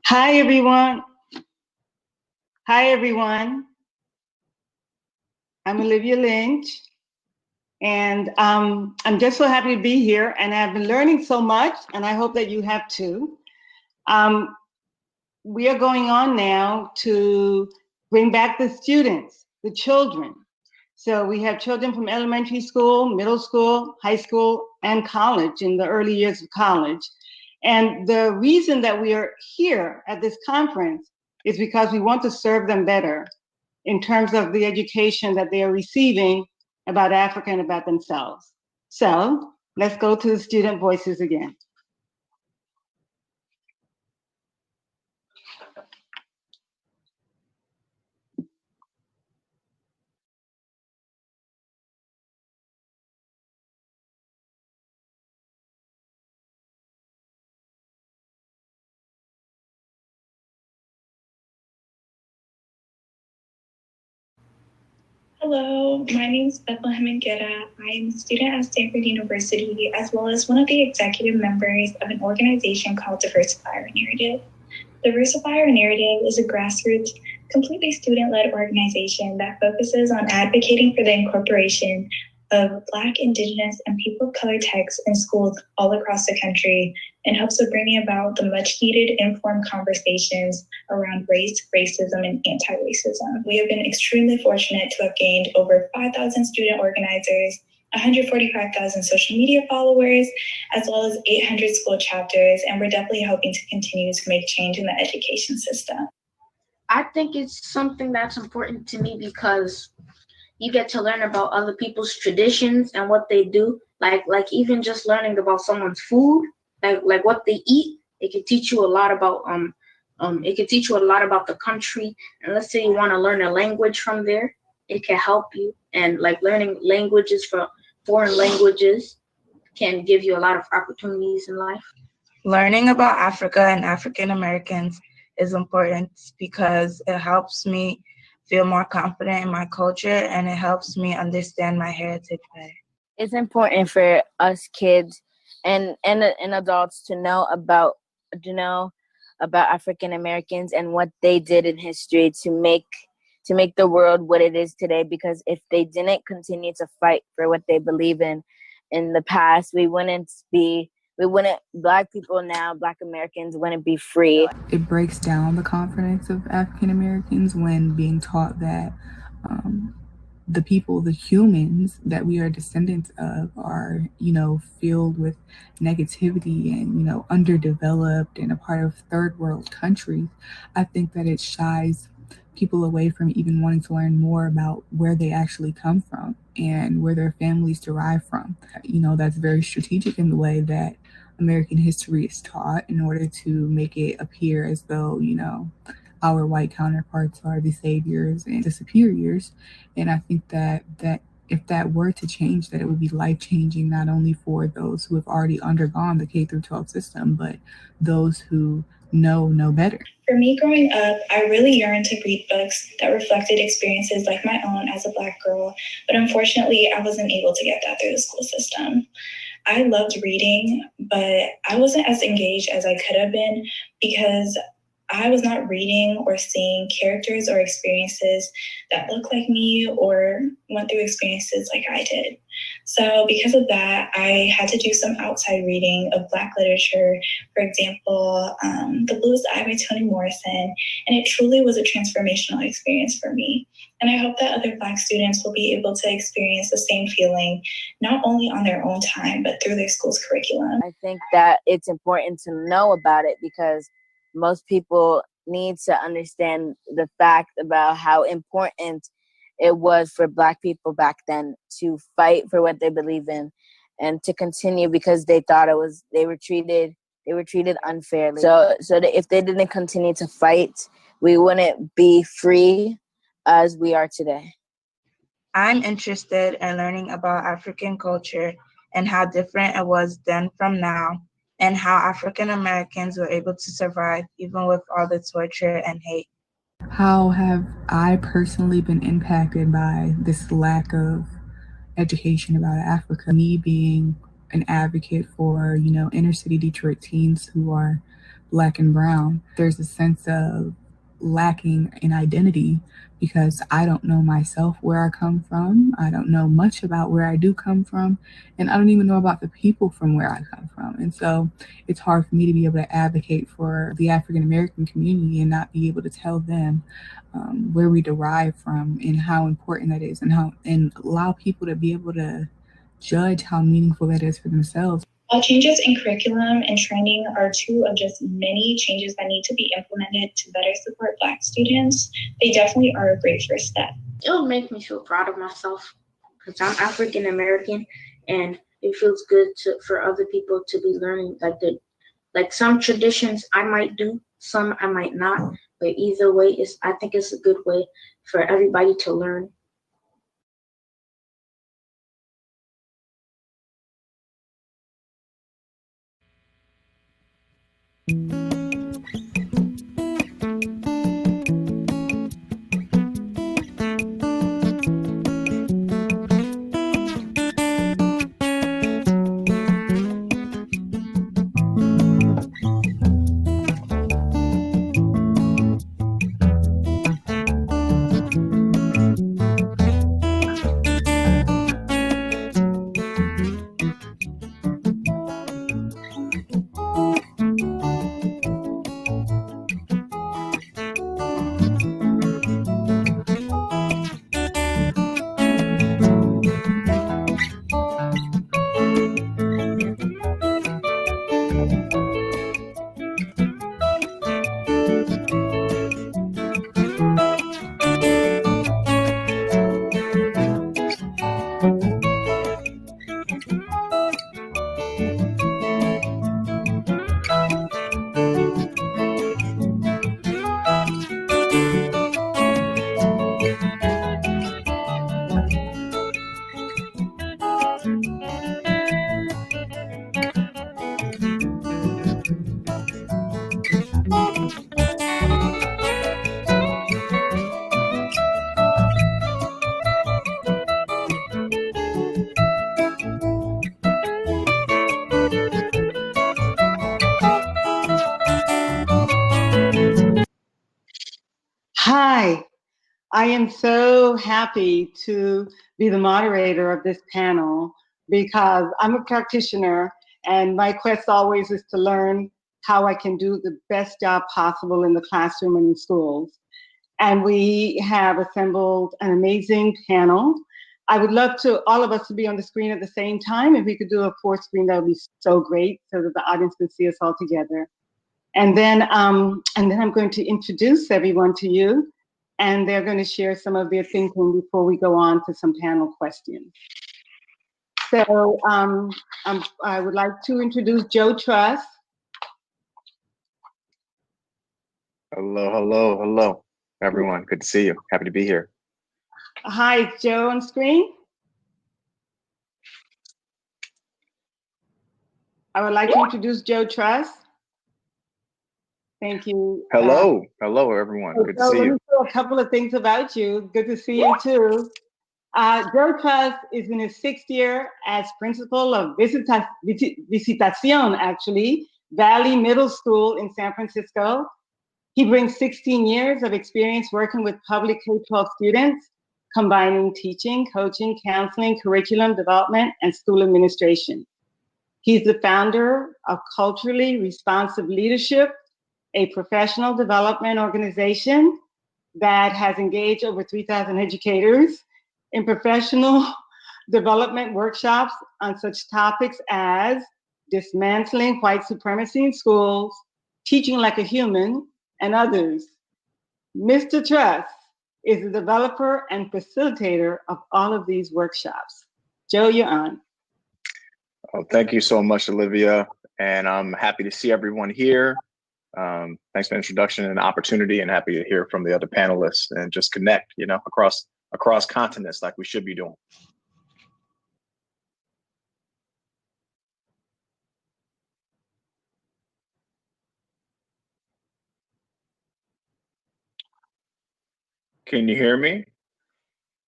Hi, everyone. Hi, everyone. I'm Olivia Lynch, and I'm just so happy to be here, and I've been learning so much, and I hope that you have too. We are going on now to bring back the students, the children. So we have children from elementary school, middle school, high school, and college, in the early years of college. And the reason that we are here at this conference is because we want to serve them better in terms of the education that they are receiving about Africa and about themselves. So let's go to the student voices again. Hello, my name is Bethlehem Ngueta. I'm a student at Stanford University, as well as one of the executive members of an organization called Diversifier Narrative. Diversifier Narrative is a grassroots, completely student-led organization that focuses on advocating for the incorporation of Black, Indigenous, and people of color texts in schools all across the country, and helps with bringing about the much-needed informed conversations around race, racism, and anti-racism. We have been extremely fortunate to have gained over 5,000 student organizers, 145,000 social media followers, as well as 800 school chapters, and we're definitely hoping to continue to make change in the education system. I think it's something that's important to me because you get to learn about other people's traditions and what they do. Like even just learning about someone's food, like what they eat, it can teach you a lot about the country. And let's say you want to learn a language from there, it can help you. And like learning languages for foreign languages can give you a lot of opportunities in life. Learning about Africa and African Americans is important because it helps me feel more confident in my culture, and it helps me understand my heritage better. It's important for us kids and adults to know about African Americans and what they did in history to make the world what it is today. Because if they didn't continue to fight for what they believe in the past, Black people now, Black Americans wouldn't be free. It breaks down the confidence of African Americans when being taught that the people, the humans that we are descendants of are, filled with negativity and, underdeveloped and a part of third world countries. I think that it shies people away from even wanting to learn more about where they actually come from and where their families derive from. That's very strategic in the way that American history is taught in order to make it appear as though, our white counterparts are the saviors and the superiors. And I think that if that were to change, that it would be life-changing, not only for those who have already undergone the K-12 system, but those who know better. For me growing up, I really yearned to read books that reflected experiences like my own as a Black girl, but unfortunately, I wasn't able to get that through the school system. I loved reading, but I wasn't as engaged as I could have been because I was not reading or seeing characters or experiences that looked like me or went through experiences like I did. So because of that, I had to do some outside reading of Black literature, for example, The Bluest Eye by Toni Morrison, and it truly was a transformational experience for me. And I hope that other Black students will be able to experience the same feeling, not only on their own time, but through their school's curriculum. I think that it's important to know about it because most people need to understand the fact about how important it was for Black people back then to fight for what they believe in and to continue because they thought they were treated unfairly. So that if they didn't continue to fight, we wouldn't be free as we are today. I'm interested in learning about African culture and how different it was then from now, and how African Americans were able to survive even with all the torture and hate. How have I personally been impacted by this lack of education about Africa? Me being an advocate for, inner city Detroit teens who are Black and brown, there's a sense of lacking in identity because I don't know myself where I come from. I don't know much about where I do come from, and I don't even know about the people from where I come from. And so it's hard for me to be able to advocate for the African American community and not be able to tell them where we derive from and how important that is, and allow people to be able to judge how meaningful that is for themselves. While changes in curriculum and training are two of just many changes that need to be implemented to better support Black students, they definitely are a great first step. It would make me feel proud of myself because I'm African American, and it feels good for other people to be learning like some traditions I might do, some I might not, but either way, I think it's a good way for everybody to learn. Hi, I am so happy to be the moderator of this panel because I'm a practitioner and my quest always is to learn how I can do the best job possible in the classroom and in schools. And we have assembled an amazing panel. I would love to all of us to be on the screen at the same time. If we could do a fourth screen, that would be so great so that the audience could see us all together. And then I'm going to introduce everyone to you, and they're going to share some of their thinking before we go on to some panel questions. So I would like to introduce Joe Truss. Hello, hello, hello, everyone. Good to see you. Happy to be here. Hi, Joe on screen. I would like to introduce Joe Truss. Thank you. Hello, hello, everyone. Good to see Let me you. say a couple of things about you. Good to see you too. Joe Truss is in his 6th year as principal of Visitación, actually, Valley Middle School in San Francisco. He brings 16 years of experience working with public K-12 students, combining teaching, coaching, counseling, curriculum development, and school administration. He's the founder of Culturally Responsive Leadership, a professional development organization that has engaged over 3,000 educators in professional development workshops on such topics as dismantling white supremacy in schools, teaching like a human, and others. Mr. Truss is the developer and facilitator of all of these workshops. Joe, you're on. Oh, thank you so much, Olivia. And I'm happy to see everyone here. Thanks for the introduction and the opportunity, and happy to hear from the other panelists and just connect, you know, across continents like we should be doing. Can you hear me?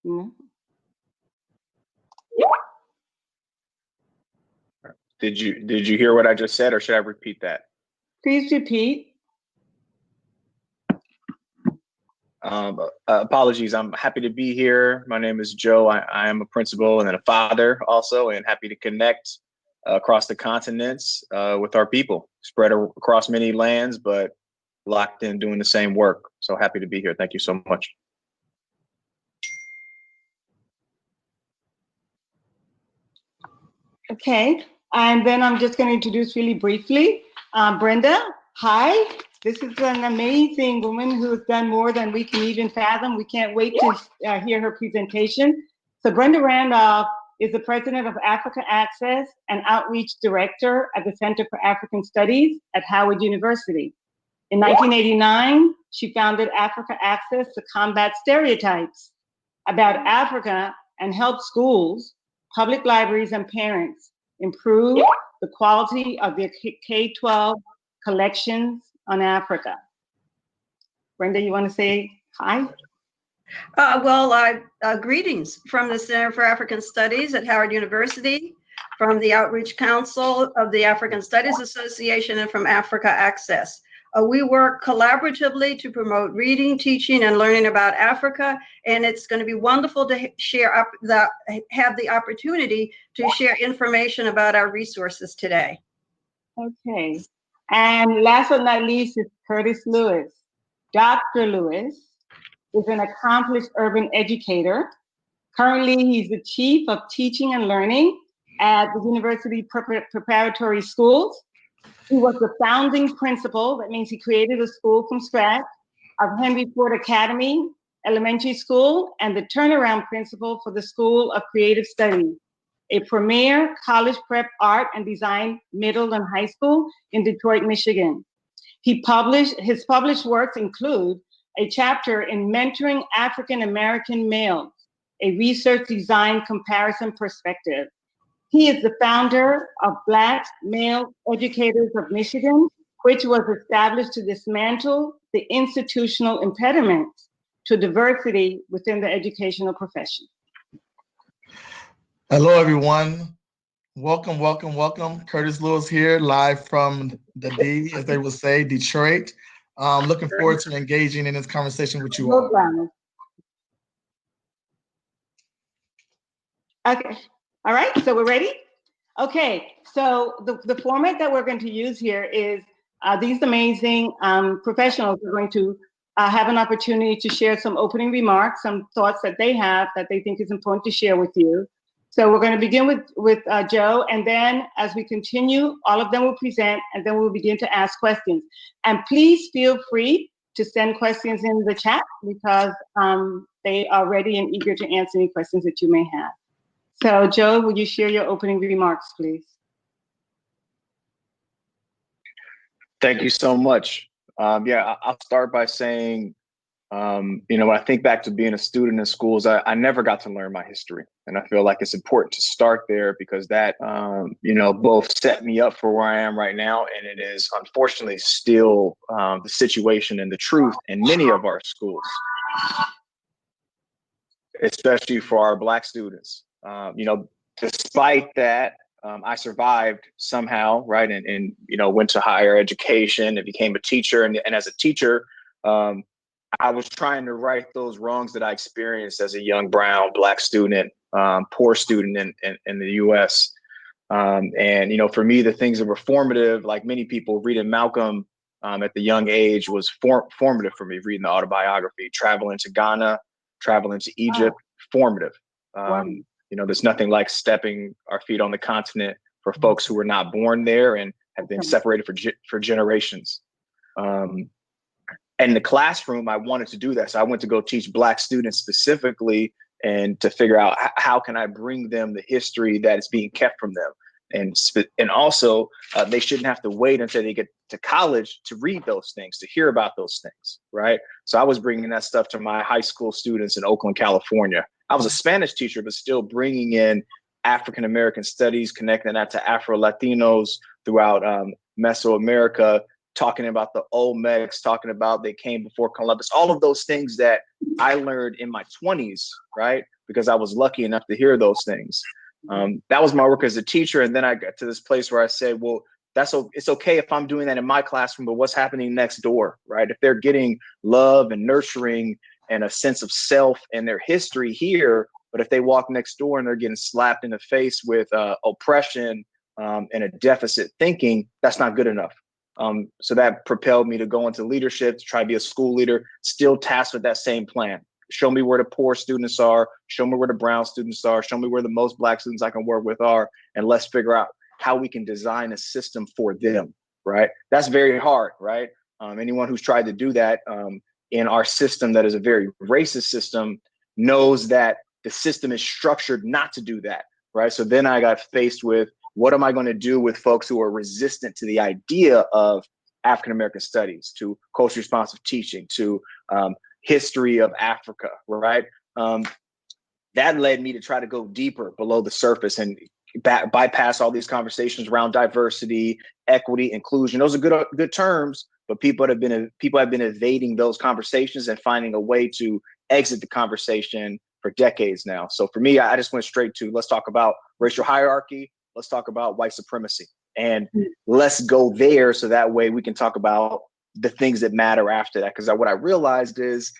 Mm-hmm. Did you hear what I just said, or should I repeat that? Please repeat. Apologies. I'm happy to be here. My name is Joe. I am a principal and then a father also, and happy to connect across the continents with our people, spread across many lands, but locked in doing the same work. So happy to be here. Thank you so much. Okay, and then I'm just going to introduce really briefly Brenda. Hi, this is an amazing woman who has done more than we can even fathom. We can't wait to hear her presentation. So Brenda Randolph is the president of Africa Access and outreach director at the Center for African Studies at Howard University. In 1989, she founded Africa Access to combat stereotypes about Africa and help schools, public libraries, and parents improve the quality of their K-12 collections on Africa. Brenda, you want to say hi? Greetings from the Center for African Studies at Howard University, from the Outreach Council of the African Studies Association, and from Africa Access. We work collaboratively to promote reading, teaching, and learning about Africa, and it's going to be wonderful to have the opportunity to share information about our resources today. Okay, and last but not least is Curtis Lewis. Dr. Lewis is an accomplished urban educator. Currently, he's the Chief of Teaching and Learning at the University Preparatory Schools. He was the founding principal, that means he created a school from scratch, of Henry Ford Academy Elementary School, and the turnaround principal for the School of Creative Studies, a premier college prep art and design middle and high school in Detroit, Michigan. His published works include a chapter in Mentoring African American Males, a research design comparison perspective. He is the founder of Black Male Educators of Michigan, which was established to dismantle the institutional impediments to diversity within the educational profession. Hello, everyone. Welcome, welcome, welcome. Curtis Lewis here, live from the D, as they would say, Detroit. Looking forward to engaging in this conversation with you all. Okay, all right, so we're ready? Okay, so the format that we're going to use here is these amazing professionals are going to have an opportunity to share some opening remarks, some thoughts that they have that they think is important to share with you. So we're going to begin with Joe, and then as we continue, all of them will present, and then we'll begin to ask questions. And please feel free to send questions in the chat because they are ready and eager to answer any questions that you may have. So Joe, would you share your opening remarks, please? Thank you so much. Yeah, I'll start by saying, when I think back to being a student in schools, I never got to learn my history. And I feel like it's important to start there because that, both set me up for where I am right now. And it is unfortunately still the situation and the truth in many of our schools, especially for our Black students. Despite that, I survived somehow, right? And went to higher education and became a teacher. And as a teacher, I was trying to right those wrongs that I experienced as a young brown Black student, poor student in the US. And for me, the things that were formative, like many people, reading Malcolm at the young age was formative for me, reading the autobiography, traveling to Ghana, traveling to Egypt, formative. There's nothing like stepping our feet on the continent for folks who were not born there and have been separated for generations. And in the classroom, I wanted to do that. So I went to go teach Black students specifically and to figure out how can I bring them the history that is being kept from them. And also, they shouldn't have to wait until they get to college to read those things, to hear about those things, right? So I was bringing that stuff to my high school students in Oakland, California. I was a Spanish teacher, but still bringing in African-American studies, connecting that to Afro-Latinos throughout Mesoamerica, talking about the Olmecs, talking about they came before Columbus, all of those things that I learned in my 20s, right? Because I was lucky enough to hear those things. That was my work as a teacher. And then I got to this place where I said, well, it's okay if I'm doing that in my classroom, but what's happening next door, right? If they're getting love and nurturing and a sense of self and their history here, but if they walk next door and they're getting slapped in the face with oppression and a deficit thinking, that's not good enough. So that propelled me to go into leadership, to try to be a school leader, still tasked with that same plan. Show me where the poor students are, show me where the brown students are, show me where the most Black students I can work with are, and let's figure out how we can design a system for them, right? That's very hard, right? Anyone who's tried to do that in our system that is a very racist system knows that the system is structured not to do that, right? So then I got faced with, what am I going to do with folks who are resistant to the idea of African-American studies, to culturally responsive teaching, to history of Africa, right? That led me to try to go deeper below the surface and bypass all these conversations around diversity, equity, inclusion. Those are good terms, but people have been evading those conversations and finding a way to exit the conversation for decades now. So for me, I just went straight to, let's talk about racial hierarchy. Let's talk about white supremacy, and let's go there so that way we can talk about the things that matter after that. Because what I realized is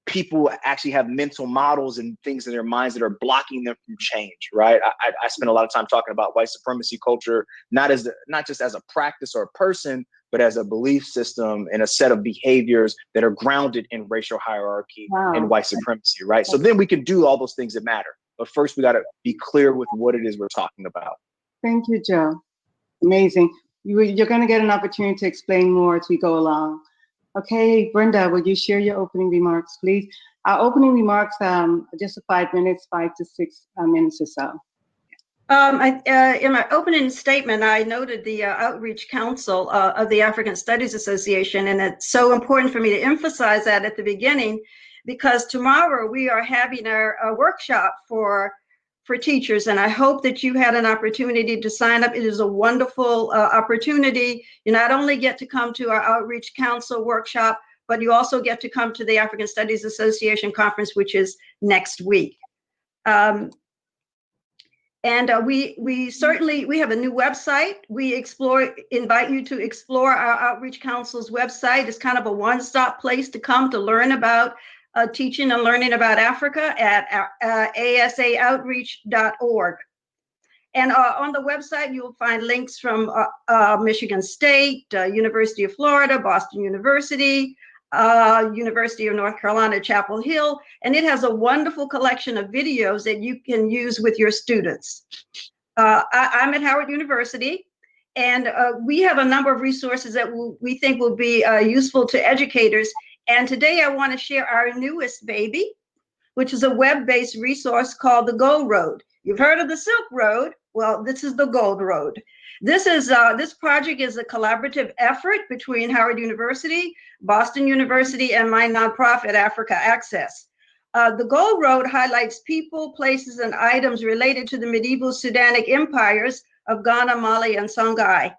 people actually have mental models and things in their minds that are blocking them from change, right? I spend a lot of time talking about white supremacy culture, not just as a practice or a person, but as a belief system and a set of behaviors that are grounded in racial hierarchy and white supremacy, right? So then we can do all those things that matter. But first, we got to be clear with what it is we're talking about. Thank you, Joe. Amazing. You're going to get an opportunity to explain more as we go along. Okay, Brenda, would you share your opening remarks, please? Our opening remarks, just 5 minutes, 5 to 6 minutes or so. In my opening statement, I noted the Outreach Council of the African Studies Association, and it's so important for me to emphasize that at the beginning, because tomorrow we are having our workshop for teachers, and I hope that you had an opportunity to sign up. It is a wonderful opportunity. You not only get to come to our Outreach Council workshop, but you also get to come to the African Studies Association conference, which is next week. And we certainly, we have a new website. We invite you to explore our Outreach Council's website. It's kind of a one-stop place to come to learn about teaching and learning about Africa at asaoutreach.org. And on the website, you'll find links from Michigan State, University of Florida, Boston University, University of North Carolina, Chapel Hill, and it has a wonderful collection of videos that you can use with your students. I'm at Howard University, and we have a number of resources that we think will be useful to educators. And today I want to share our newest baby, which is a web-based resource called the Gold Road. You've heard of the Silk Road. Well, this is the Gold Road. This project is a collaborative effort between Howard University, Boston University, and my nonprofit, Africa Access. The Gold Road highlights people, places, and items related to the medieval Sudanic empires of Ghana, Mali, and Songhai.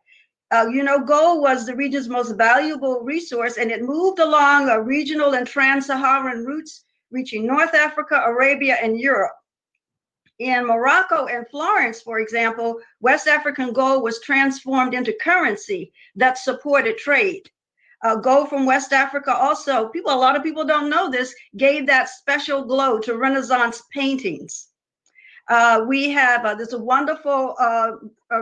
Gold was the region's most valuable resource, and it moved along regional and trans-Saharan routes, reaching North Africa, Arabia, and Europe. In Morocco and Florence, for example, West African gold was transformed into currency that supported trade. Gold from West Africa also, a lot of people don't know this, gave that special glow to Renaissance paintings. We have, there's a wonderful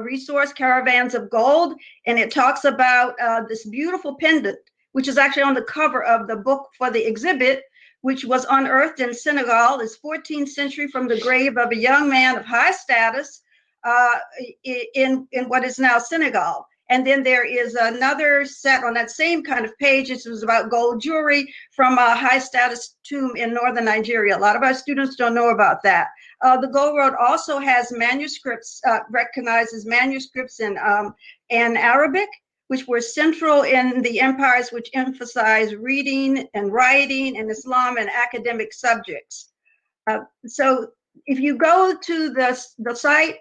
resource, Caravans of Gold, and it talks about this beautiful pendant, which is actually on the cover of the book for the exhibit, which was unearthed in Senegal. It's 14th century from the grave of a young man of high status in what is now Senegal. And then there is another set on that same kind of page. It was about gold jewelry from a high status tomb in northern Nigeria. A lot of our students don't know about that. The Gold Road also has manuscripts, recognizes manuscripts in Arabic, which were central in the empires which emphasized reading and writing and Islam and academic subjects. So if you go to the site,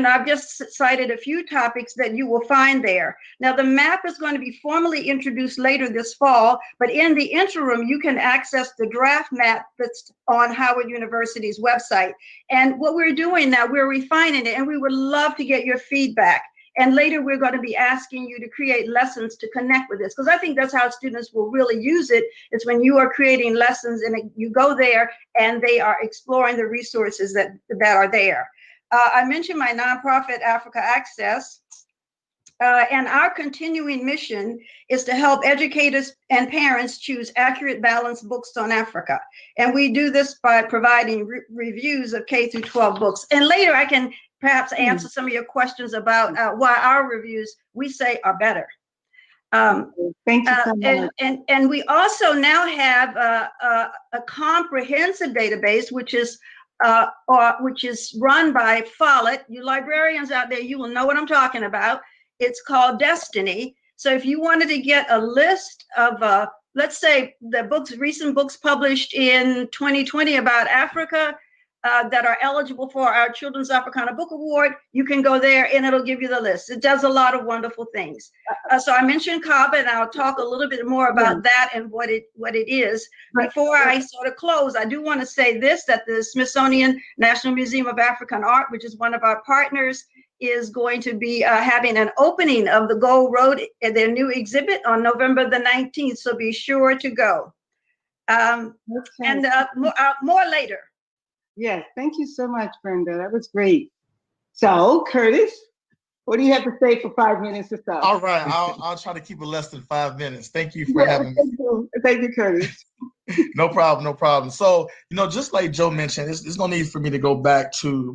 I've just cited a few topics that you will find there. Now, the map is going to be formally introduced later this fall, but in the interim, you can access the draft map that's on Howard University's website. And what we're doing now, we're refining it, and we would love to get your feedback. And later, we're going to be asking you to create lessons to connect with this, because I think that's how students will really use it. It's when you are creating lessons and you go there and they are exploring the resources that are there. I mentioned my nonprofit, Africa Access, and our continuing mission is to help educators and parents choose accurate, balanced books on Africa. And we do this by providing reviews of K through 12 books. And later I can perhaps answer some of your questions about why our reviews, we say, are better. Thank you so much. And we also now have a comprehensive database, which is run by Follett. You librarians out there, you will know what I'm talking about. It's called Destiny. So if you wanted to get a list of, let's say, the recent books published in 2020 about Africa that are eligible for our Children's Africana Book Award, you can go there and it'll give you the list. It does a lot of wonderful things. So I mentioned CABA, and I'll talk a little bit more about that and what it is. Before I sort of close, I do want to say this, that the Smithsonian National Museum of African Art, which is one of our partners, is going to be having an opening of the Gold Road at their new exhibit on November the 19th. So be sure to go. More later. Yes, thank you so much, Brenda. That was great. So, Curtis, what do you have to say for 5 minutes or so? All right, I'll try to keep it less than 5 minutes. Thank you for having me. Thank you, Curtis. No problem, no problem. So, just like Joe mentioned, it's no need for me to go back to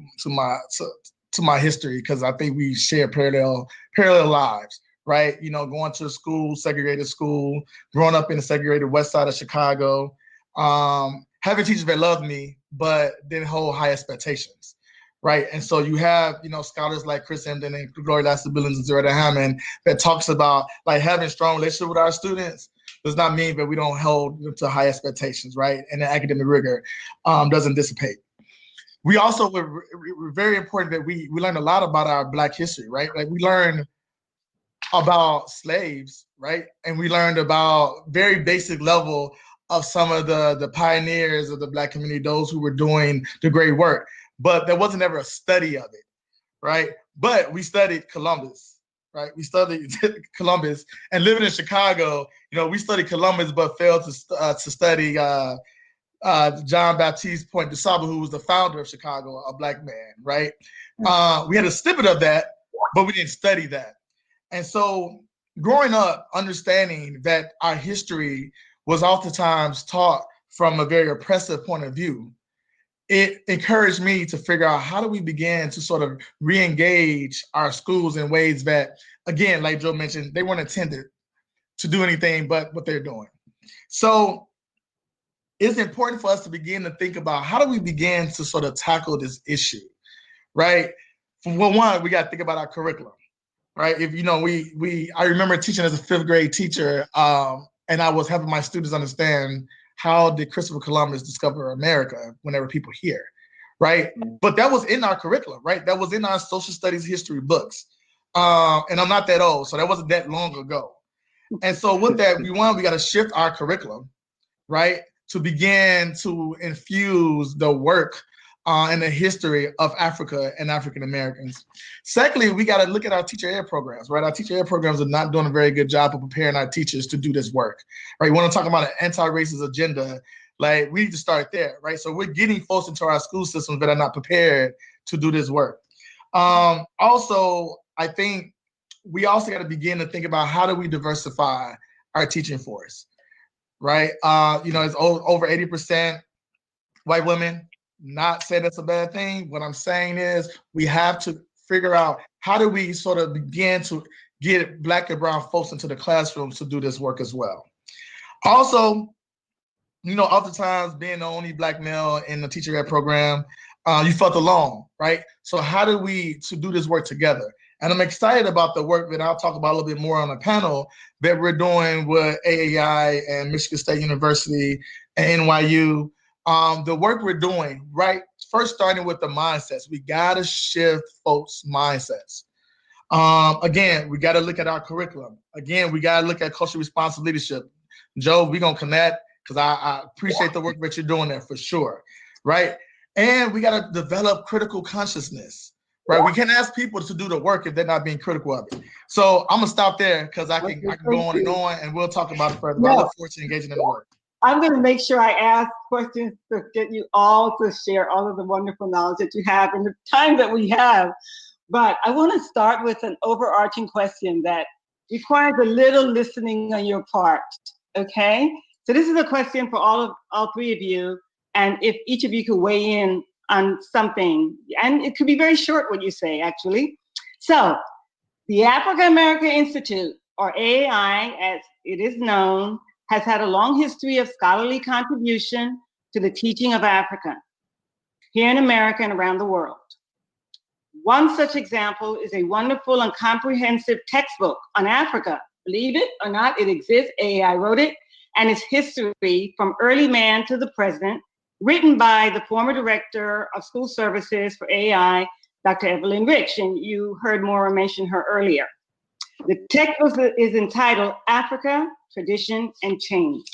my history, because I think we share parallel lives, right? Going to school, segregated school, growing up in the segregated west side of Chicago, having teachers that loved me, but then hold high expectations, right? And so you have, scholars like Chris Emden and Gloria Lasser-Billings and Zaretta Hammond that talks about like having strong relationship with our students does not mean that we don't hold them to high expectations, right? And the academic rigor doesn't dissipate. We also were very important that we learned a lot about our Black history, right? Like we learned about slaves, right? And we learned about very basic level of some of the pioneers of the Black community, those who were doing the great work, but there wasn't ever a study of it, right? But we studied Columbus, right? We studied Columbus, and living in Chicago, we studied Columbus, but failed to study John Baptiste Point de Sable, who was the founder of Chicago, a Black man, right? We had a snippet of that, but we didn't study that. And so growing up, understanding that our history was oftentimes taught from a very oppressive point of view, it encouraged me to figure out how do we begin to sort of re-engage our schools in ways that, again, like Joe mentioned, they weren't intended to do anything but what they're doing. So it's important for us to begin to think about how do we begin to sort of tackle this issue, right? For one, we got to think about our curriculum, right? If I remember teaching as a 5th grade teacher, and I was helping my students understand how did Christopher Columbus discover America when there were people here, right? But that was in our curriculum, right? That was in our social studies history books. And I'm not that old, so that wasn't that long ago. And so with that, we got to shift our curriculum, right? To begin to infuse the work and the history of Africa and African Americans. Secondly, we got to look at our teacher ed programs, right? Our teacher ed programs are not doing a very good job of preparing our teachers to do this work, right? We want to talk about an anti-racist agenda, like we need to start there, right? So we're getting folks into our school systems that are not prepared to do this work. Also, I think we also got to begin to think about how do we diversify our teaching force, right? It's over 80% white women. Not say that's a bad thing. What I'm saying is we have to figure out how do we sort of begin to get Black and brown folks into the classrooms to do this work as well. Also, oftentimes being the only Black male in the teacher ed program, you felt alone, right? So how do we to do this work together? And I'm excited about the work that I'll talk about a little bit more on the panel that we're doing with AAI and Michigan State University and NYU. The work we're doing, right? First, starting with the mindsets. We got to shift folks' mindsets. Again, we got to look at our curriculum. Again, we got to look at culturally responsive leadership. Joe, we're going to connect because I appreciate the work that you're doing there for sure, right? And we got to develop critical consciousness, right? We can't ask people to do the work if they're not being critical of it. So I'm going to stop there because I can go on and we'll talk about it further. But I look forward to engaging in the work. I'm going to make sure I ask questions to get you all to share all of the wonderful knowledge that you have in the time that we have. But I want to start with an overarching question that requires a little listening on your part, okay? So this is a question for all three of you, and if each of you could weigh in on something, and it could be very short what you say, actually. So the African American Institute, or AAI as it is known, has had a long history of scholarly contribution to the teaching of Africa here in America and around the world. One such example is a wonderful and comprehensive textbook on Africa. Believe it or not, it exists. AAI wrote it, and its history from early man to the present, written by the former director of school services for AAI, Dr. Evelyn Rich, and you heard Maura mention her earlier. The textbook is entitled Africa, Tradition, and Change.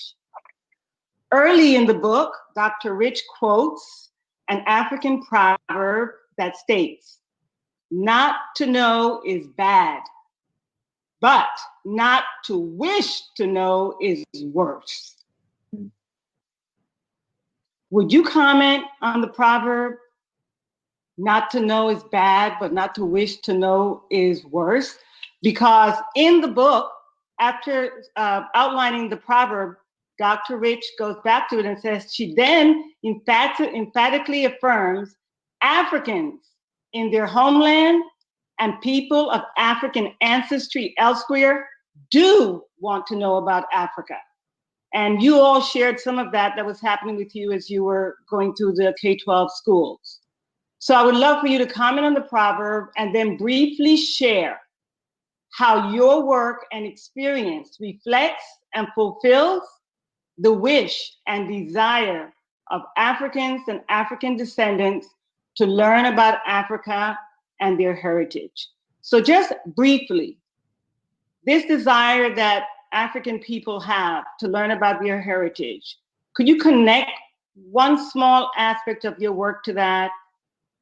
Early in the book, Dr. Rich quotes an African proverb that states, "Not to know is bad, but not to wish to know is worse." Would you comment on the proverb, "Not to know is bad, but not to wish to know is worse"? Because in the book, after outlining the proverb, Dr. Rich goes back to it and says she then emphatically affirms Africans in their homeland and people of African ancestry elsewhere do want to know about Africa. And you all shared some of that was happening with you as you were going through the K-12 schools. So I would love for you to comment on the proverb and then briefly share how your work and experience reflects and fulfills the wish and desire of Africans and African descendants to learn about Africa and their heritage. So just briefly, this desire that African people have to learn about their heritage, could you connect one small aspect of your work to that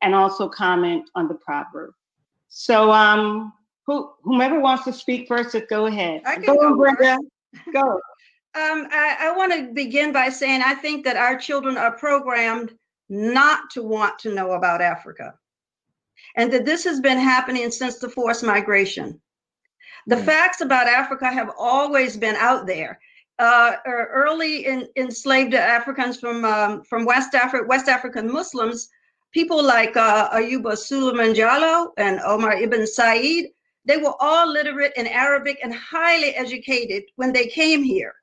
and also comment on the proverb? So whomever wants to speak first, just go ahead. I can go, go Brenda. Go. I want to begin by saying I think that our children are programmed not to want to know about Africa, and that this has been happening since the forced migration. The facts about Africa have always been out there. Early enslaved Africans from West African Muslims, people like Ayuba Suleiman Jallo and Omar Ibn Said, they were all literate in Arabic and highly educated when they came here.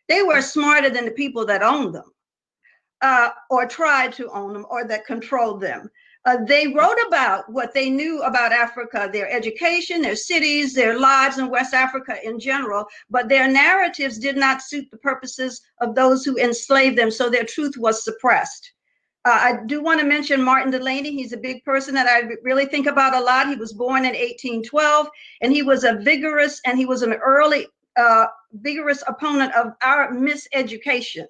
They were smarter than the people that owned them, or tried to own them, or that controlled them. They wrote about what they knew about Africa, their education, their cities, their lives in West Africa in general, but their narratives did not suit the purposes of those who enslaved them, so their truth was suppressed. I do want to mention Martin Delany. He's a big person that I really think about a lot. He was born in 1812, and he was a vigorous, and he was an early vigorous opponent of our miseducation.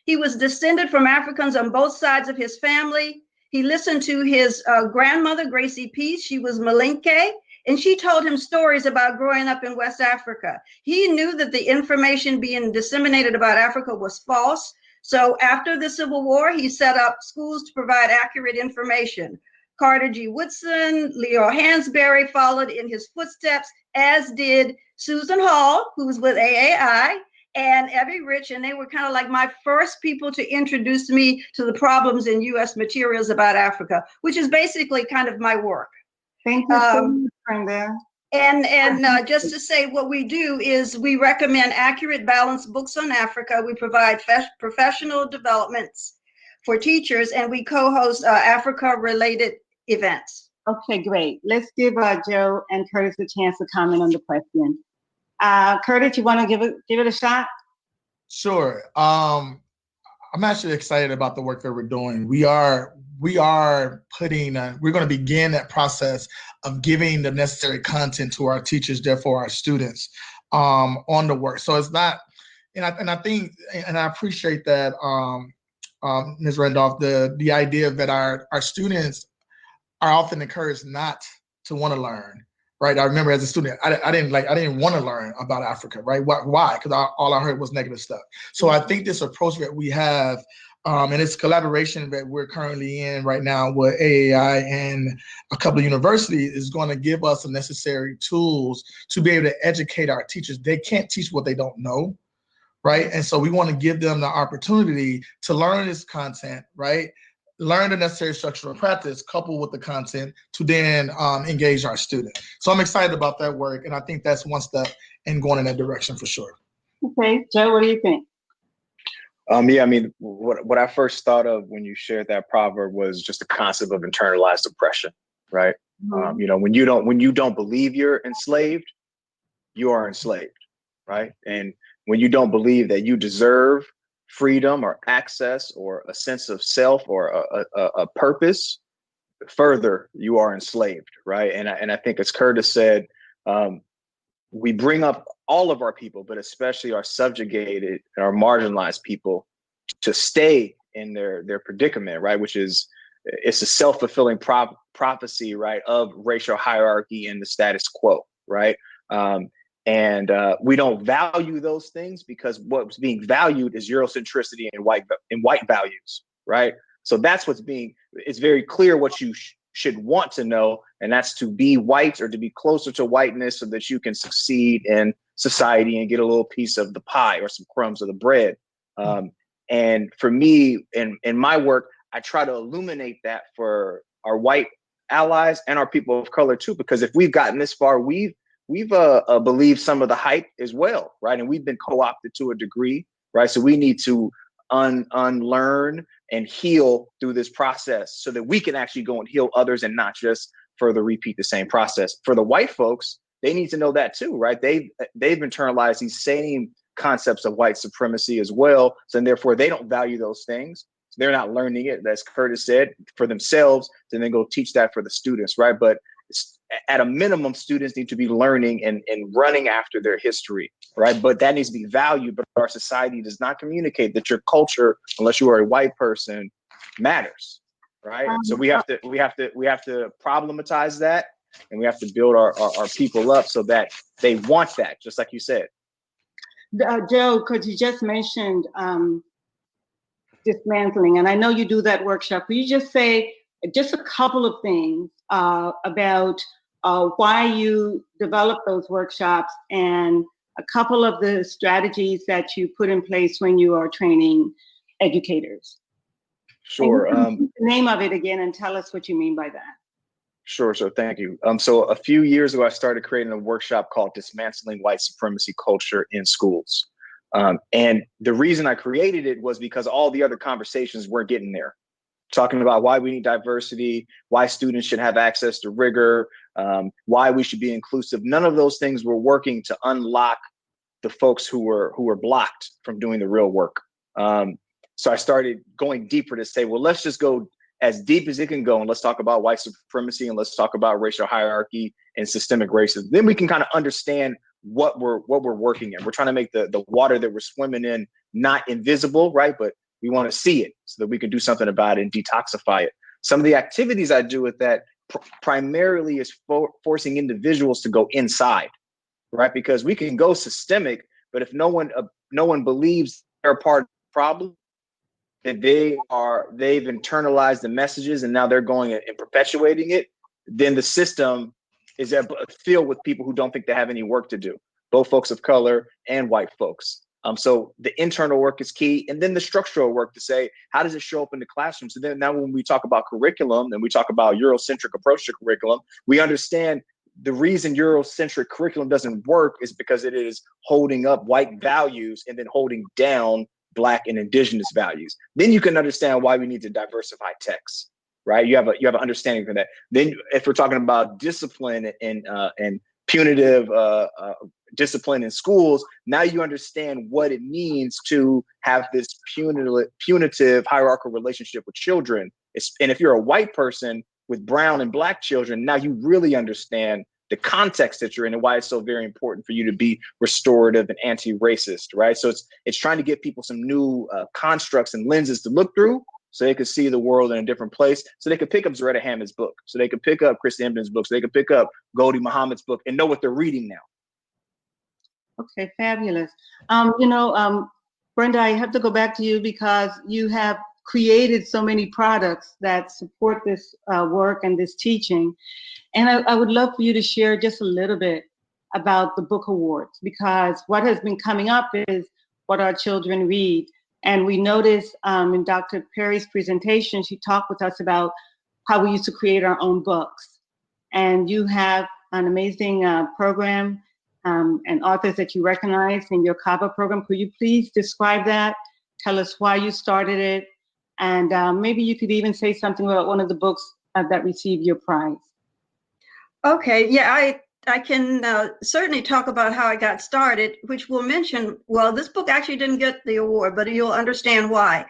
He was descended from Africans on both sides of his family. He listened to his grandmother, Gracie Peace. She was Malinke, and she told him stories about growing up in West Africa. He knew that the information being disseminated about Africa was false. So after the Civil War, he set up schools to provide accurate information. Carter G. Woodson, Leo Hansberry followed in his footsteps, as did Susan Hall, who was with AAI, and Evie Rich, and they were kind of like my first people to introduce me to the problems in U.S. materials about Africa, which is basically kind of my work. Thank you so much, Brenda. And just to say, what we do is we recommend accurate, balanced books on Africa. We provide professional developments for teachers, and we co-host Africa-related events. Okay, great. Let's give Joe and Curtis a chance to comment on the question. Curtis, you want to give it a shot? Sure. I'm actually excited about the work that we're doing. We are putting, we're going to begin that process of giving the necessary content to our teachers, therefore our students, on the work. So it's not, and I think, and I appreciate that, Ms. Randolph, the idea that our students are often encouraged not to want to learn. Right. I remember as a student, I didn't want to learn about Africa. Right. Why? Because all I heard was negative stuff. So I think this approach that we have, and it's collaboration that we're currently in right now with AAI and a couple of universities, is going to give us the necessary tools to be able to educate our teachers. They can't teach what they don't know. Right. And so we want to give them the opportunity to learn this content. Right. Learn the necessary structural practice coupled with the content to then engage our students. So I'm excited about that work, and I think that's one step in going in that direction for sure. Okay, Joe, what do you think? Yeah, I mean, what I first thought of when you shared that proverb was just the concept of internalized oppression, right? Mm-hmm. You know, when you don't believe you're enslaved, you are enslaved, right? And when you don't believe that you deserve freedom or access or a sense of self or a purpose, further you are enslaved, right? And I think, as Curtis said, we bring up all of our people, but especially our subjugated and our marginalized people, to stay in their predicament, right? Which is, it's a self-fulfilling prophecy, right, of racial hierarchy and the status quo, right? And we don't value those things because what's being valued is Eurocentricity and white values, right? So that's what's being, it's very clear what you should want to know, and that's to be white or to be closer to whiteness so that you can succeed in society and get a little piece of the pie or some crumbs of the bread. And for me, in my work, I try to illuminate that for our white allies and our people of color too, because if we've gotten this far, we've believed some of the hype as well, right? And we've been co-opted to a degree, right? So we need to unlearn and heal through this process so that we can actually go and heal others and not just further repeat the same process. For the white folks, they need to know that too, right? They've internalized these same concepts of white supremacy as well. So therefore they don't value those things. So they're not learning it, as Curtis said, for themselves, to then go teach that for the students, right? But at a minimum, students need to be learning and running after their history, right? But that needs to be valued. But our society does not communicate that your culture, unless you are a white person, matters, right? So we have to problematize that And we have to build our people up so that they want that, just like you said. Joe, because you just mentioned dismantling, and I know you do that workshop. Will you just say just a couple of things about why you developed those workshops and a couple of the strategies that you put in place when you are training educators? Sure. The name of it again and tell us what you mean by that. Sure. So thank you. So a few years ago, I started creating a workshop called Dismantling White Supremacy Culture in Schools. And the reason I created it was because all the other conversations weren't getting there. Talking about why we need diversity, why students should have access to rigor, why we should be inclusive. None of those things were working to unlock the folks who were blocked from doing the real work. So I started going deeper to say, well, let's just go as deep as it can go, and let's talk about white supremacy, and let's talk about racial hierarchy and systemic racism. Then we can kind of understand what we're working in. We're trying to make the water that we're swimming in not invisible, right? But we want to see it so that we can do something about it and detoxify it. Some of the activities I do with that primarily is forcing individuals to go inside, right? Because we can go systemic, but if no one believes they're part of the problem, that they've internalized the messages and now they're going and perpetuating it, then the system is filled with people who don't think they have any work to do, both folks of color and white folks. So the internal work is key, and then the structural work to say, how does it show up in the classroom? So then now when we talk about curriculum and we talk about Eurocentric approach to curriculum, we understand the reason Eurocentric curriculum doesn't work is because it is holding up white values and then holding down Black and Indigenous values. Then you can understand why we need to diversify texts, right? You have an understanding for that. Then if we're talking about discipline and punitive discipline in schools, now you understand what it means to have this punitive hierarchical relationship with children. And if you're a white person with brown and Black children, now you really understand the context that you're in and why it's so very important for you to be restorative and anti-racist, right? So it's trying to give people some new constructs and lenses to look through so they could see the world in a different place, so they could pick up Zaretta Hammond's book, so they could pick up Chris Emdin's book, so they could pick up Goldie Muhammad's book and know what they're reading now. Okay, fabulous. Brenda, I have to go back to you because you have created so many products that support this work and this teaching. And I would love for you to share just a little bit about the book awards, because what has been coming up is what our children read. And we noticed in Dr. Perry's presentation, she talked with us about how we used to create our own books. And you have an amazing program and authors that you recognize in your CABA program. Could you please describe that? Tell us why you started it. And maybe you could even say something about one of the books that received your prize. Okay, yeah, I can certainly talk about how I got started, which will mention, well, this book actually didn't get the award, but you'll understand why.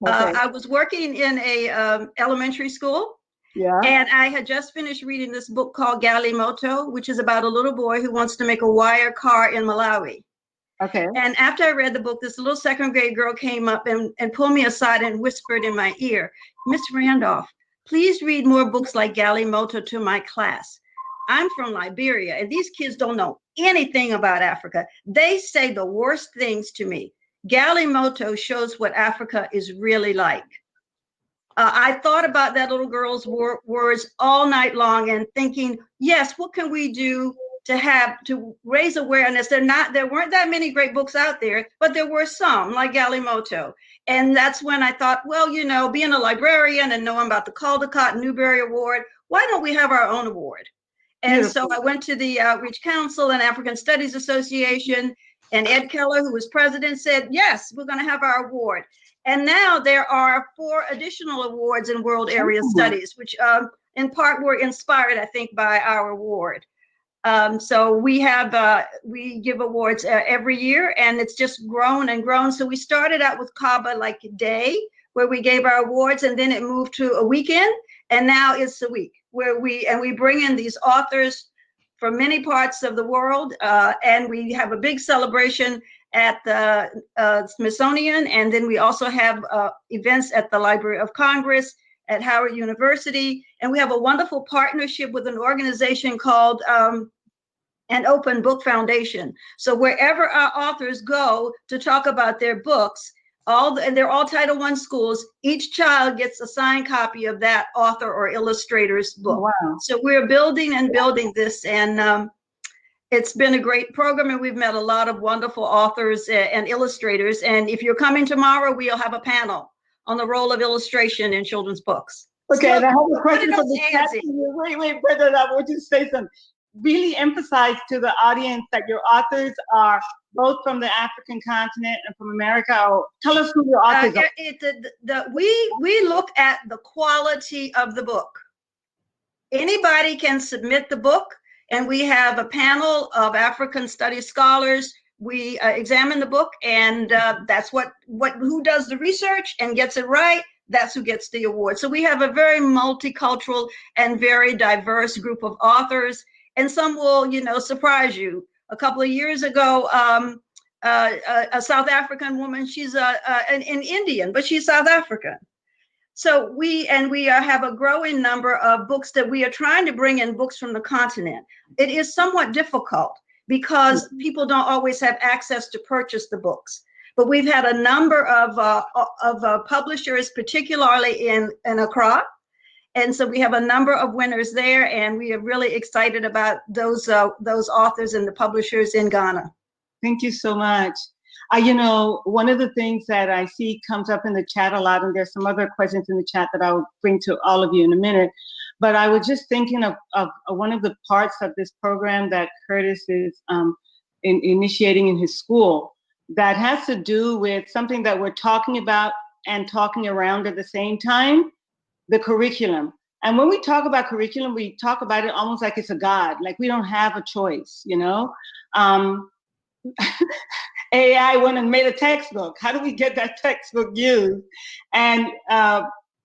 Okay. I was working in a elementary school. Yeah. And I had just finished reading this book called Galimoto, which is about a little boy who wants to make a wire car in Malawi. Okay. And after I read the book, this little second grade girl came up and pulled me aside and whispered in my ear, "Miss Randolph, please read more books like Galimoto to my class. I'm from Liberia, and these kids don't know anything about Africa. They say the worst things to me. Galimoto shows what Africa is really like." I thought about that little girl's words all night long and thinking, yes, what can we do to raise awareness? There weren't that many great books out there, but there were some, like Galimoto. And that's when I thought, well, being a librarian and knowing about the Caldecott Newbery Award, why don't we have our own award? And so I went to the Outreach Council and African Studies Association, and Ed Keller, who was president, said, yes, we're going to have our award. And now there are 4 additional awards in World Area Studies, which in part were inspired, I think, by our award. So we give awards every year, and it's just grown and grown. So we started out with CABA like a day where we gave our awards, and then it moved to a weekend, and now it's a week where we bring in these authors from many parts of the world, and we have a big celebration at the Smithsonian, and then we also have events at the Library of Congress at Howard University. And we have a wonderful partnership with an organization called An Open Book Foundation. So wherever our authors go to talk about their books, and they're all Title I schools, each child gets a signed copy of that author or illustrator's book. Wow. So we're building and building this, and it's been a great program, and we've met a lot of wonderful authors and illustrators. And if you're coming tomorrow, we'll have a panel on the role of illustration in children's books. Okay, and I have a Put question it for on the hands. chat. Wait, brother, I want you to say something. Really emphasize to the audience that your authors are both from the African continent and from America. Or tell us who your authors are. We look at the quality of the book. Anybody can submit the book, and we have a panel of African studies scholars. We examine the book, and that's who does the research and gets it right. That's who gets the award. So we have a very multicultural and very diverse group of authors, and some will, surprise you. A couple of years ago, a South African woman, she's an Indian, but she's South African. So we have a growing number of books that we are trying to bring in, books from the continent. It is somewhat difficult because people don't always have access to purchase the books. But we've had a number of publishers, particularly in Accra. And so we have a number of winners there, and we are really excited about those authors and the publishers in Ghana. Thank you so much. One of the things that I see comes up in the chat a lot, and there's some other questions in the chat that I'll bring to all of you in a minute, but I was just thinking of one of the parts of this program that Curtis is initiating in his school that has to do with something that we're talking about and talking around at the same time, the curriculum. And when we talk about curriculum, we talk about it almost like it's a god, like we don't have a choice, AI went and made a textbook. How do we get that textbook used? And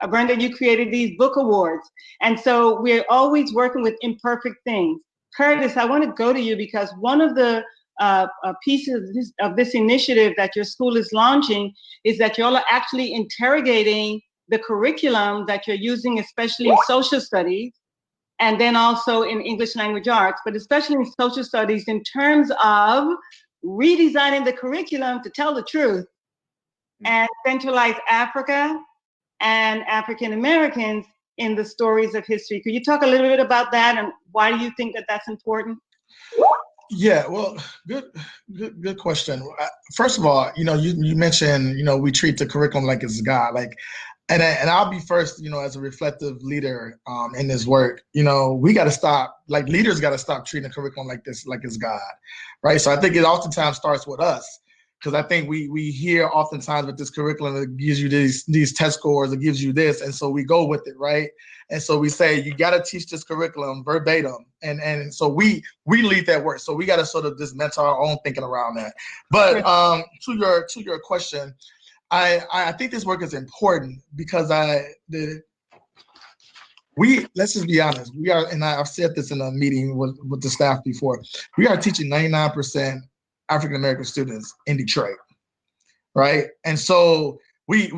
Brenda, you created these book awards. And so we're always working with imperfect things. Curtis, I want to go to you because one of the pieces of this initiative that your school is launching is that you're actually interrogating the curriculum that you're using, especially in social studies, and then also in English language arts, but especially in social studies in terms of redesigning the curriculum to tell the truth and centralize Africa and African Americans in the stories of history. Could you talk a little bit about that and why do you think that that's important? Yeah, well, good question. First of all, you mentioned, we treat the curriculum like it's God, and I'll be first, as a reflective leader in this work, we got to stop, leaders got to stop treating the curriculum like this, like it's God, right? So I think it oftentimes starts with us, because I think we hear oftentimes with this curriculum, it gives you these test scores, it gives you this, and so we go with it, right? And so we say, you got to teach this curriculum verbatim, and so we lead that work. So we got to sort of dismantle our own thinking around that. But to your question, I think this work is important because let's just be honest. We are, and I've said this in a meeting with the staff before, we are teaching 99% African-American students in Detroit, right? And so we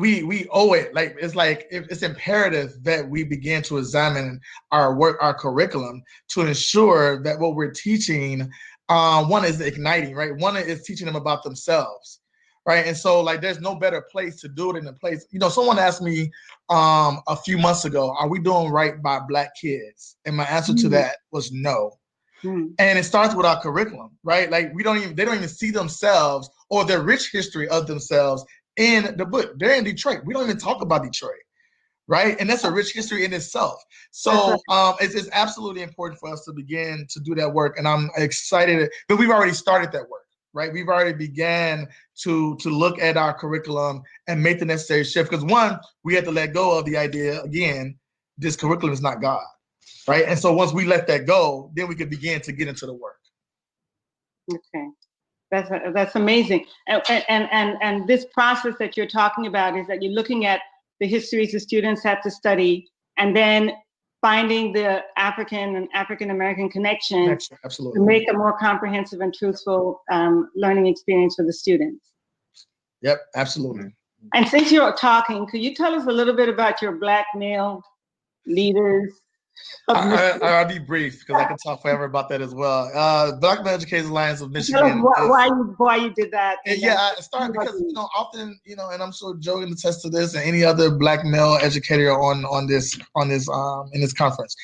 owe it, it's imperative that we begin to examine our work, our curriculum, to ensure that what we're teaching, one is igniting, right? One is teaching them about themselves. Right. And so there's no better place to do it in a place. Someone asked me a few months ago, are we doing right by Black kids? And my answer to that was no. And it starts with our curriculum, right? They don't even see themselves or their rich history of themselves in the book. They're in Detroit. We don't even talk about Detroit. Right. And that's a rich history in itself. So it's absolutely important for us to begin to do that work. And I'm excited, but we've already started that work. Right, we've already began to look at our curriculum and make the necessary shift. Because one, we had to let go of the idea again, this curriculum is not God, right? And so once we let that go, then we could begin to get into the work. Okay, that's amazing. And this process that you're talking about is that you're looking at the histories the students have to study, and then finding the African and African-American connection to make a more comprehensive and truthful learning experience for the students. Yep, absolutely. And since you're talking, could you tell us a little bit about your Black male leaders? I'll be brief because I can talk forever about that as well. Black Male Educators Alliance of Michigan. Tell us why you did that. Yeah, I started because often and I'm sure Joe can attest to this, and any other Black male educator in this conference,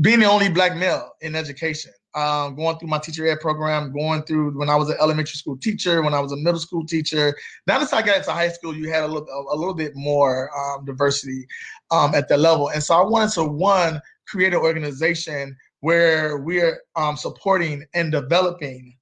being the only Black male in education, going through my teacher ed program, going through when I was an elementary school teacher, when I was a middle school teacher. Now as I got into high school, you had a little bit more diversity at that level, and so I wanted to create an organization where we're supporting and developing,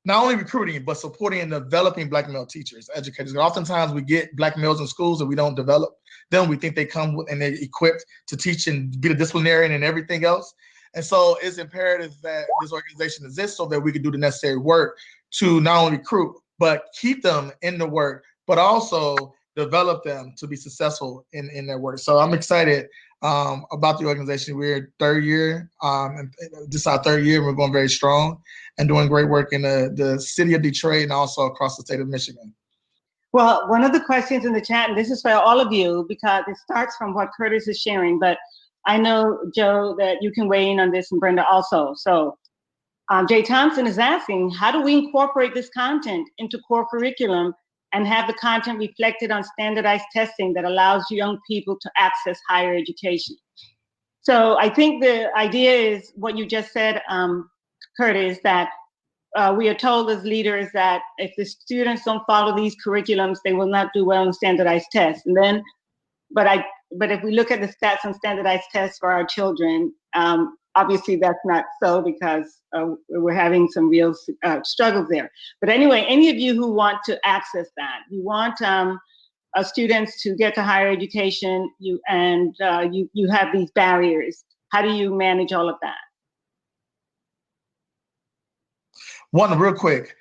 not only recruiting, but supporting and developing Black male teachers, educators. Oftentimes we get Black males in schools and we don't develop them. We think they come and they're equipped to teach and be a disciplinarian and everything else. And so it's imperative that this organization exists so that we can do the necessary work to not only recruit, but keep them in the work, but also develop them to be successful in their work. So I'm excited about the organization. We're third year, and this is our third year. We're going very strong and doing great work in the city of Detroit and also across the state of Michigan. Well, one of the questions in the chat, and this is for all of you because it starts from what Curtis is sharing, but I know, Joe, that you can weigh in on this and Brenda also. So Jay Thompson is asking, how do we incorporate this content into core curriculum and have the content reflected on standardized testing that allows young people to access higher education? So I think the idea is what you just said, Curtis, that we are told as leaders that if the students don't follow these curriculums, they will not do well in standardized tests. And then, but if we look at the stats on standardized tests for our children, obviously that's not so because we're having some real struggles there. But anyway, any of you who want to access that, you want students to get to higher education, you have these barriers. How do you manage all of that? One, real quick,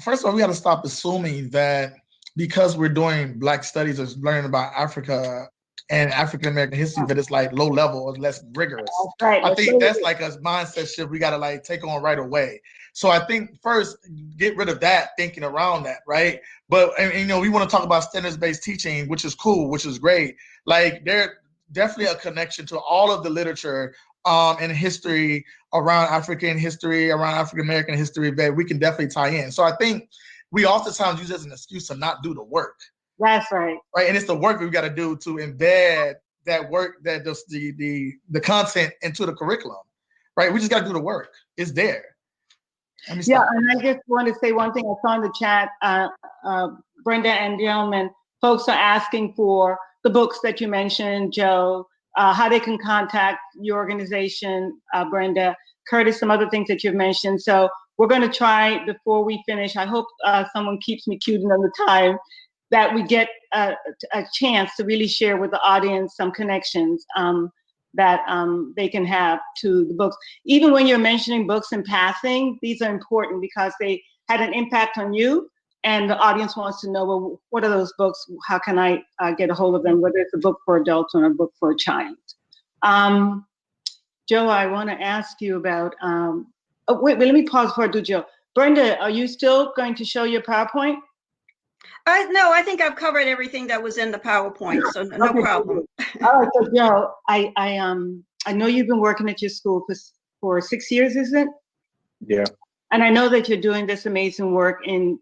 first of all, we gotta stop assuming that because we're doing Black studies or learning about Africa and African American history, that it's like low level or less rigorous. Right. I think that's like a mindset shift we gotta like take on right away. So I think first, get rid of that thinking around that, right? But we want to talk about standards-based teaching, which is cool, which is great. Like there's definitely a connection to all of the literature and history around African history, around African American history that we can definitely tie in. So I think we oftentimes use it as an excuse to not do the work. That's right. Right, and it's the work we've got to do to embed that work, that the content into the curriculum. Right, we just got to do the work. It's there. Yeah, and I just want to say one thing. I saw in the chat, Brenda and gentlemen, folks are asking for the books that you mentioned, Joe, how they can contact your organization, Brenda, Curtis, some other things that you've mentioned. So we're going to try before we finish. I hope someone keeps me queued in on the time, that we get a chance to really share with the audience some connections that they can have to the books. Even when you're mentioning books in passing, these are important because they had an impact on you, and the audience wants to know, well, what are those books? How can I get a hold of them, whether it's a book for adults or a book for a child? Joe, I want to ask you about, wait, let me pause before I do Joe. Brenda, are you still going to show your PowerPoint? No, I think I've covered everything that was in the PowerPoint, so no problem. All right, so Joe, I know you've been working at your school for 6 years, isn't it? Yeah. And I know that you're doing this amazing work in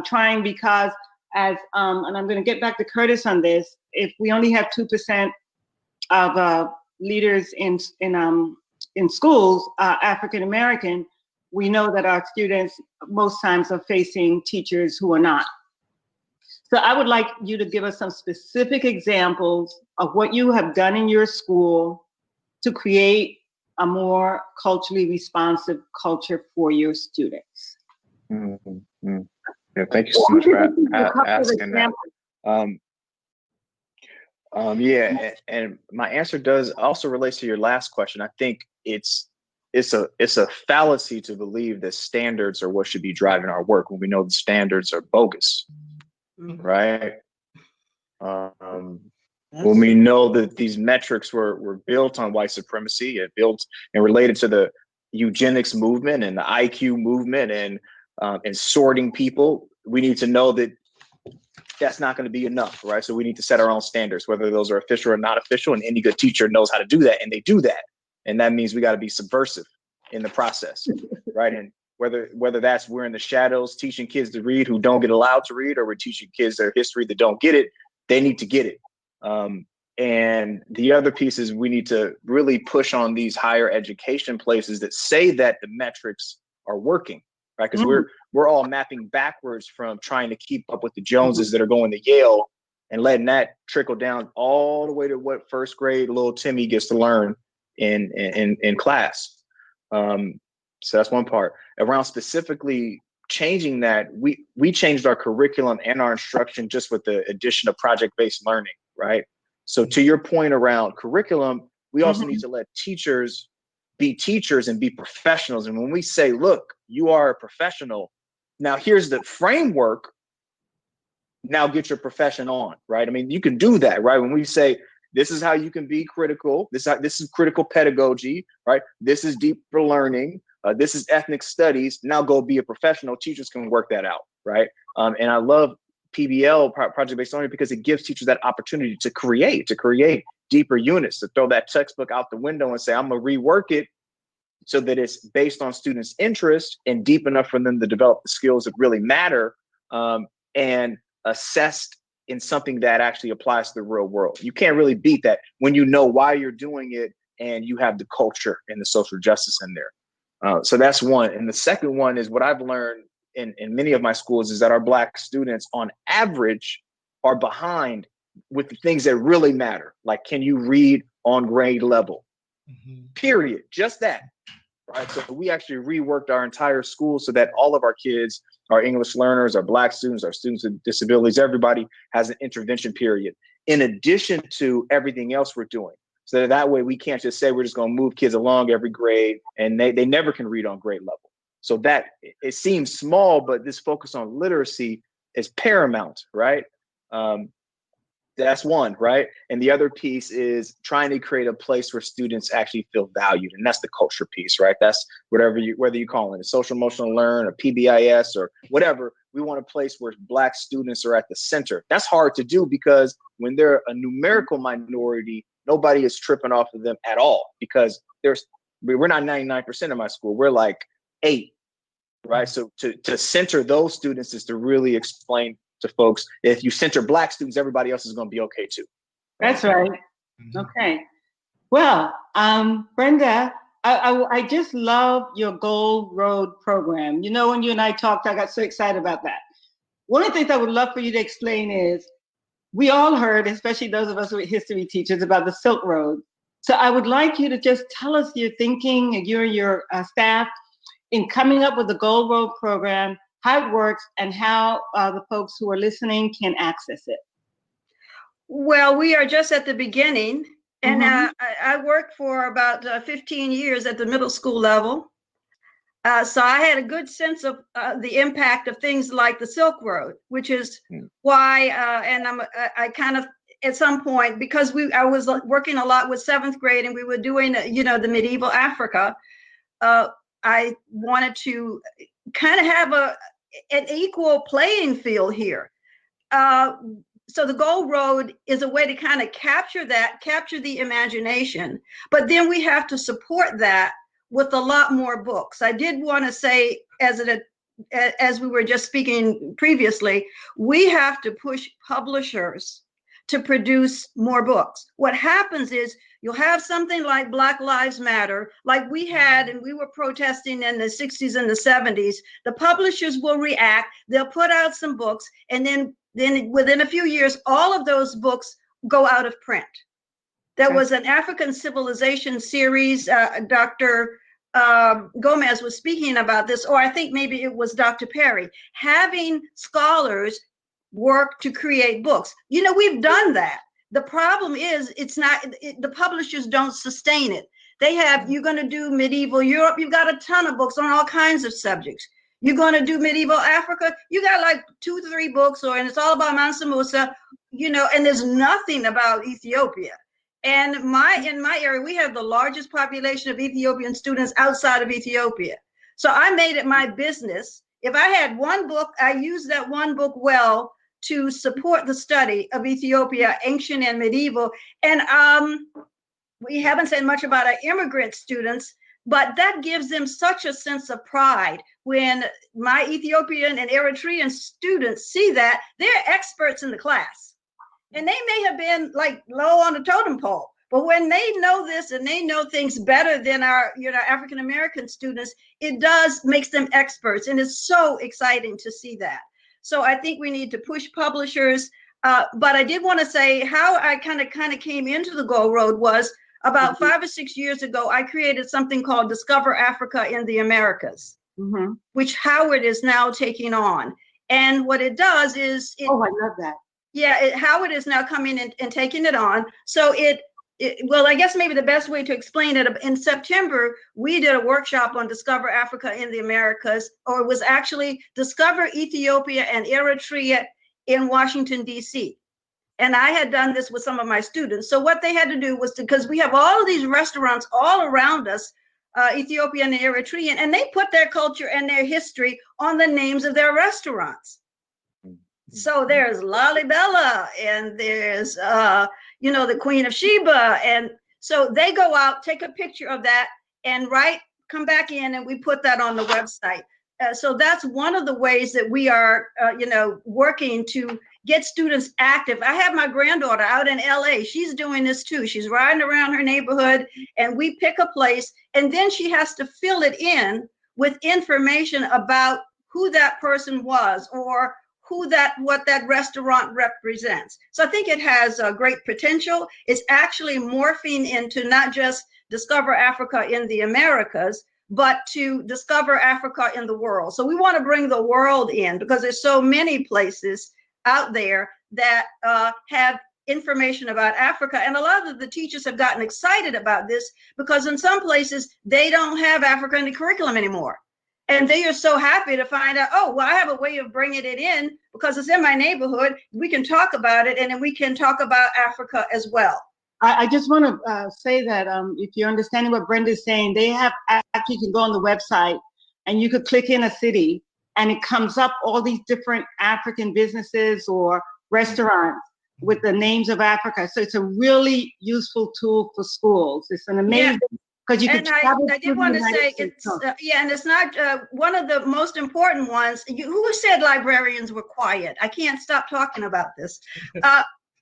trying, because as, and I'm going to get back to Curtis on this, if we only have 2% of leaders in schools, African American, we know that our students most times are facing teachers who are not. So I would like you to give us some specific examples of what you have done in your school to create a more culturally responsive culture for your students. Mm-hmm. Yeah, thank you so much for asking that. Yeah, and my answer does also relates to your last question. I think it's a fallacy to believe that standards are what should be driving our work when we know the standards are bogus. Right? When we know that these metrics were built on white supremacy and built and related to the eugenics movement and the IQ movement and sorting people, we need to know that that's not going to be enough, right? So we need to set our own standards, whether those are official or not official, and any good teacher knows how to do that, and they do that. And that means we got to be subversive in the process, right? And whether that's we're in the shadows teaching kids to read who don't get allowed to read, or we're teaching kids their history that don't get it, they need to get it. And the other piece is we need to really push on these higher education places that say that the metrics are working, right? Because we're all mapping backwards from trying to keep up with the Joneses that are going to Yale and letting that trickle down all the way to what first grade little Timmy gets to learn in class. So that's one part. Around specifically changing that, we changed our curriculum and our instruction just with the addition of project-based learning, right? So to your point around curriculum, we also need to let teachers be teachers and be professionals. And when we say, look, you are a professional, now here's the framework, now get your profession on, right? I mean, you can do that, right? When we say, this is how you can be critical, this is critical pedagogy, right? This is deeper learning, this is ethnic studies, now go be a professional, teachers can work that out, right? And I love PBL, project-based learning, because it gives teachers that opportunity to create deeper units, to throw that textbook out the window and say, I'm gonna rework it so that it's based on students' interest and deep enough for them to develop the skills that really matter, and assessed in something that actually applies to the real world. You can't really beat that when you know why you're doing it and you have the culture and the social justice in there. So that's one. And the second one is what I've learned in many of my schools is that our Black students on average are behind with the things that really matter. Like, can you read on grade level? Period. Just that. Right. So we actually reworked our entire school so that all of our kids, our English learners, our Black students, our students with disabilities, everybody has an intervention period in addition to everything else we're doing. So that way we can't just say we're just going to move kids along every grade and they never can read on grade level. So that it seems small, but this focus on literacy is paramount, right? That's one, right? And the other piece is trying to create a place where students actually feel valued. And that's the culture piece, right? That's whether you call it a social emotional learn or PBIS or whatever, we want a place where Black students are at the center. That's hard to do because when they're a numerical minority, nobody is tripping off of them at all because we're not 99% of my school. We're like 8, right? So to center those students is to really explain to folks, if you center Black students, everybody else is going to be okay too. That's right. Okay. Well, Brenda, I just love your Gold Road program. You know, when you and I talked, I got so excited about that. One of the things I would love for you to explain is, we all heard, especially those of us who are history teachers, about the Silk Road. So I would like you to just tell us your thinking and your staff in coming up with the Gold Road program, how it works, and how the folks who are listening can access it. Well, we are just at the beginning, and I worked for about 15 years at the middle school level. So I had a good sense of the impact of things like the Silk Road, which is why, and I kind of, at some point, because I was working a lot with 7th grade and we were doing, the medieval Africa, I wanted to kind of have an equal playing field here. So the Gold Road is a way to kind of capture the imagination, but then we have to support that with a lot more books. I did want to say, as we were just speaking previously, we have to push publishers to produce more books. What happens is you'll have something like Black Lives Matter, like we had, and we were protesting in the 60s and the 70s. The publishers will react, they'll put out some books, and then within a few years, all of those books go out of print. There was an African Civilization series, Dr. Gomez was speaking about this, or I think maybe it was Dr. Perry, having scholars work to create books. We've done that. The problem is the publishers don't sustain it. You're going to do medieval Europe, you've got a ton of books on all kinds of subjects. You're going to do medieval Africa, you got like 2-3 books, and it's all about Mansa Musa, and there's nothing about Ethiopia. And in my area, we have the largest population of Ethiopian students outside of Ethiopia. So I made it my business. If I had one book, I used that one book well to support the study of Ethiopia, ancient and medieval. And we haven't said much about our immigrant students, but that gives them such a sense of pride when my Ethiopian and Eritrean students see that they're experts in the class. And they may have been like low on the totem pole, but when they know this and they know things better than our, African American students, it makes them experts. And it's so exciting to see that. So I think we need to push publishers. But I did want to say how I kind of came into the Gold Road was about 5 or 6 years ago, I created something called Discover Africa in the Americas, which Howard is now taking on. And what it does is— I love that. Yeah, Howard is now coming and taking it on. So well, I guess maybe the best way to explain it, in September, we did a workshop on Discover Africa in the Americas, or it was actually Discover Ethiopia and Eritrea in Washington, D.C. And I had done this with some of my students. So what they had to do was because we have all of these restaurants all around us, Ethiopian and Eritrean, and they put their culture and their history on the names of their restaurants. So there's Lalibela, and there's, the Queen of Sheba. And so they go out, take a picture of that, and come back in, and we put that on the website. So that's one of the ways that we are, working to get students active. I have my granddaughter out in LA. She's doing this too. She's riding around her neighborhood, and we pick a place, and then she has to fill it in with information about who that person was, or what that restaurant represents. So I think it has a great potential. It's actually morphing into not just Discover Africa in the Americas, but to discover Africa in the world. So we want to bring the world in, because there's so many places out there that have information about Africa. And a lot of the teachers have gotten excited about this, because in some places they don't have Africa in the curriculum anymore. And they are so happy to find out, oh, well, I have a way of bringing it in because it's in my neighborhood. We can talk about it, and then we can talk about Africa as well. I just want to say that if you're understanding what Brenda's saying, they have actually, you can go on the website and you could click in a city, and it comes up all these different African businesses or restaurants with the names of Africa. So it's a really useful tool for schools. It's an amazing, because you can travel. I did want to say, it's and it's not one of the most important ones. Who said librarians were quiet? I can't stop talking about this.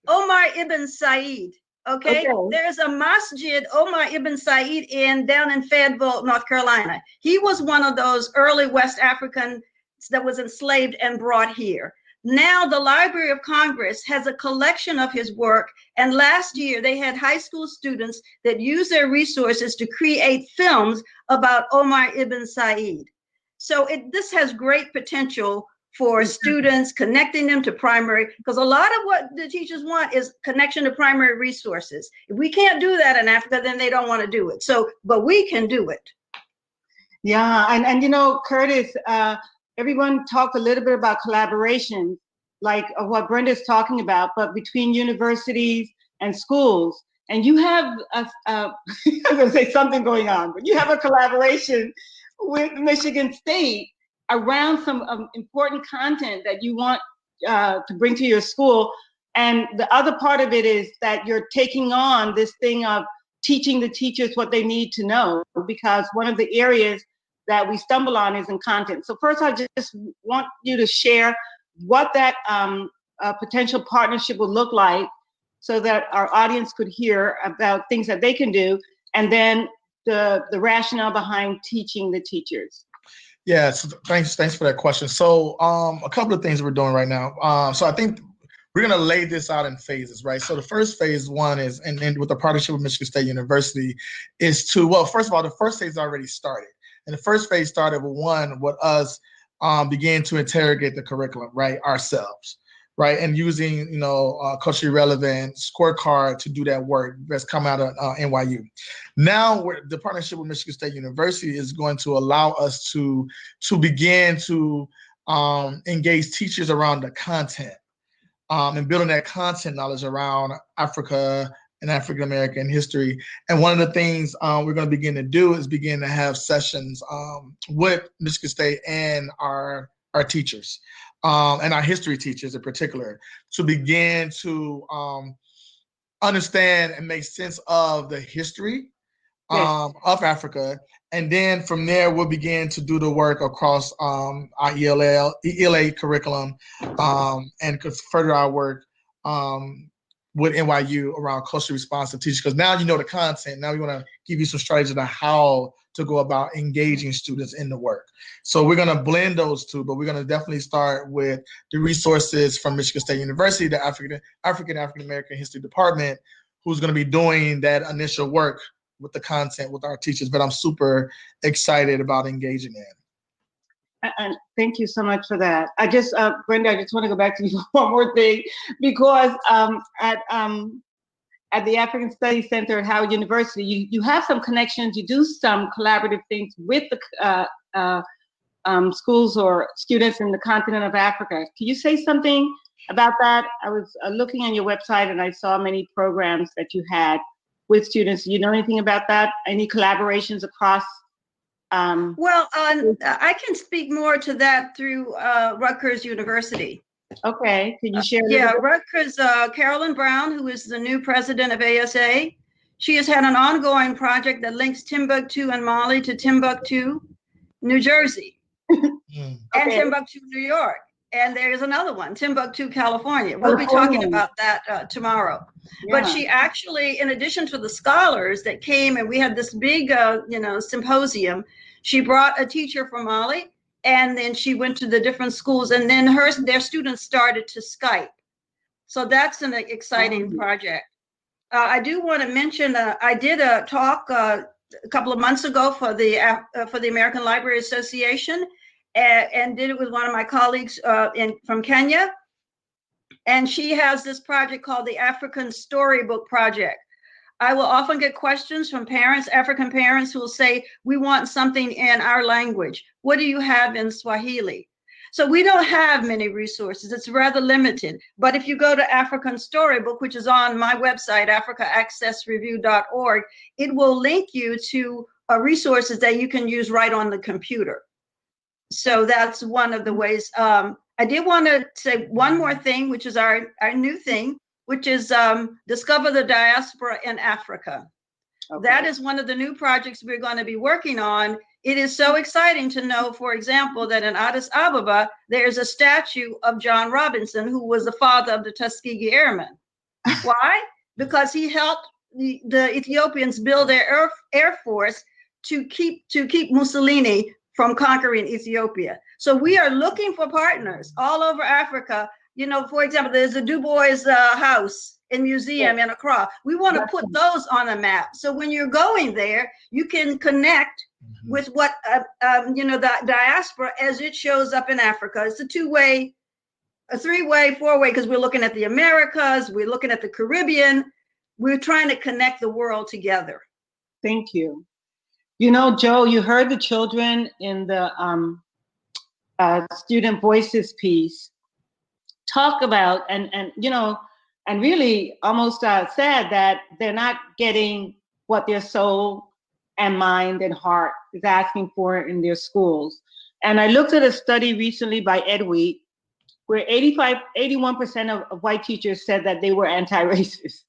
Omar Ibn Said. Okay, there's a masjid, Omar Ibn Said, down in Fayetteville, North Carolina. He was one of those early West Africans that was enslaved and brought here. Now the Library of Congress has a collection of his work, and last year they had high school students that used their resources to create films about Omar Ibn Said. So this has great potential for students, connecting them to primary, because a lot of what the teachers want is connection to primary resources. If we can't do that in Africa, then they don't want to do it. So, but we can do it. Yeah, and Curtis, everyone talked a little bit about collaboration, like what Brenda's talking about, but between universities and schools. And you have, I'm going to say something going on, but you have a collaboration with Michigan State around some important content that you want to bring to your school. And the other part of it is that you're taking on this thing of teaching the teachers what they need to know, because one of the areas that we stumble on is in content. So first, I just want you to share what that potential partnership will look like, so that our audience could hear about things that they can do, and then the rationale behind teaching the teachers. Yeah, so thanks for that question. So a couple of things we're doing right now. So I think we're going to lay this out in phases, right? So the first phase one is, and with the partnership with Michigan State University, is to, well, first of all, the first phase already started. And the first phase started with us begin to interrogate the curriculum, right, ourselves, right, and using, culturally relevant scorecard to do that work that's come out of NYU. Now, the partnership with Michigan State University is going to allow us to begin to engage teachers around the content and building that content knowledge around Africa and African American history. And one of the things we're going to begin to do is begin to have sessions with Michigan State and our teachers. and our history teachers in particular, to begin to understand and make sense of the history of Africa. And then from there, we'll begin to do the work across our ELA curriculum and further our work with NYU around culturally responsive teaching. Because now you know the content. Now we want to give you some strategies on how to go about engaging students in the work. So we're going to blend those two, but we're going to definitely start with the resources from Michigan State University, the African American History Department, who's going to be doing that initial work with the content with our teachers. But I'm super excited about engaging in. And thank you so much for that. Brenda, I just want to go back to you one more thing, because at the African Studies Center at Howard University, you have some connections, you do some collaborative things with the schools or students in the continent of Africa. Can you say something about that? I was looking on your website and I saw many programs that you had with students. Do you know anything about that? Any collaborations across? Well, I can speak more to that through Rutgers University. Okay, can you share? Rutgers, Carolyn Brown, who is the new president of ASA, she has had an ongoing project that links Timbuktu and Mali to Timbuktu, New Jersey, and Timbuktu, New York. And there's another one, Timbuktu, California. We'll be talking about that tomorrow. Yeah. But she actually, in addition to the scholars that came, and we had this big, symposium, she brought a teacher from Mali, and then she went to the different schools, and then their students started to Skype. So that's an exciting project. I do want to mention, I did a talk a couple of months ago for the American Library Association, and did it with one of my colleagues from Kenya. And she has this project called the African Storybook Project. I will often get questions from parents, African parents, who will say, we want something in our language. What do you have in Swahili? So we don't have many resources. It's rather limited. But if you go to African Storybook, which is on my website, africaaccessreview.org, it will link you to resources that you can use right on the computer. So that's one of the ways. I did want to say one more thing, which is our new thing, which is Discover the Diaspora in Africa. Okay. That is one of the new projects we're going to be working on. It is so exciting to know, for example, that in Addis Ababa, there's a statue of John Robinson, who was the father of the Tuskegee Airmen. Why? Because he helped the Ethiopians build their air force to keep Mussolini from conquering Ethiopia. So we are looking for partners all over Africa. You know, for example, there's a Du Bois house and museum in Accra. We want to put those on a map. So when you're going there, you can connect with what, the diaspora as it shows up in Africa. It's a two-way, a three-way, four-way, because we're looking at the Americas, we're looking at the Caribbean. We're trying to connect the world together. Thank you. You know, Joe, you heard the children in the Student Voices piece talk about and really almost sad that they're not getting what their soul and mind and heart is asking for in their schools. And I looked at a study recently by Ed Wheat, where 81% of white teachers said that they were anti-racist.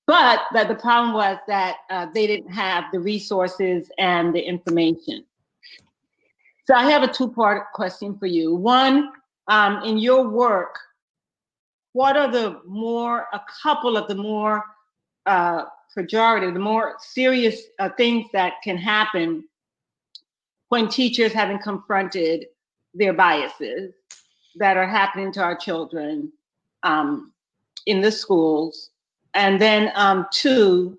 But that the problem was that they didn't have the resources and the information. So I have a two-part question for you. One, in your work, what are a couple of the more pejorative, the more serious things that can happen when teachers haven't confronted their biases that are happening to our children in the schools? And then two,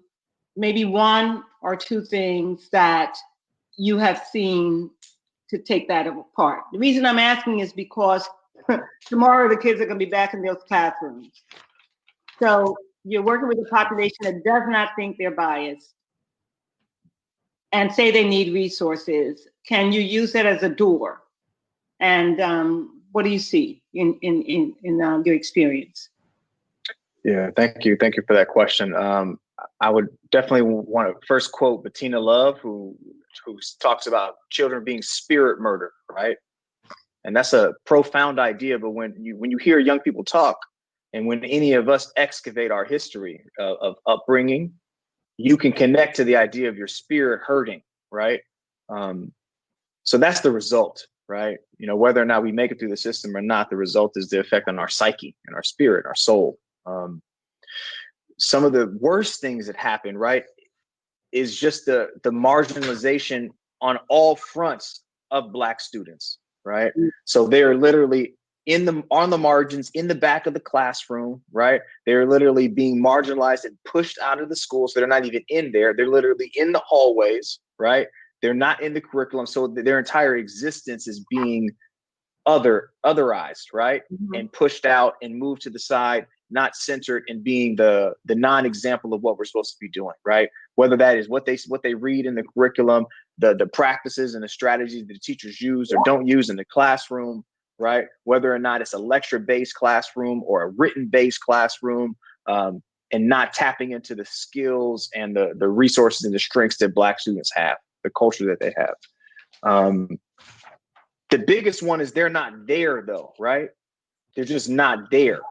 maybe one or two things that you have seen to take that apart. The reason I'm asking is because tomorrow the kids are going to be back in those classrooms. So you're working with a population that does not think they're biased and say they need resources. Can you use that as a door? And what do you see in your experience? Yeah, thank you. Thank you for that question. I would definitely want to first quote Bettina Love, who talks about children being spirit murder, right? And that's a profound idea. But when you hear young people talk, and when any of us excavate our history of upbringing, you can connect to the idea of your spirit hurting, right? So that's the result, right? You know, whether or not we make it through the system or not, the result is the effect on our psyche and our spirit, our soul. Some of the worst things that happen, right, is just the marginalization on all fronts of Black students, right? So they're literally on the margins, in the back of the classroom, right? They're literally being marginalized and pushed out of the school. So they're not even in there. They're literally in the hallways, right? They're not in the curriculum. So their entire existence is being otherized, right? And pushed out and moved to the side, not centered in being the non-example of what we're supposed to be doing, right? Whether that is what they read in the curriculum, the practices and the strategies that the teachers use or don't use in the classroom, right? Whether or not it's a lecture-based classroom or a written-based classroom, and not tapping into the skills and the resources and the strengths that Black students have, the culture that they have. The biggest one is they're not there though, right? They're just not there,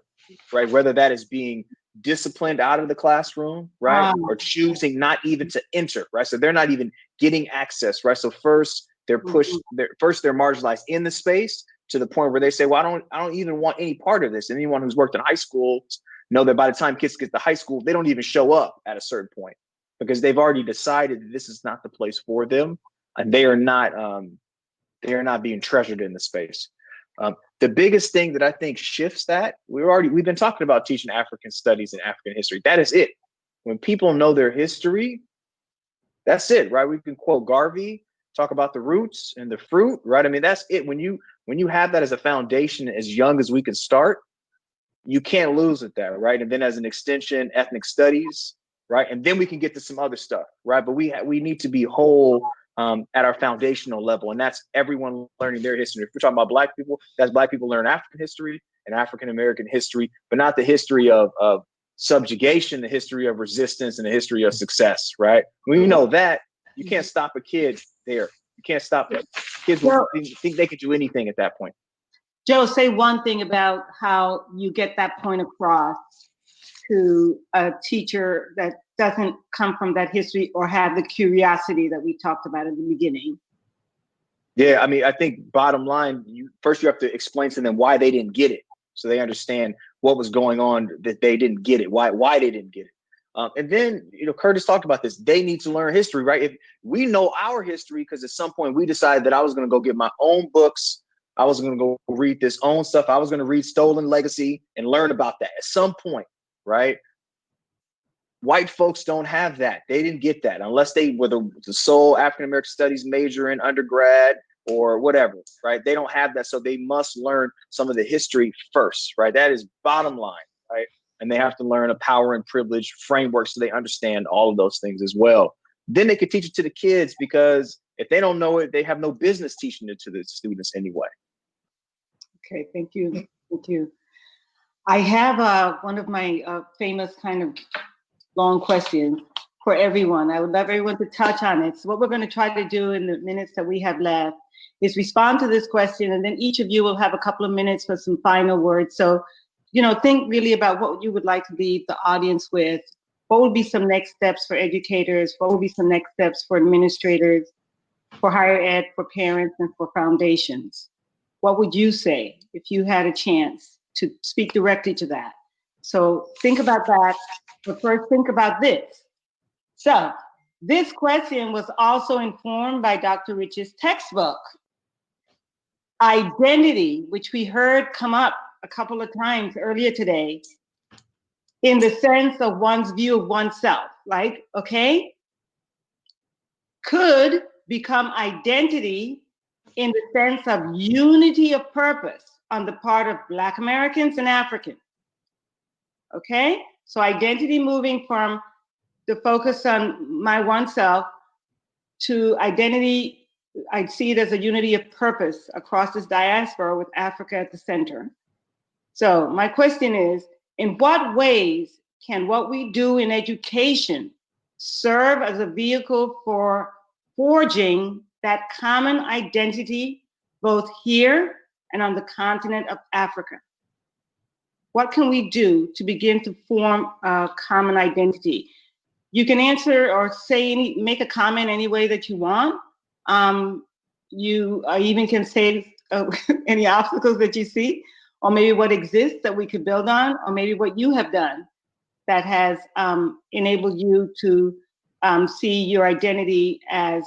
right? Whether that is being disciplined out of the classroom, right? Or choosing not even to enter, right? So they're not even getting access, right? So first they're pushed, they're marginalized in the space to the point where they say, well, I don't even want any part of this. And anyone who's worked in high school know that by the time kids get to high school, they don't even show up at a certain point because they've already decided that this is not the place for them. And they are not being treasured in the space. The biggest thing that I think shifts that, we've been talking about teaching African studies and African history. That is it. When people know their history, that's it, right? We can quote Garvey, talk about the roots and the fruit, right? I mean, that's it. When you have that as a foundation, as young as we can start, you can't lose with that, right? And then as an extension, ethnic studies, right? And then we can get to some other stuff, right? But we need to be whole at our foundational level, and that's everyone learning their history. If we're talking about Black people, that's Black people learn African history and African American history, but not the history of subjugation, the history of resistance, and the history of success, right? When you know that, you can't stop a kid there. You can't stop them. Kids will think they could do anything at that point. Joe, say one thing about how you get that point across to a teacher that doesn't come from that history or have the curiosity that we talked about at the beginning. Yeah, I mean, I think bottom line, you have to explain to them why they didn't get it, so they understand what was going on, that they didn't get it, why they didn't get it. And then, Curtis talked about this. They need to learn history, right? If we know our history, because at some point we decided that I was going to go get my own books. I was going to go read this own stuff. I was going to read Stolen Legacy and learn about that at some point, right? White folks don't have that. They didn't get that unless they were the sole African-American studies major in undergrad or whatever, right? They don't have that. So they must learn some of the history first, right? That is bottom line, right? And they have to learn a power and privilege framework so they understand all of those things as well. Then they could teach it to the kids, because if they don't know it, they have no business teaching it to the students anyway. Okay, thank you. Thank you. I have one of my famous kind of long questions for everyone. I would love everyone to touch on it. So what we're going to try to do in the minutes that we have left is respond to this question, and then each of you will have a couple of minutes for some final words. So, think really about what you would like to leave the audience with. What would be some next steps for educators? What would be some next steps for administrators, for higher ed, for parents, and for foundations? What would you say if you had a chance to speak directly to that? So think about that, but first think about this. So this question was also informed by Dr. Rich's textbook. Identity, which we heard come up a couple of times earlier today, in the sense of one's view of oneself, right? Okay? Could become identity in the sense of unity of purpose on the part of Black Americans and Africans. Okay? So identity moving from the focus on my oneself to identity, I see it as a unity of purpose across this diaspora with Africa at the center. So my question is, in what ways can what we do in education serve as a vehicle for forging that common identity, both here and on the continent of Africa? What can we do to begin to form a common identity? You can answer or make a comment any way that you want. You even can say any obstacles that you see, or maybe what exists that we could build on, or maybe what you have done that has enabled you to see your identity as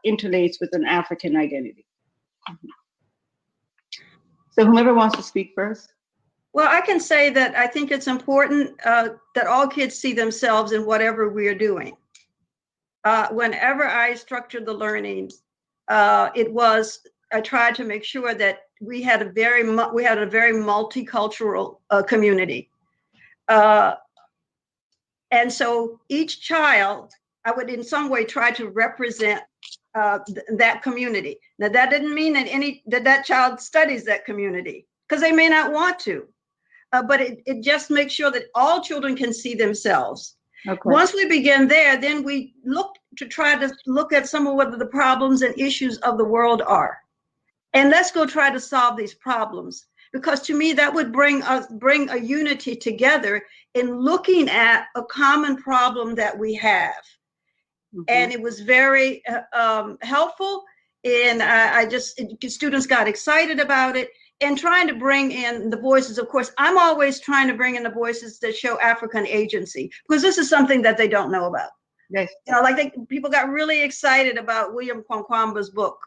interlaced with an African identity. So whomever wants to speak first. Well, I can say that I think it's important that all kids see themselves in whatever we are doing. Whenever I structured the learning, I tried to make sure that we had a very multicultural community. And so each child, I would in some way try to represent that community. Now that didn't mean that child studies that community, because they may not want to. But it just makes sure that all children can see themselves. Okay. Once we begin there, then we try to look at some of what the problems and issues of the world are. And let's go try to solve these problems. Because to me, that would bring a unity together in looking at a common problem that we have. Mm-hmm. And it was very helpful. And students got excited about it. And trying to bring in the voices, of course, I'm always trying to bring in the voices that show African agency, because this is something that they don't know about. Yes. People got really excited about William Kwankwamba's book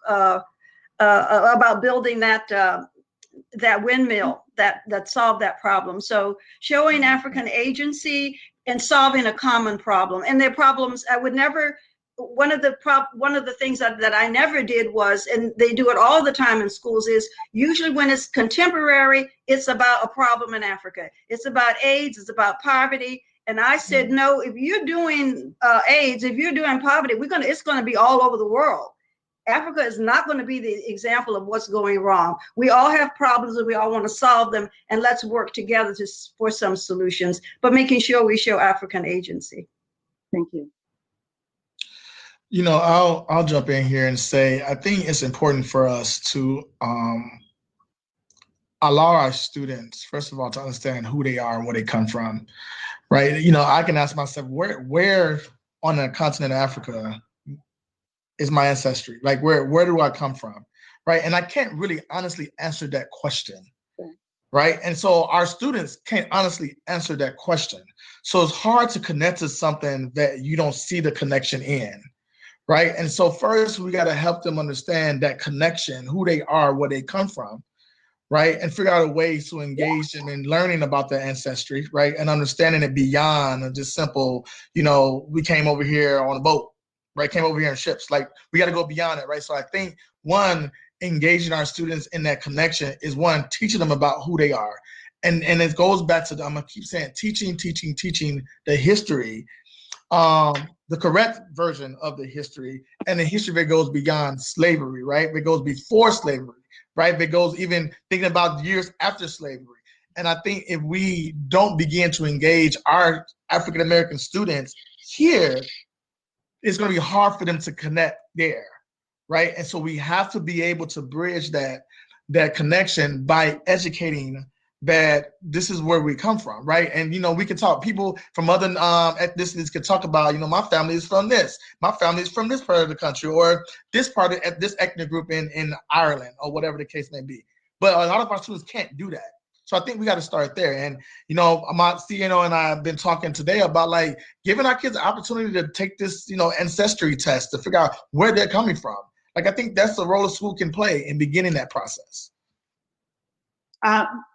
about building that windmill that solved that problem. So showing African agency and solving a common problem. And their problems, one of the things that I never did was, and they do it all the time in schools, is usually when it's contemporary, it's about a problem in Africa. It's about AIDS, it's about poverty. And I said, no, if you're doing AIDS, if you're doing poverty, it's gonna be all over the world. Africa is not going to be the example of what's going wrong. We all have problems and we all want to solve them, and let's work together for some solutions, but making sure we show African agency. Thank you. You know, I'll jump in here and say, I think it's important for us to allow our students, first of all, to understand who they are and where they come from, right? You know, I can ask myself, where on the continent of Africa is my ancestry? Like, where do I come from, right? And I can't really honestly answer that question, right? And so our students can't honestly answer that question. So it's hard to connect to something that you don't see the connection in. Right. And so first, we got to help them understand that connection, who they are, where they come from. Right. And figure out a way to engage them in learning about their ancestry. Right. And understanding it beyond just simple, you know, we came over here on a boat. Right. Came over here in ships. Like, we got to go beyond it. Right. So I think, one, engaging our students in that connection is, one, teaching them about who they are. And it goes back to, I'm going to keep saying, teaching the history. The correct version of the history, and the history that goes beyond slavery, right? That goes before slavery, right? That goes even thinking about years after slavery. And I think if we don't begin to engage our African-American students here, it's going to be hard for them to connect there, right? And so we have to be able to bridge that connection by educating that this is where we come from, right? And, you know, we can talk, people from other ethnicities can talk about, you know, my family is from this, my family is from this part of the country, or this part of this ethnic group in Ireland, or whatever the case may be. But a lot of our students can't do that. So I think we got to start there. And, you know, my CNO and I have been talking today about, like, giving our kids the opportunity to take this, you know, ancestry test to figure out where they're coming from. Like, I think that's the role a school can play in beginning that process.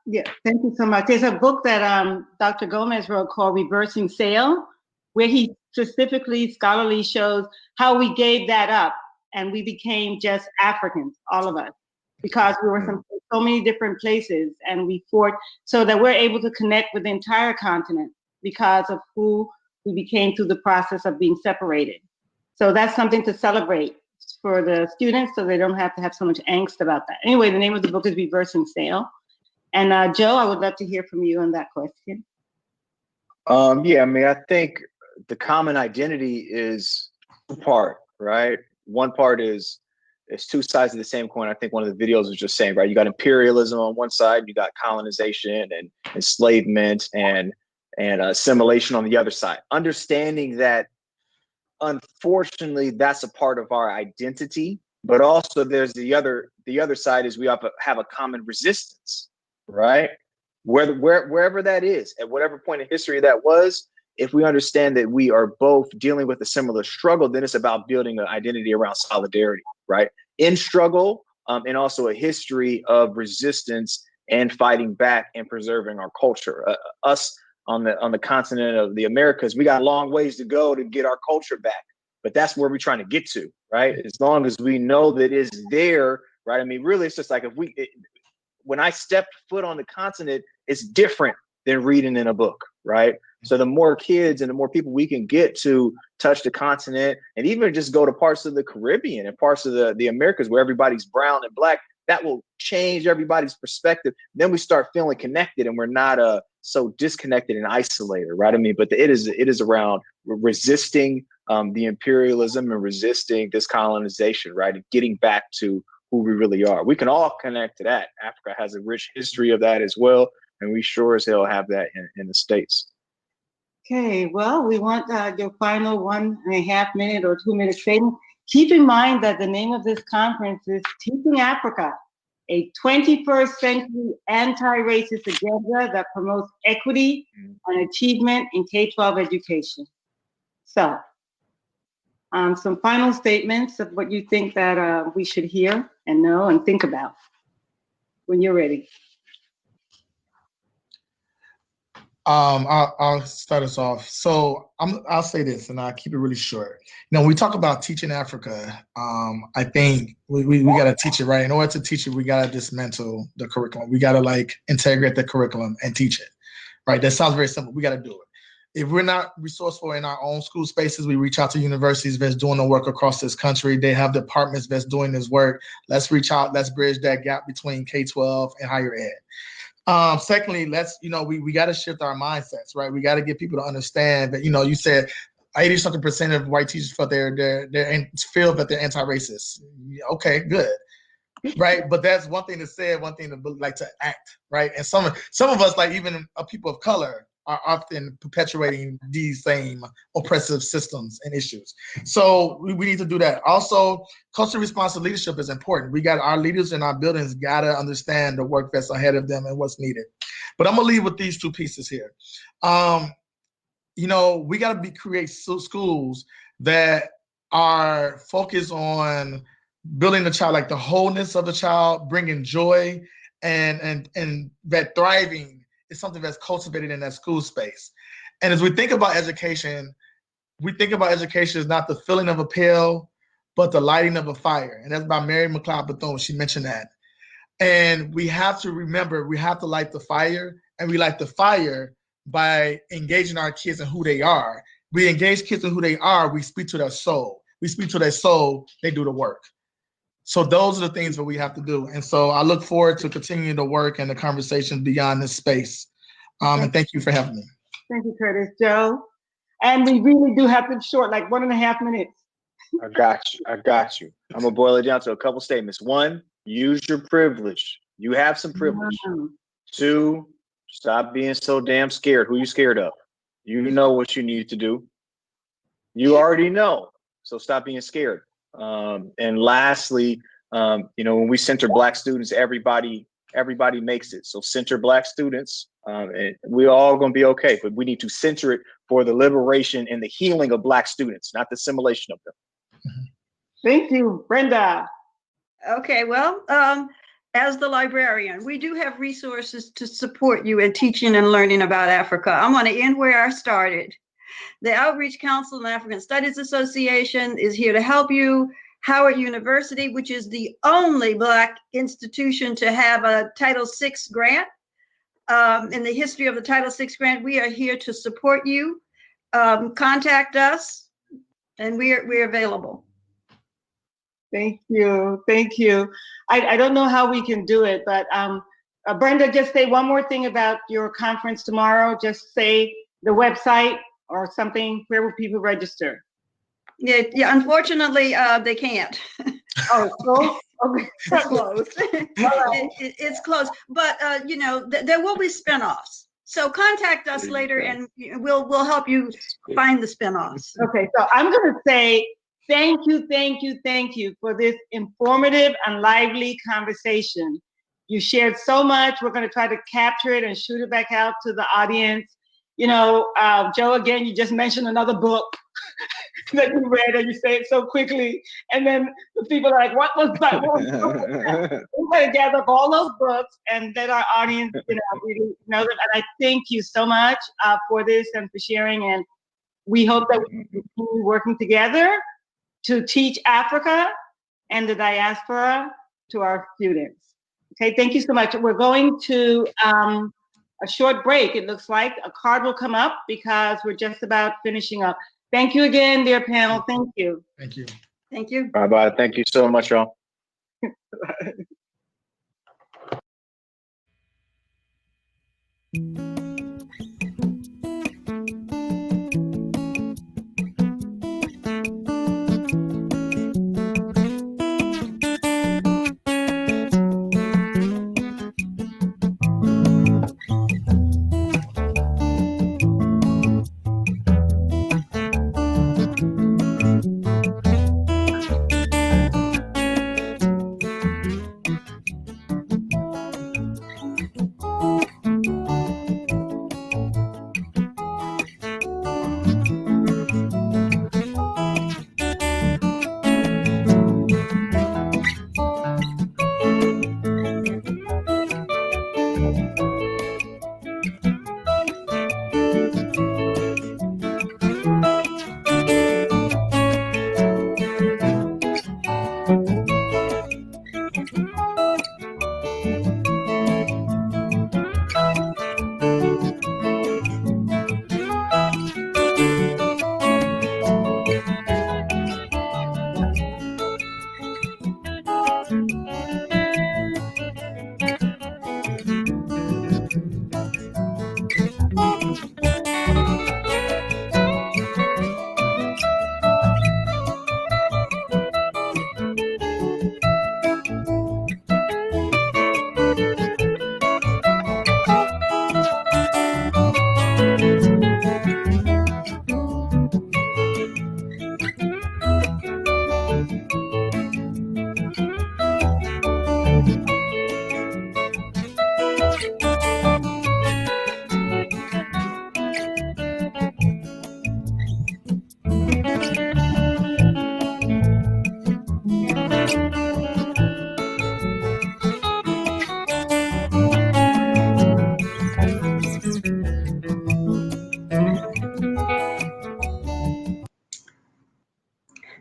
Yeah, thank you so much. There's a book that Dr. Gomez wrote called Reversing Sale, where he specifically scholarly shows how we gave that up and we became just Africans, all of us, because we were from so many different places, and we fought so that we're able to connect with the entire continent because of who we became through the process of being separated. So that's something to celebrate for the students, so they don't have to have so much angst about that. Anyway, the name of the book is Reversing Sale. And Joe, I would love to hear from you on that question. Yeah, I mean, I think the common identity is one part, right? One part is it's two sides of the same coin. I think one of the videos was just saying, right, you got imperialism on one side, you got colonization and enslavement and assimilation on the other side. Understanding that, unfortunately, that's a part of our identity, but also there's the other side is we have a common resistance, right? Wherever that is, at whatever point in history that was, if we understand that we are both dealing with a similar struggle, then it's about building an identity around solidarity, right? In struggle, and also a history of resistance and fighting back and preserving our culture. Us on the continent of the Americas, we got a long ways to go to get our culture back, but that's where we're trying to get to, right? As long as we know that it's there, right? I mean, really, it's just like when I stepped foot on the continent, it's different than reading in a book, right? So the more kids and the more people we can get to touch the continent and even just go to parts of the Caribbean and parts of the Americas where everybody's brown and black, that will change everybody's perspective. Then we start feeling connected and we're not so disconnected and isolated, right? I mean, but it is around resisting the imperialism and resisting this colonization, right? And getting back to who we really are. We can all connect to that. Africa has a rich history of that as well. And we sure as hell have that in the States. Okay, well, we want your final 1.5 minute or 2 minute statement. Keep in mind that the name of this conference is Teaching Africa, a 21st century anti-racist agenda that promotes equity and achievement in K-12 education. So, some final statements of what you think that we should hear and know and think about when you're ready. I'll start us off. So I'll say this, and I'll keep it really short. When we talk about teaching Africa, I think we got to teach it right. In order to teach it, we got to dismantle the curriculum. We got to integrate the curriculum and teach it, right? That sounds very simple. We got to do it. If we're not resourceful in our own school spaces, we reach out to universities that's doing the work across this country. They have departments that's doing this work. Let's reach out. Let's bridge that gap between K-12 and higher ed. Secondly, we got to shift our mindsets, right? We got to get people to understand that, you said 80-something% of white teachers feel that they're anti-racist. Okay, good. Right. But that's one thing to say, one thing to act, right? And some of us, even people of color, are often perpetuating these same oppressive systems and issues. So we need to do that. Also, culturally responsive leadership is important. We got our leaders in our buildings got to understand the work that's ahead of them and what's needed. But I'm gonna leave with these two pieces here. We got to create schools that are focused on building the child, like the wholeness of the child, bringing joy, and that thriving is something that's cultivated in that school space. And as we think about education as not the filling of a pail, but the lighting of a fire. And that's by Mary McLeod Bethune. She mentioned that. And we have to remember, we have to light the fire, and we light the fire by engaging our kids in who they are. We engage kids in who they are, we speak to their soul. We speak to their soul, they do the work. So those are the things that we have to do. And so I look forward to continuing the work and the conversation beyond this space. And thank you for having me. Thank you, Curtis. Joe? And we really do have to short, 1.5 minutes. I got you. I'm gonna boil it down to a couple statements. 1, use your privilege. You have some privilege. 2, stop being so damn scared. Who you scared of? You know what you need to do. You already know. So stop being scared. And lastly, when we center Black students, everybody makes it. So center Black students, and we're all going to be okay. But we need to center it for the liberation and the healing of Black students, not the assimilation of them. Thank you, Brenda. Okay, well, as the librarian, we do have resources to support you in teaching and learning about Africa. I'm going to end where I started. The Outreach Council and African Studies Association is here to help you. Howard University, which is the only Black institution to have a Title VI grant. In the history of the Title VI grant, we are here to support you. Contact us, and we're available. Thank you. Thank you. I don't know how we can do it, but Brenda, just say one more thing about your conference tomorrow. Just say the website or something. Where will people register? Yeah. Unfortunately, they can't. Oh, it's closed? Okay. It's closed. It's closed. But there will be spinoffs. So contact us later, and we'll help you find the spinoffs. Okay, so I'm going to say thank you for this informative and lively conversation. You shared so much. We're going to try to capture it and shoot it back out to the audience. Joe, again, you just mentioned another book that you read, and you say it so quickly, and then the people are like, what was that? We're going to gather up all those books and let our audience really know them. And I thank you so much for this and for sharing, and we hope that we can continue working together to teach Africa and the diaspora to our students. Okay, thank you so much. We're going to a short break. It looks like a card will come up because we're just about finishing up. Thank you again, dear panel. Thank you. Thank you. Thank you. Bye-bye. Thank you so much, y'all.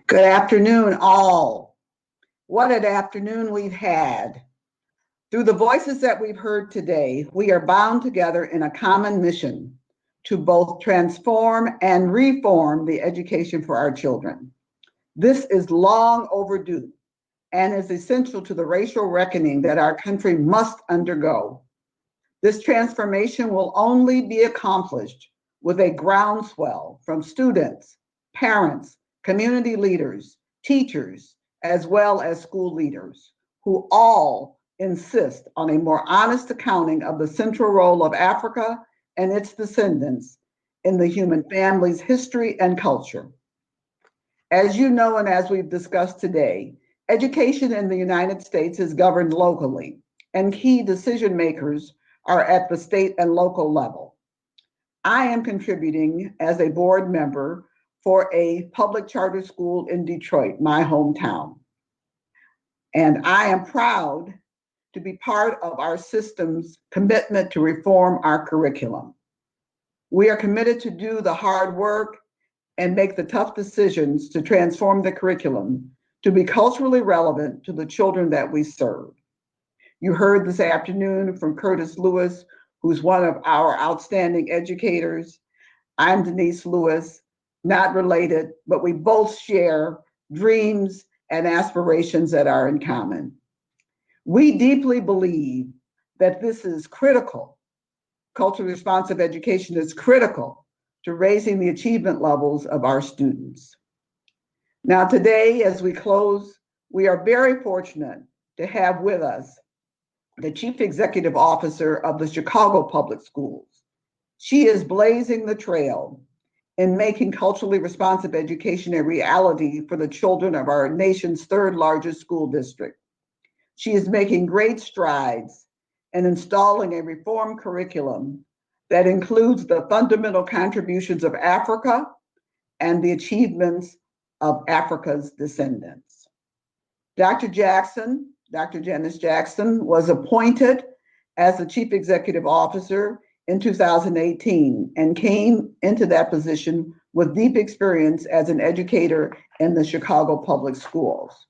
Good afternoon, all. What an afternoon we've had. Through the voices that we've heard today, we are bound together in a common mission to both transform and reform the education for our children. This is long overdue and is essential to the racial reckoning that our country must undergo. This transformation will only be accomplished with a groundswell from students, parents, community leaders, teachers, as well as school leaders, who all insist on a more honest accounting of the central role of Africa and its descendants in the human family's history and culture. As you know, and as we've discussed today, education in the United States is governed locally, and key decision makers are at the state and local level. I am contributing as a board member for a public charter school in Detroit, my hometown. And I am proud to be part of our system's commitment to reform our curriculum. We are committed to do the hard work and make the tough decisions to transform the curriculum to be culturally relevant to the children that we serve. You heard this afternoon from Curtis Lewis, who's one of our outstanding educators. I'm Denise Lewis. Not related, but we both share dreams and aspirations that are in common. We deeply believe that this is critical. Culturally responsive education is critical to raising the achievement levels of our students. Now today, as we close We are very fortunate to have with us the Chief Executive Officer of the Chicago Public Schools. She is blazing the trail in making culturally responsive education a reality for the children of our nation's third largest school district. She is making great strides in installing a reform curriculum that includes the fundamental contributions of Africa and the achievements of Africa's descendants. Dr. Janice Jackson, was appointed as the Chief Executive Officer in 2018 and came into that position with deep experience as an educator in the Chicago Public Schools.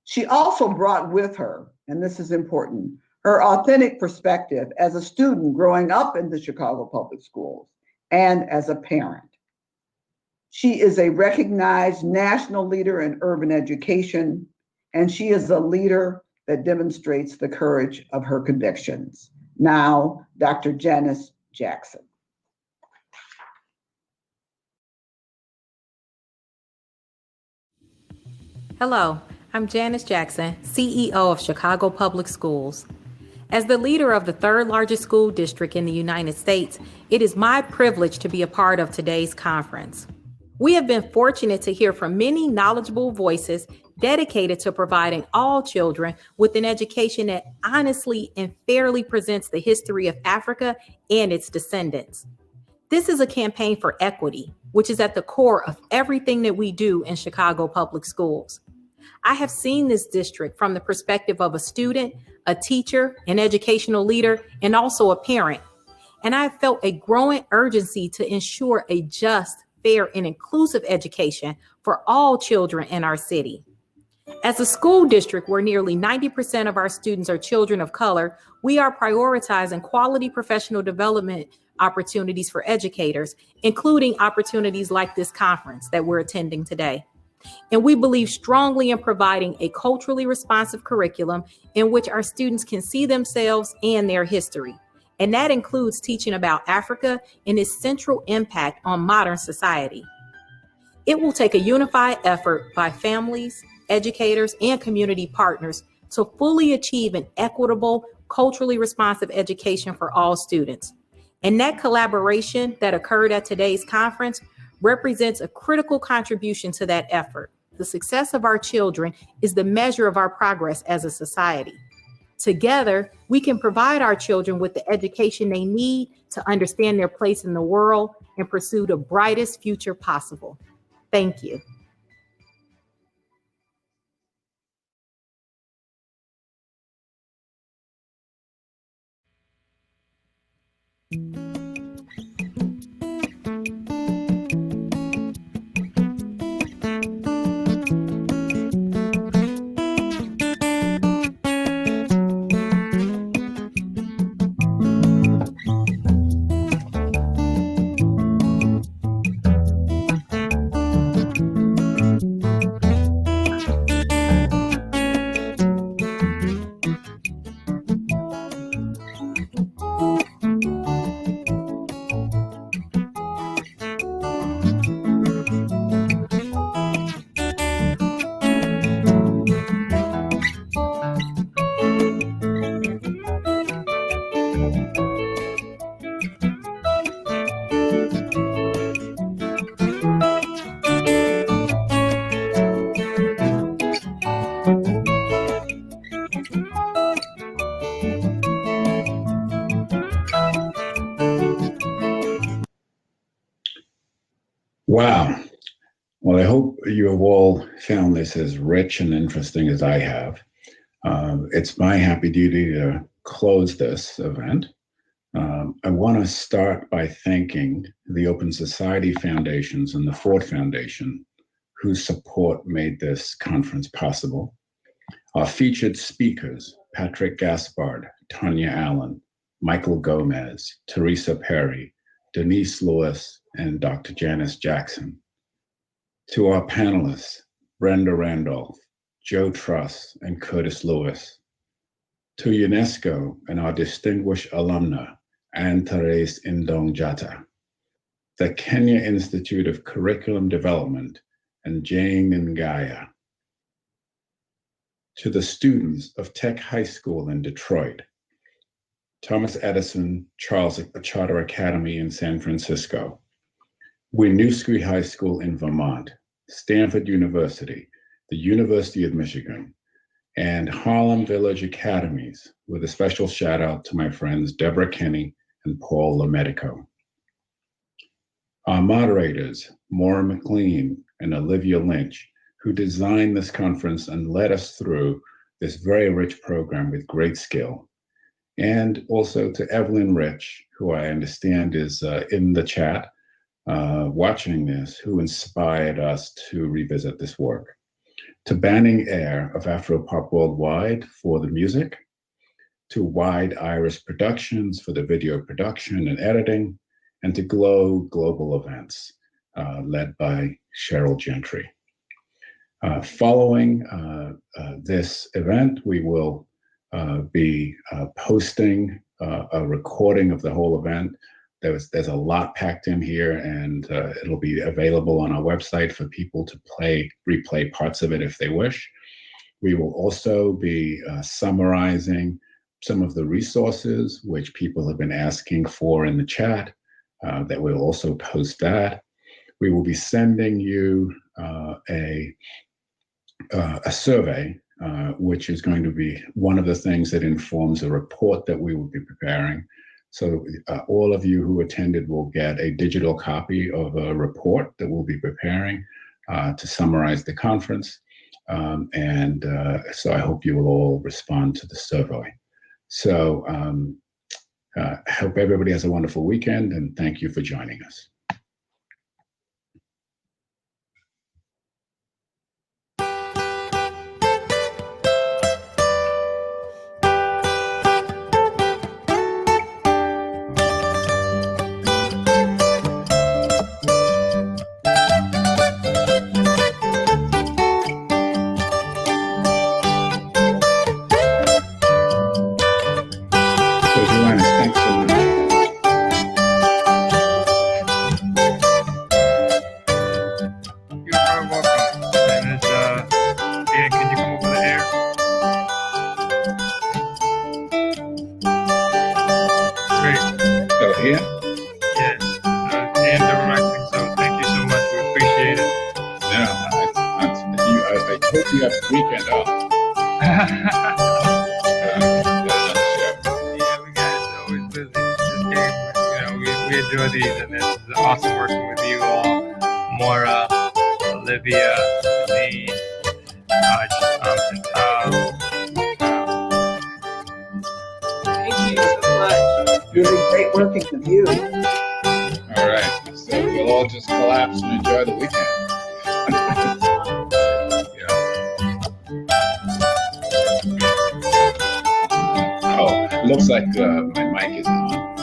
She also brought with her, and this is important, her authentic perspective as a student growing up in the Chicago Public Schools and as a parent. She is a recognized national leader in urban education, and she is a leader that demonstrates the courage of her convictions. Now, Dr. Janice Jackson. Hello, I'm Janice Jackson, CEO of Chicago Public Schools. As the leader of the third largest school district in the United States, it is my privilege to be a part of today's conference. We have been fortunate to hear from many knowledgeable voices dedicated to providing all children with an education that honestly and fairly presents the history of Africa and its descendants. This is a campaign for equity, which is at the core of everything that we do in Chicago Public Schools. I have seen this district from the perspective of a student, a teacher, an educational leader, and also a parent. And I have felt a growing urgency to ensure a just, fair, and inclusive education for all children in our city. As a school district where nearly 90% of our students are children of color, we are prioritizing quality professional development opportunities for educators, including opportunities like this conference that we're attending today. And we believe strongly in providing a culturally responsive curriculum in which our students can see themselves and their history. And that includes teaching about Africa and its central impact on modern society. It will take a unified effort by families, educators, and community partners to fully achieve an equitable, culturally responsive education for all students. And that collaboration that occurred at today's conference represents a critical contribution to that effort. The success of our children is the measure of our progress as a society. Together, we can provide our children with the education they need to understand their place in the world and pursue the brightest future possible. Thank you. Wow. Well, I hope you have all found this as rich and interesting as I have. It's my happy duty to close this event. I want to start by thanking the Open Society Foundations and the Ford Foundation, whose support made this conference possible. Our featured speakers, Patrick Gaspard, Tanya Allen, Michael Gomez, Teresa Perry, Denise Lewis, and Dr. Janice Jackson. To our panelists, Brenda Randolph, Joe Truss, and Curtis Lewis. To UNESCO and our distinguished alumna, Anne-Therese Indong-Jata. The Kenya Institute of Curriculum Development, and Jane Ngaya. to the students of Tech High School in Detroit, Thomas Edison Charter Academy in San Francisco, Winooski High School in Vermont, Stanford University, the University of Michigan, and Harlem Village Academies, with a special shout out to my friends Deborah Kinney and Paul LaMedico. Our moderators, Maura McLean and Olivia Lynch, who designed this conference and led us through this very rich program with great skill. And also to Evelyn Rich, who I understand is in the chat watching this, who inspired us to revisit this work. To Banning Air of Afropop Worldwide for the music, to Wide Iris Productions for the video production and editing, and to Glow Global Events, led by Cheryl Gentry. Following this event, we will be posting a recording of the whole event. There's a lot packed in here, and it'll be available on our website for people to replay parts of it if they wish. We will also be summarizing some of the resources which people have been asking for in the chat, that we'll also post that. We will be sending you a survey, which is going to be one of the things that informs a report that we will be preparing. So all of you who attended will get a digital copy of a report that we'll be preparing to summarize the conference. So I hope you will all respond to the survey. So I hope everybody has a wonderful weekend, and thank you for joining us. Looks like my mic is on.